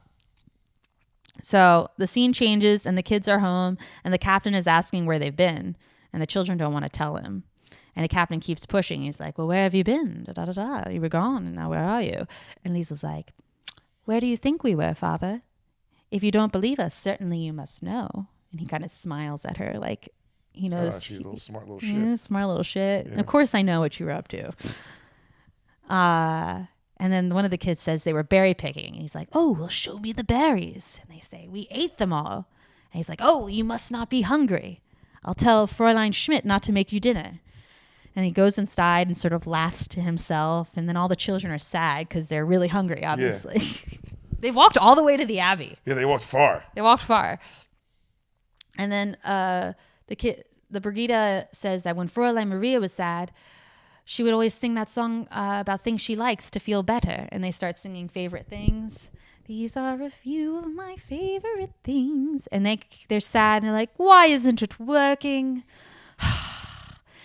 So the scene changes and the kids are home and the captain is asking where they've been and the children don't want to tell him. And the captain keeps pushing. He's like, well, where have you been? Da, da, da, da. You were gone and now where are you? And Lisa's like, where do you think we were, Father? If you don't believe us, certainly you must know. And he kind of smiles at her like he knows. She's a little smart little shit. Yeah, smart little shit. Yeah. Of course I know what you were up to. And then one of the kids says they were berry picking. And he's like, oh, well, show me the berries. And they say, we ate them all. And he's like, oh, you must not be hungry. I'll tell Fräulein Schmidt not to make you dinner. And he goes inside and sort of laughs to himself. And then all the children are sad because they're really hungry, obviously. Yeah. They walked all the way to the Abbey. Yeah, they walked far. And then the Brigida says that when Fräulein Maria was sad, she would always sing that song about things she likes to feel better. And they start singing favorite things. These are a few of my favorite things. And they're sad and they're like, why isn't it working?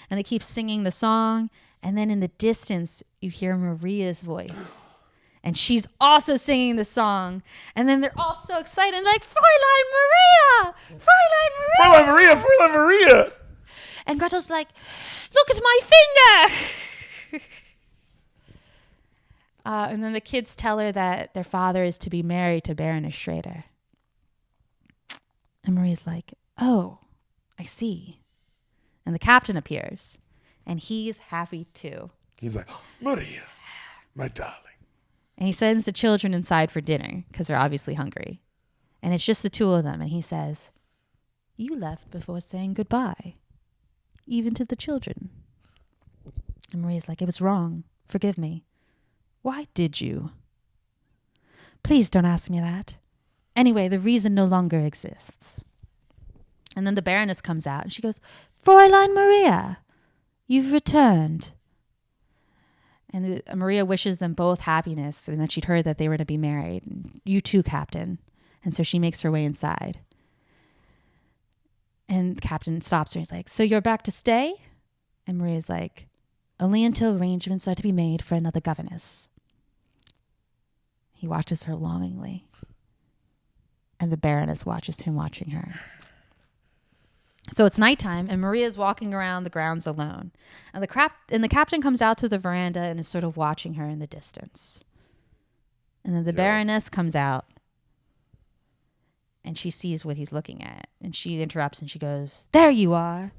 And they keep singing the song. And then in the distance, you hear Maria's voice. And she's also singing the song. And then they're all so excited, like, Fräulein Maria! Fräulein Maria! Fräulein Maria! Fräulein Maria! And Gretel's like, look at my finger! And then the kids tell her that their father is to be married to Baroness Schrader. And Maria's like, oh, I see. And the captain appears. And he's happy too. He's like, Maria, my darling. And he sends the children inside for dinner because they're obviously hungry. And it's just the two of them. And he says, you left before saying goodbye, even to the children. And Maria's like, it was wrong. Forgive me. Why did you? Please don't ask me that. Anyway, the reason no longer exists. And then the Baroness comes out and she goes, Fräulein Maria, you've returned. And Maria wishes them both happiness and that she'd heard that they were to be married. And you too, Captain. And so she makes her way inside. And the Captain stops her and he's like, so you're back to stay? And Maria's like, only until arrangements are to be made for another governess. He watches her longingly. And the Baroness watches him watching her. So it's nighttime, and Maria's walking around the grounds alone. And the captain comes out to the veranda and is sort of watching her in the distance. And then the Baroness comes out, and she sees what he's looking at. And she interrupts, and she goes, there you are.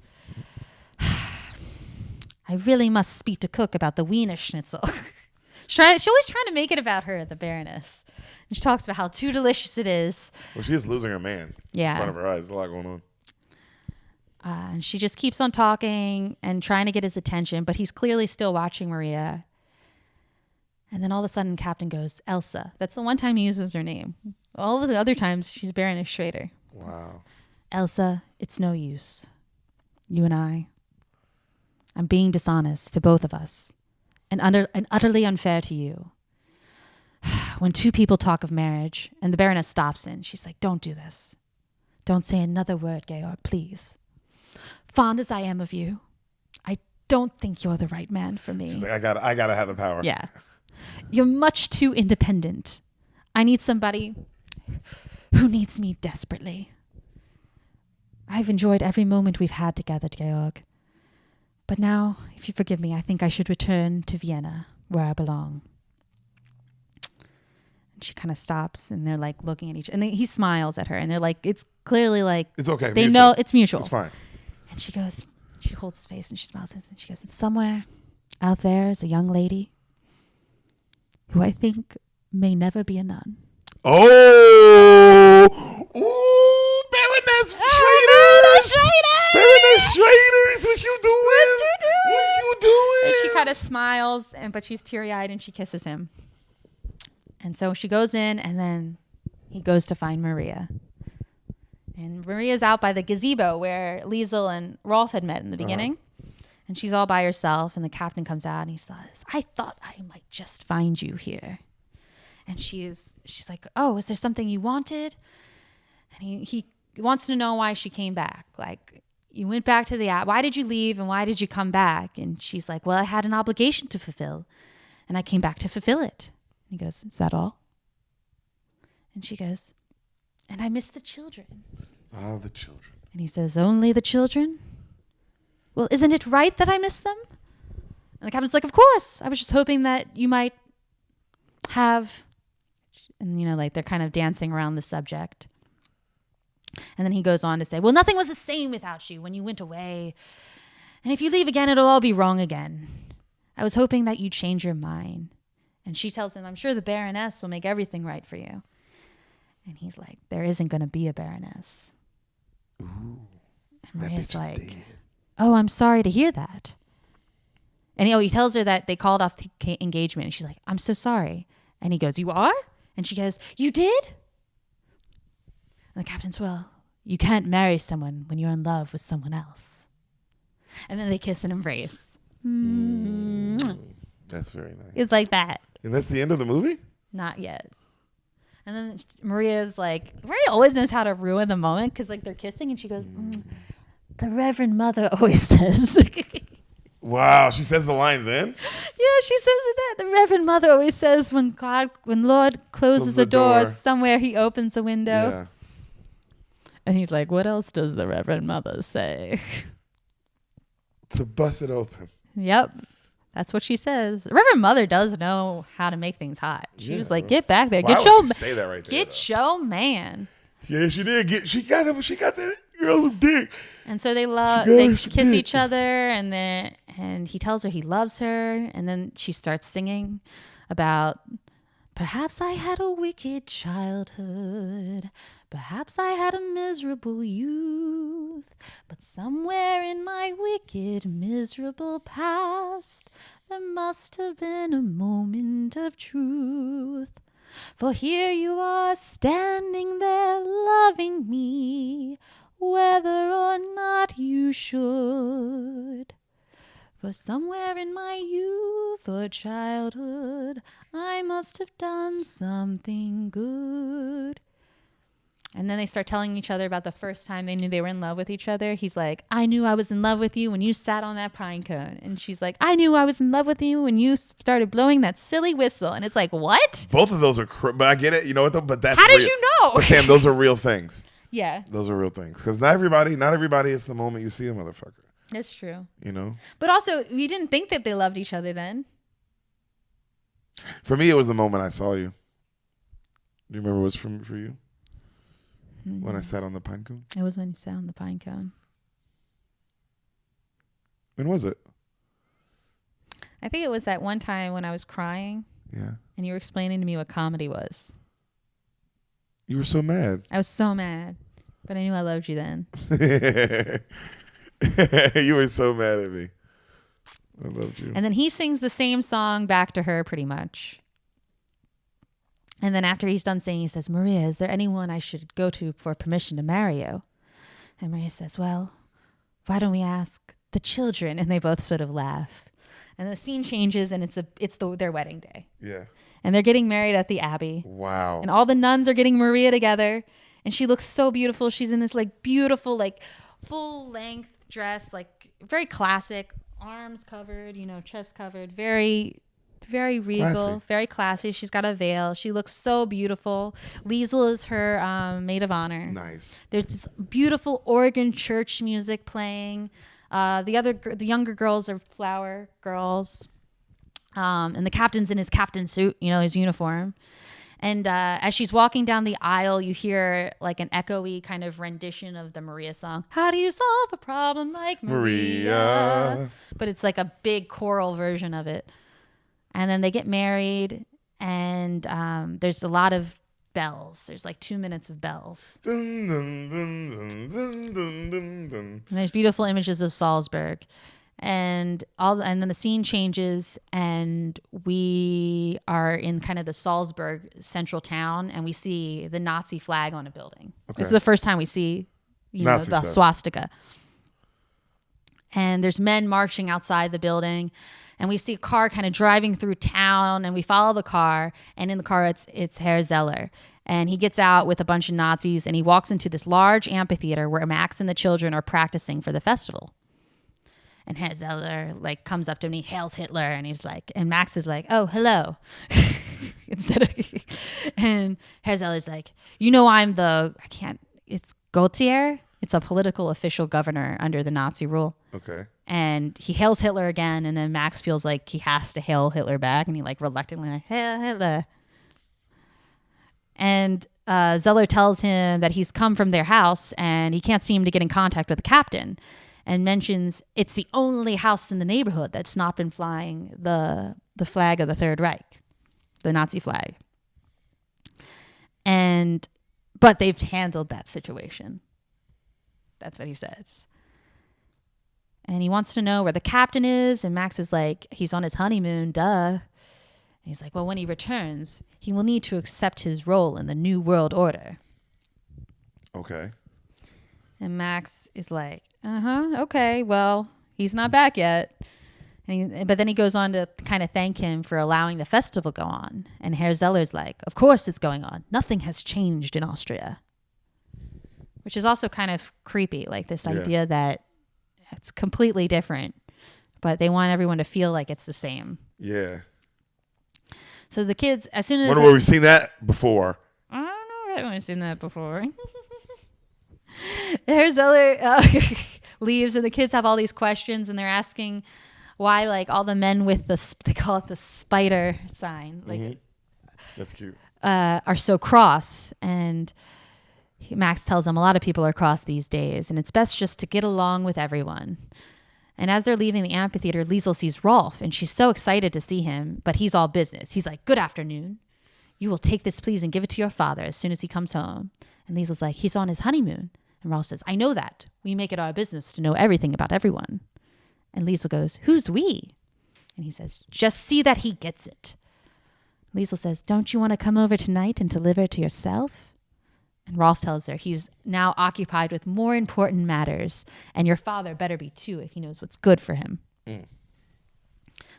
I really must speak to Cook about the Wiener Schnitzel. She's always trying to make it about her, the Baroness. And she talks about how too delicious it is. Well, she is losing her man in front of her eyes. There's a lot going on. And she just keeps on talking and trying to get his attention, but he's clearly still watching Maria. And then all of a sudden, Captain goes, Elsa. That's the one time he uses her name. All of the other times, she's Baroness Schrader. Wow. Elsa, it's no use. You and I'm being dishonest to both of us and utterly unfair to you. When two people talk of marriage, and the Baroness stops in, she's like, don't do this. Don't say another word, Georg, please. Fond as I am of you, I don't think you're the right man for me. She's like, I gotta have the power. Yeah. You're much too independent. I need somebody who needs me desperately. I've enjoyed every moment we've had together, Georg. But now, if you forgive me, I think I should return to Vienna, where I belong. And she kind of stops, and they're like looking at each other. And he smiles at her, and they're like, it's clearly like, it's okay. They know it's mutual. It's fine. And she goes, she holds his face, and she smiles, and she goes, and somewhere out there is a young lady who I think may never be a nun. Oh! Ooh, Baroness Schrader! Baroness Schrader! What you doing? What you doing? And she kind of smiles, but she's teary-eyed, and she kisses him. And so she goes in, and then he goes to find Maria. And Maria's out by the gazebo where Liesel and Rolf had met in the beginning. And she's all by herself, and the captain comes out, and he says, I thought I might just find you here. And she's like, oh, is there something you wanted? And he wants to know why she came back. Like, you went back to why did you leave, and why did you come back? And she's like, well, I had an obligation to fulfill, and I came back to fulfill it. And he goes, is that all? And she goes, and I miss the children. Ah, the children. And he says, only the children? Well, isn't it right that I miss them? And the captain's like, of course. I was just hoping that you might have, and like they're kind of dancing around the subject. And then he goes on to say, well, nothing was the same without you when you went away. And if you leave again, it'll all be wrong again. I was hoping that you'd change your mind. And she tells him, I'm sure the Baroness will make everything right for you. And he's like, there isn't going to be a Baroness. Ooh, and Maria's like, oh, I'm sorry to hear that. And he tells her that they called off the engagement. And she's like, I'm so sorry. And he goes, you are? And she goes, you did? And the captain's, well, you can't marry someone when you're in love with someone else. And then they kiss and embrace. That's very nice. It's like that. And that's the end of the movie? Not yet. And then Maria's like, Maria always knows how to ruin the moment because like they're kissing and she goes, the Reverend Mother always says. Wow, she says the line then? Yeah, she says that. The Reverend Mother always says when Lord closes a door, somewhere he opens a window. Yeah. And he's like, what else does the Reverend Mother say? To bust it open. Yep. That's what she says. The Reverend Mother does know how to make things hot. She was like, get back there. Why would she say that right there, get your man. Yeah, she did. She got that girl's dick. And so they kiss each other, and he tells her he loves her, and then she starts singing about, perhaps I had a wicked childhood, perhaps I had a miserable youth, but somewhere in my wicked, miserable past, there must have been a moment of truth. For here you are standing there loving me, whether or not you should. For somewhere in my youth or childhood, I must have done something good. And then they start telling each other about the first time they knew they were in love with each other. He's like, I knew I was in love with you when you sat on that pine cone. And she's like, I knew I was in love with you when you started blowing that silly whistle. And it's like, what? Both of those are, but I get it. You know what though? But that's how did real. you know? But Sam, those are real things. Yeah. Those are real things. Because not everybody is the moment you see a motherfucker. That's true. You know? But also, we didn't think that they loved each other then. For me, it was the moment I saw you. Do you remember what it was for you? When I sat on the pine cone? It was when you sat on the pine cone. When was it? I think it was that one time when I was crying. Yeah. And you were explaining to me what comedy was. You were so mad. I was so mad. But I knew I loved you then. You were so mad at me. I loved you. And then he sings the same song back to her pretty much. And then after he's done singing, he says, Maria, is there anyone I should go to for permission to marry you? And Maria says, well, why don't we ask the children? And they both sort of laugh. And the scene changes and it's their wedding day. Yeah. And they're getting married at the Abbey. Wow. And all the nuns are getting Maria together. And she looks so beautiful. She's in this like beautiful, like full length dress, like very classic, arms covered, chest covered, very, very regal, classy. Very classy. She's got a veil. She looks so beautiful. Liesl is her maid of honor. Nice. There's this beautiful organ church music playing. The younger girls are flower girls. And the captain's in his captain suit, his uniform. And as she's walking down the aisle, you hear like an echoey kind of rendition of the Maria song. How do you solve a problem like Maria? But it's like a big choral version of it. And then they get married, and there's a lot of bells. There's like 2 minutes of bells. Dun, dun, dun, dun, dun, dun, dun, dun. And there's beautiful images of Salzburg. And then the scene changes, and we are in kind of the Salzburg central town, and we see the Nazi flag on a building. Okay. This is the first time we see, the swastika. And there's men marching outside the building, and we see a car kind of driving through town, and we follow the car, and in the car it's Herr Zeller. And he gets out with a bunch of Nazis, and he walks into this large amphitheater where Max and the children are practicing for the festival. And Herr Zeller comes up to him and he hails Hitler, and Max is like, oh, hello. And Herr Zeller's like, it's Gaultier. It's a political official governor under the Nazi rule. Okay. And he hails Hitler again, and then Max feels like he has to hail Hitler back, and he reluctantly hail Hitler. And Zeller tells him that he's come from their house and he can't seem to get in contact with the captain. And mentions it's the only house in the neighborhood that's not been flying the flag of the Third Reich, the Nazi flag. But they've handled that situation. That's what he says. And he wants to know where the captain is. And Max is like, he's on his honeymoon, duh. And he's like, well, when he returns, he will need to accept his role in the New World Order. Okay. And Max is like, okay, well, he's not back yet. But then he goes on to kind of thank him for allowing the festival to go on. And Herr Zeller's like, of course it's going on. Nothing has changed in Austria. Which is also kind of creepy, like this idea that it's completely different, but they want everyone to feel like it's the same. Yeah. So the kids, as soon as... Wonder where we've seen that before. I don't know where we've seen that before. Herr Zeller leaves, and the kids have all these questions, and they're asking why, all the men with they call it the spider sign, that's cute, are so cross. And Max tells them a lot of people are cross these days, and it's best just to get along with everyone. And as they're leaving the amphitheater, Liesl sees Rolf, and she's so excited to see him, but he's all business. He's like, good afternoon. You will take this, please, and give it to your father as soon as he comes home. And Liesl's like, he's on his honeymoon. And Rolf says, I know that. We make it our business to know everything about everyone. And Liesl goes, who's we? And he says, just see that he gets it. Liesel says, don't you want to come over tonight and deliver it to yourself? And Rolf tells her he's now occupied with more important matters, and your father better be too if he knows what's good for him.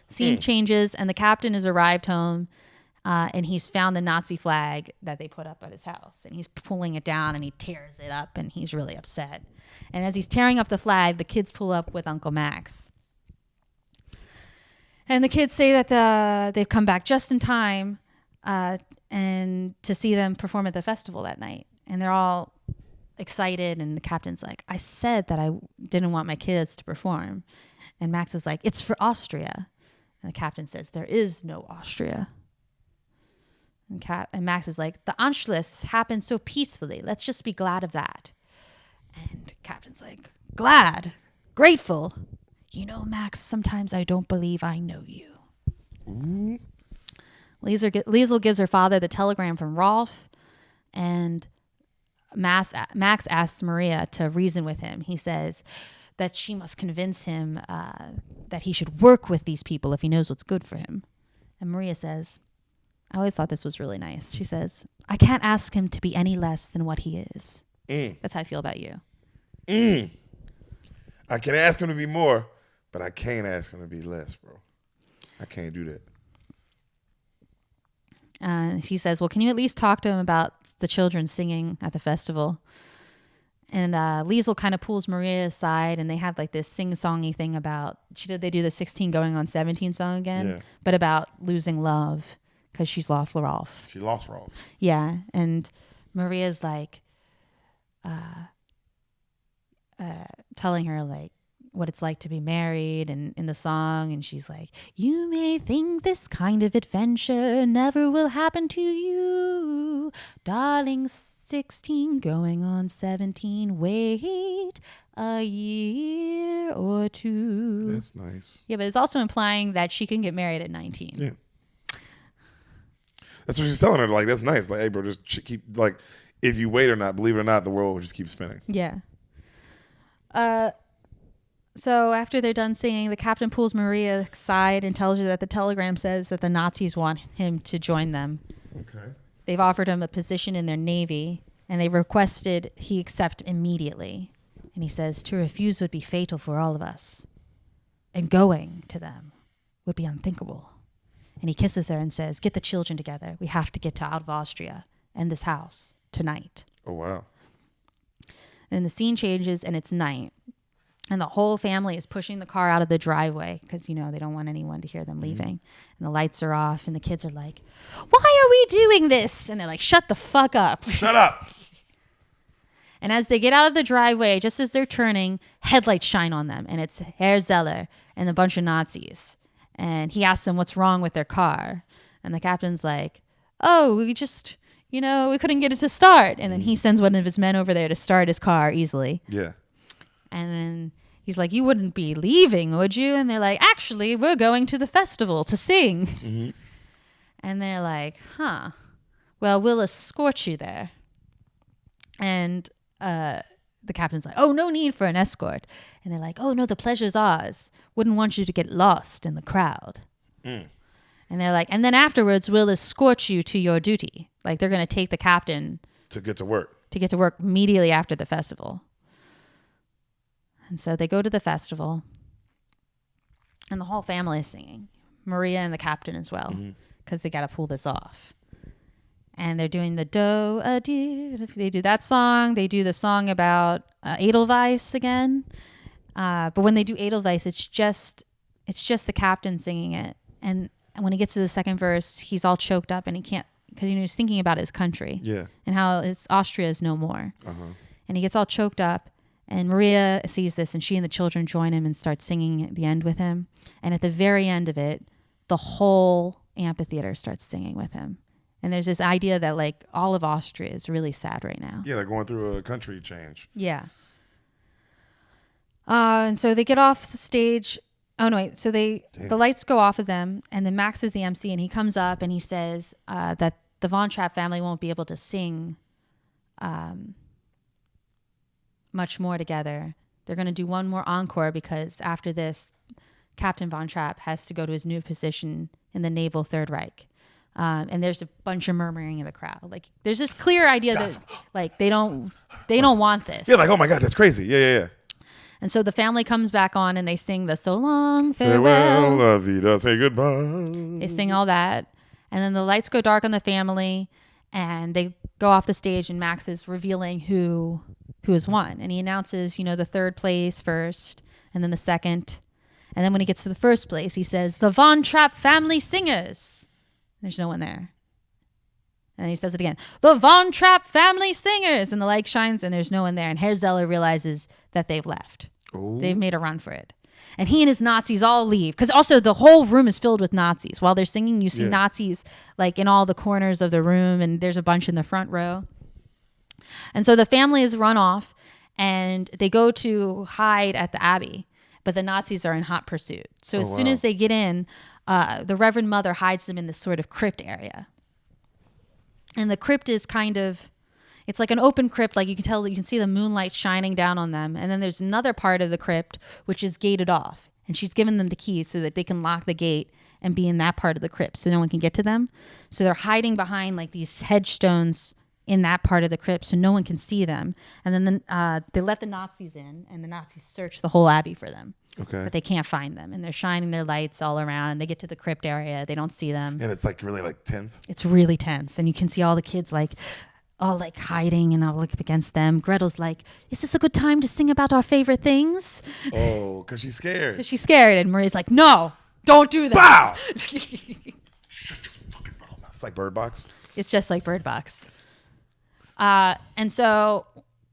Scene changes, and the captain has arrived home, and he's found the Nazi flag that they put up at his house, and he's pulling it down, and he tears it up, and he's really upset. And as he's tearing up the flag, the kids pull up with Uncle Max. And the kids say that they've come back just in time and to see them perform at the festival that night. And they're all excited, and the captain's like, I said that I didn't want my kids to perform. And Max is like, it's for Austria. And the captain says, there is no Austria. And Max is like, the Anschluss happened so peacefully. Let's just be glad of that. And Captain's like, glad, grateful. You know, Max, sometimes I don't believe I know you. Ooh. Liesel gives her father the telegram from Rolf, and Max asks Maria to reason with him. He says that she must convince him that he should work with these people if he knows what's good for him. And Maria says, I always thought this was really nice. She says, I can't ask him to be any less than what he is. That's how I feel about you. I can ask him to be more, but I can't ask him to be less, bro. I can't do that. She says, well, can you at least talk to him about the children singing at the festival? And Liesel kind of pulls Maria aside, and they have like this sing-songy thing about, they do the 16 going on 17 song again, but about losing love because she's lost Rolf. She lost Rolf. Yeah, and Maria's like telling her like what it's like to be married and in the song, and she's like, you may think this kind of adventure never will happen to you, darling. 16 going on 17, wait a year or two. That's nice. Yeah, but it's also implying that she can get married at 19. Yeah, that's what she's telling her. Like, that's nice. Like, hey, bro, just keep, like, if you wait or not, believe it or not, the world will just keep spinning. Yeah. So after they're done singing, the captain pulls Maria aside and tells her that the telegram says that the Nazis want him to join them. Okay. They've offered him a position in their navy, and they requested he accept immediately. And he says, to refuse would be fatal for all of us, and going to them would be unthinkable. And he kisses her and says, get the children together. We have to get out of Austria and this house tonight. Oh, wow. And the scene changes, and it's night. And the whole family is pushing the car out of the driveway because, you know, they don't want anyone to hear them leaving. And the lights are off, and the kids are like, why are we doing this? And they're like, shut the fuck up. Shut up. And as they get out of the driveway, just as they're turning, headlights shine on them. And it's Herr Zeller and a bunch of Nazis. And he asks them what's wrong with their car. And the captain's like, oh, we just, you know, we couldn't get it to start. And then he sends one of his men over there to start his car easily. Yeah. And then he's like, you wouldn't be leaving, would you? And they're like, actually, we're going to the festival to sing. Mm-hmm. And they're like, huh, well, we'll escort you there. And the captain's like, oh, no need for an escort. And they're like, oh, no, the pleasure's ours. Wouldn't want you to get lost in the crowd. And they're like, and then afterwards, we'll escort you to your duty. Like, they're going to take the captain. To get to work. To get to work immediately after the festival. And so they go to the festival, and the whole family is singing. Maria and the captain as well, because they got to pull this off. And they're doing the do-a-dee. They do that song. They do the song about Edelweiss again. But when they do Edelweiss, it's just the captain singing it. And when he gets to the second verse, he's all choked up, and he can't, because he's thinking about his country. Yeah. And how Austria is no more. And he gets all choked up. And Maria sees this, and she and the children join him and start singing at the end with him. And at the very end of it, the whole amphitheater starts singing with him. And there's this idea that, like, all of Austria is really sad right now. Yeah, they're going through a country change. Yeah. And so they get off the stage. Oh, no, wait. So the lights go off of them, and then Max is the MC, and he comes up, and he says that the Von Trapp family won't be able to sing much more together. They're going to do one more encore because after this, Captain Von Trapp has to go to his new position in the Naval Third Reich. And there's a bunch of murmuring in the crowd. Like there's this clear idea that like they don't want this. Yeah, like, oh my God, that's crazy. Yeah. And so the family comes back on and they sing the So Long, Farewell, La Vida, say goodbye. They sing all that. And then the lights go dark on the family and they go off the stage and Max is revealing who has won. And he announces, the third place first and then the second. And then when he gets to the first place, he says, the Von Trapp family singers. There's no one there. And he says it again, the Von Trapp family singers. And the light shines and there's no one there. And Herr Zeller realizes that they've left. Ooh. They've made a run for it. And he and his Nazis all leave. Because also the whole room is filled with Nazis. While they're singing, you see Nazis like in all the corners of the room. And there's a bunch in the front row. And so the family is run off. And they go to hide at the Abbey. But the Nazis are in hot pursuit. So as soon as they get in, the Reverend Mother hides them in this sort of crypt area. And the crypt is it's like an open crypt. Like you can see the moonlight shining down on them. And then there's another part of the crypt, which is gated off. And she's given them the keys so that they can lock the gate and be in that part of the crypt so no one can get to them. So they're hiding behind like these headstones in that part of the crypt so no one can see them. And then they let the Nazis in and the Nazis search the whole Abbey for them. Okay. But they can't find them. And they're shining their lights all around. And they get to the crypt area. They don't see them. And it's like really like tense. It's really tense. And you can see all the kids all hiding and all up against them. Gretel's like, is this a good time to sing about our favorite things? Oh, because she's scared. Because she's scared. And Marie's like, no, don't do that. Bow! Shut your fucking mouth. It's like Bird Box. It's just like Bird Box. And so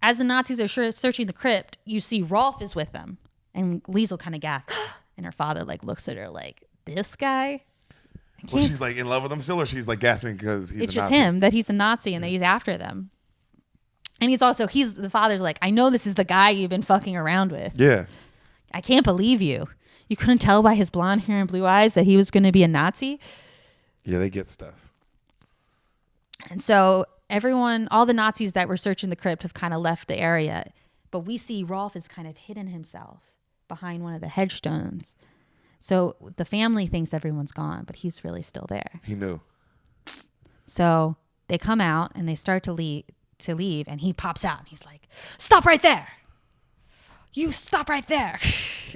as the Nazis are searching the crypt, you see Rolf is with them. And Liesel kind of gasps. And her father looks at her like, this guy? Well, she's like in love with him still, or she's like gasping because he's it's a just Nazi? him, that he's a Nazi and that he's after them. And the father's like, I know this is the guy you've been fucking around with. Yeah. I can't believe you. You couldn't tell by his blonde hair and blue eyes that he was going to be a Nazi? Yeah, they get stuff. And so all the Nazis that were searching the crypt have kind of left the area. But we see Rolf has kind of hidden himself behind one of the headstones. So the family thinks everyone's gone, but he's really still there. He knew. So they come out and they start to leave, and he pops out and he's like, stop right there. You stop right there.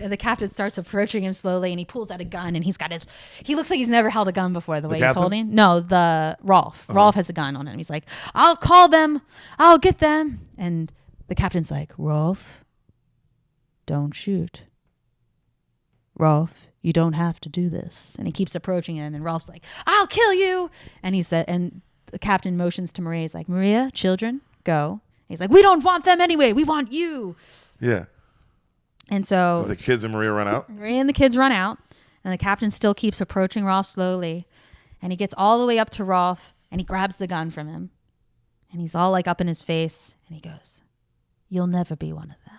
And the captain starts approaching him slowly and he pulls out a gun and he looks like he's never held a gun before the way he's holding. No, Rolf. Uh-huh. Rolf has a gun on him. He's like, I'll call them. I'll get them. And the captain's like, Rolf, don't shoot. Rolf, you don't have to do this. And he keeps approaching him and Rolf's like, I'll kill you. And and the captain motions to Maria. He's like, Maria, children, go. And he's like, we don't want them anyway. We want you. Yeah. And so the kids and Maria run out. Maria and the kids run out. And the captain still keeps approaching Rolf slowly. And he gets all the way up to Rolf and he grabs the gun from him. And he's all up in his face. And he goes, you'll never be one of them.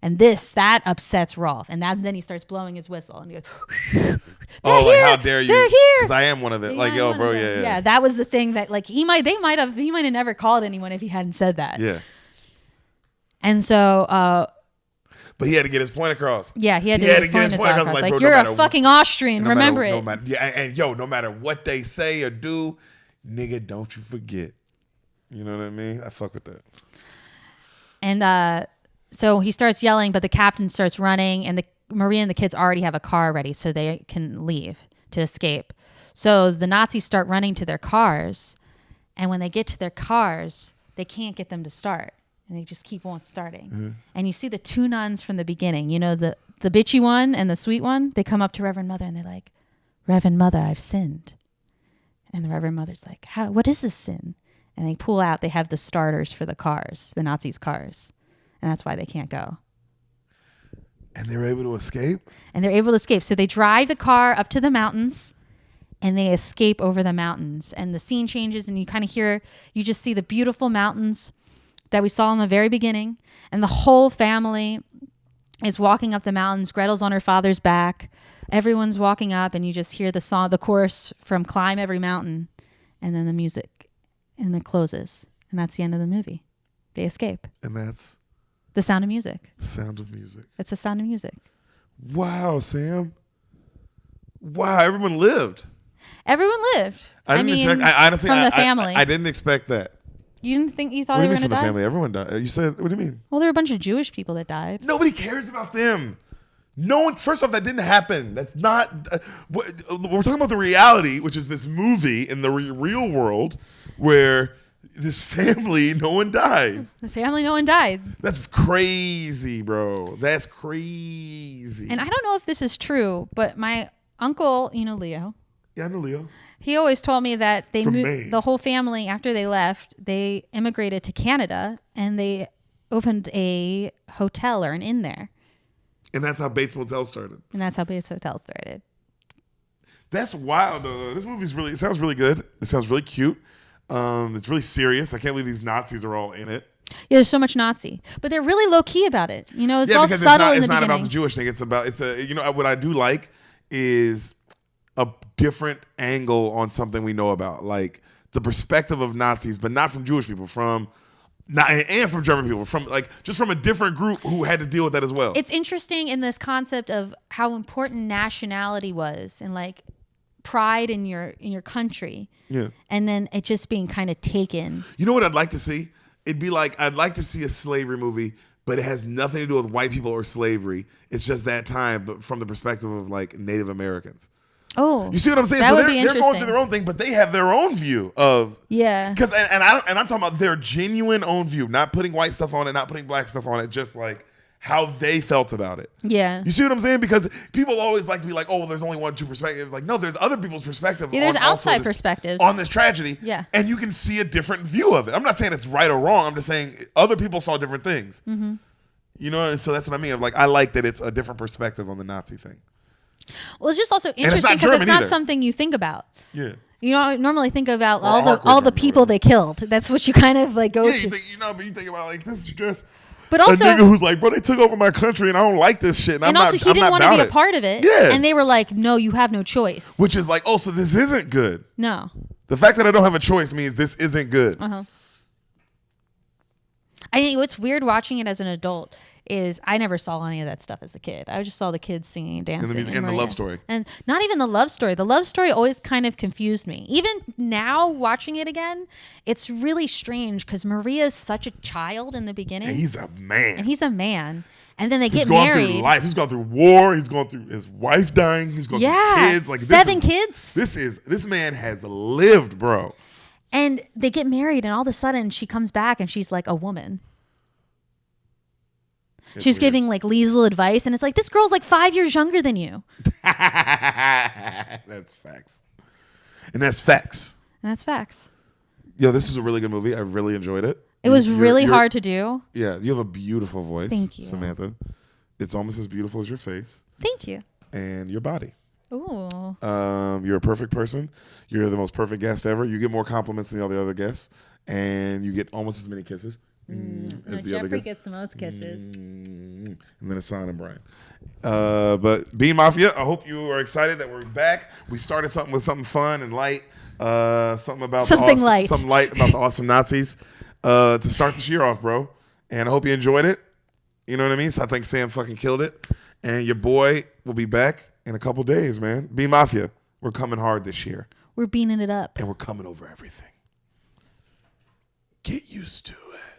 And that upsets Rolf. And then he starts blowing his whistle. And he goes, how dare you? They're here. Because I am one of them. Yo, bro, yeah. Yeah, that was the thing that he might have never called anyone if he hadn't said that. Yeah. And so... but he had to get his point across. Yeah, he had to get his point across. Like, bro, you're a fucking Austrian. Remember it. No matter what they say or do, nigga, don't you forget. You know what I mean? I fuck with that. And so he starts yelling, but the captain starts running, and Maria and the kids already have a car ready, so they can leave to escape. So the Nazis start running to their cars, and when they get to their cars, they can't get them to start. And they just keep on starting. Mm-hmm. And you see the two nuns from the beginning, the bitchy one and the sweet one, they come up to Reverend Mother and they're like, Reverend Mother, I've sinned. And the Reverend Mother's like, what is this sin? And they pull out, they have the starters for the cars, the Nazis' cars. And that's why they can't go. And they're able to escape? And they're able to escape. So they drive the car up to the mountains and they escape over the mountains. And the scene changes and you just see the beautiful mountains that we saw in the very beginning, and the whole family is walking up the mountains. Gretel's on her father's back. Everyone's walking up, and you just hear the chorus from Climb Every Mountain, and then the music, and it closes. And that's the end of the movie. They escape. And that's? The Sound of Music. The Sound of Music. It's The Sound of Music. Wow, Sam. Wow, everyone lived. Everyone lived. I honestly, from the family. I didn't expect that. You thought they were going to die? From the family, everyone died. You said, what do you mean? Well, there were a bunch of Jewish people that died. Nobody cares about them. No one. First off, that didn't happen. That's not. We're talking about the reality, which is this movie in the real world, where this family, no one dies. The family, no one died. That's crazy, bro. That's crazy. And I don't know if this is true, but my uncle, Leo. Yeah, I know Leo. He always told me that they moved the whole family after they left. They immigrated to Canada and they opened a hotel or an inn there. And that's how Bates Motel started. That's wild, though. This movie's really. It sounds really good. It sounds really cute. It's really serious. I can't believe these Nazis are all in it. Yeah, there's so much Nazi, but they're really low key about it. It's all subtle in the beginning. It's not about the Jewish thing. What I do like is a different angle on something we know about, like the perspective of Nazis, but not from Jewish people, from German people, just from a different group who had to deal with that as well. It's interesting in this concept of how important nationality was and like pride in your country. Yeah. And then it just being kind of taken. You know what I'd like to see? It'd be like, I'd like to see a slavery movie, but it has nothing to do with white people or slavery. It's just that time, but from the perspective of like Native Americans. Oh, you see what I'm saying? That would be they're going through their own thing, but they have their own view of Because I'm talking about their genuine own view, not putting white stuff on it, not putting black stuff on it, just like how they felt about it. Yeah, you see what I'm saying? Because people always like to be like, oh, well, there's only one true perspective. Like, no, there's other people's perspective. Yeah, there's outside perspectives on this tragedy. Yeah, and you can see a different view of it. I'm not saying it's right or wrong. I'm just saying other people saw different things. Mm-hmm. And so that's what I mean. I like that it's a different perspective on the Nazi thing. Well, it's just also interesting because it's not something you think about. Yeah. You don't normally think about all the people they killed. That's what you kind of like go to. But you think about like this is just but also, a nigga who's like, bro, they took over my country and I don't like this shit. And also, he didn't want to be a part of it. Yeah. And they were like, no, you have no choice. Which is like, oh, so this isn't good. No. The fact that I don't have a choice means this isn't good. Uh-huh. I think what's weird watching it as an adult is I never saw any of that stuff as a kid. I just saw the kids singing and dancing. And the love story. And not even the love story. The love story always kind of confused me. Even now, watching it again, it's really strange because Maria is such a child in the beginning. And he's a man. And then they get married. He's gone through life. He's gone through war. He's gone through his wife dying. He's gone through kids. Like 7 kids. This man has lived, bro. And they get married, and all of a sudden she comes back and she's like a woman. She's giving like Liesl advice, and it's like, this girl's like 5 years younger than you. That's facts. And that's facts. Yo, this is a really good movie. I really enjoyed it. It was really hard to do. Yeah, you have a beautiful voice. Thank you, Samantha. It's almost as beautiful as your face. Thank you. And your body. Ooh. You're a perfect person. You're the most perfect guest ever. You get more compliments than all the other guests, and you get almost as many kisses. As the Jeffrey gets the most kisses. And then Hassan and Brian. But Bean Mafia, I hope you are excited that we're back. We started something with something fun and light. Something light about the awesome Nazis to start this year off, bro. And I hope you enjoyed it. You know what I mean? So I think Sam fucking killed it. And your boy will be back in a couple days, man. Bean Mafia, we're coming hard this year. We're beaning it up. And we're coming over everything. Get used to it.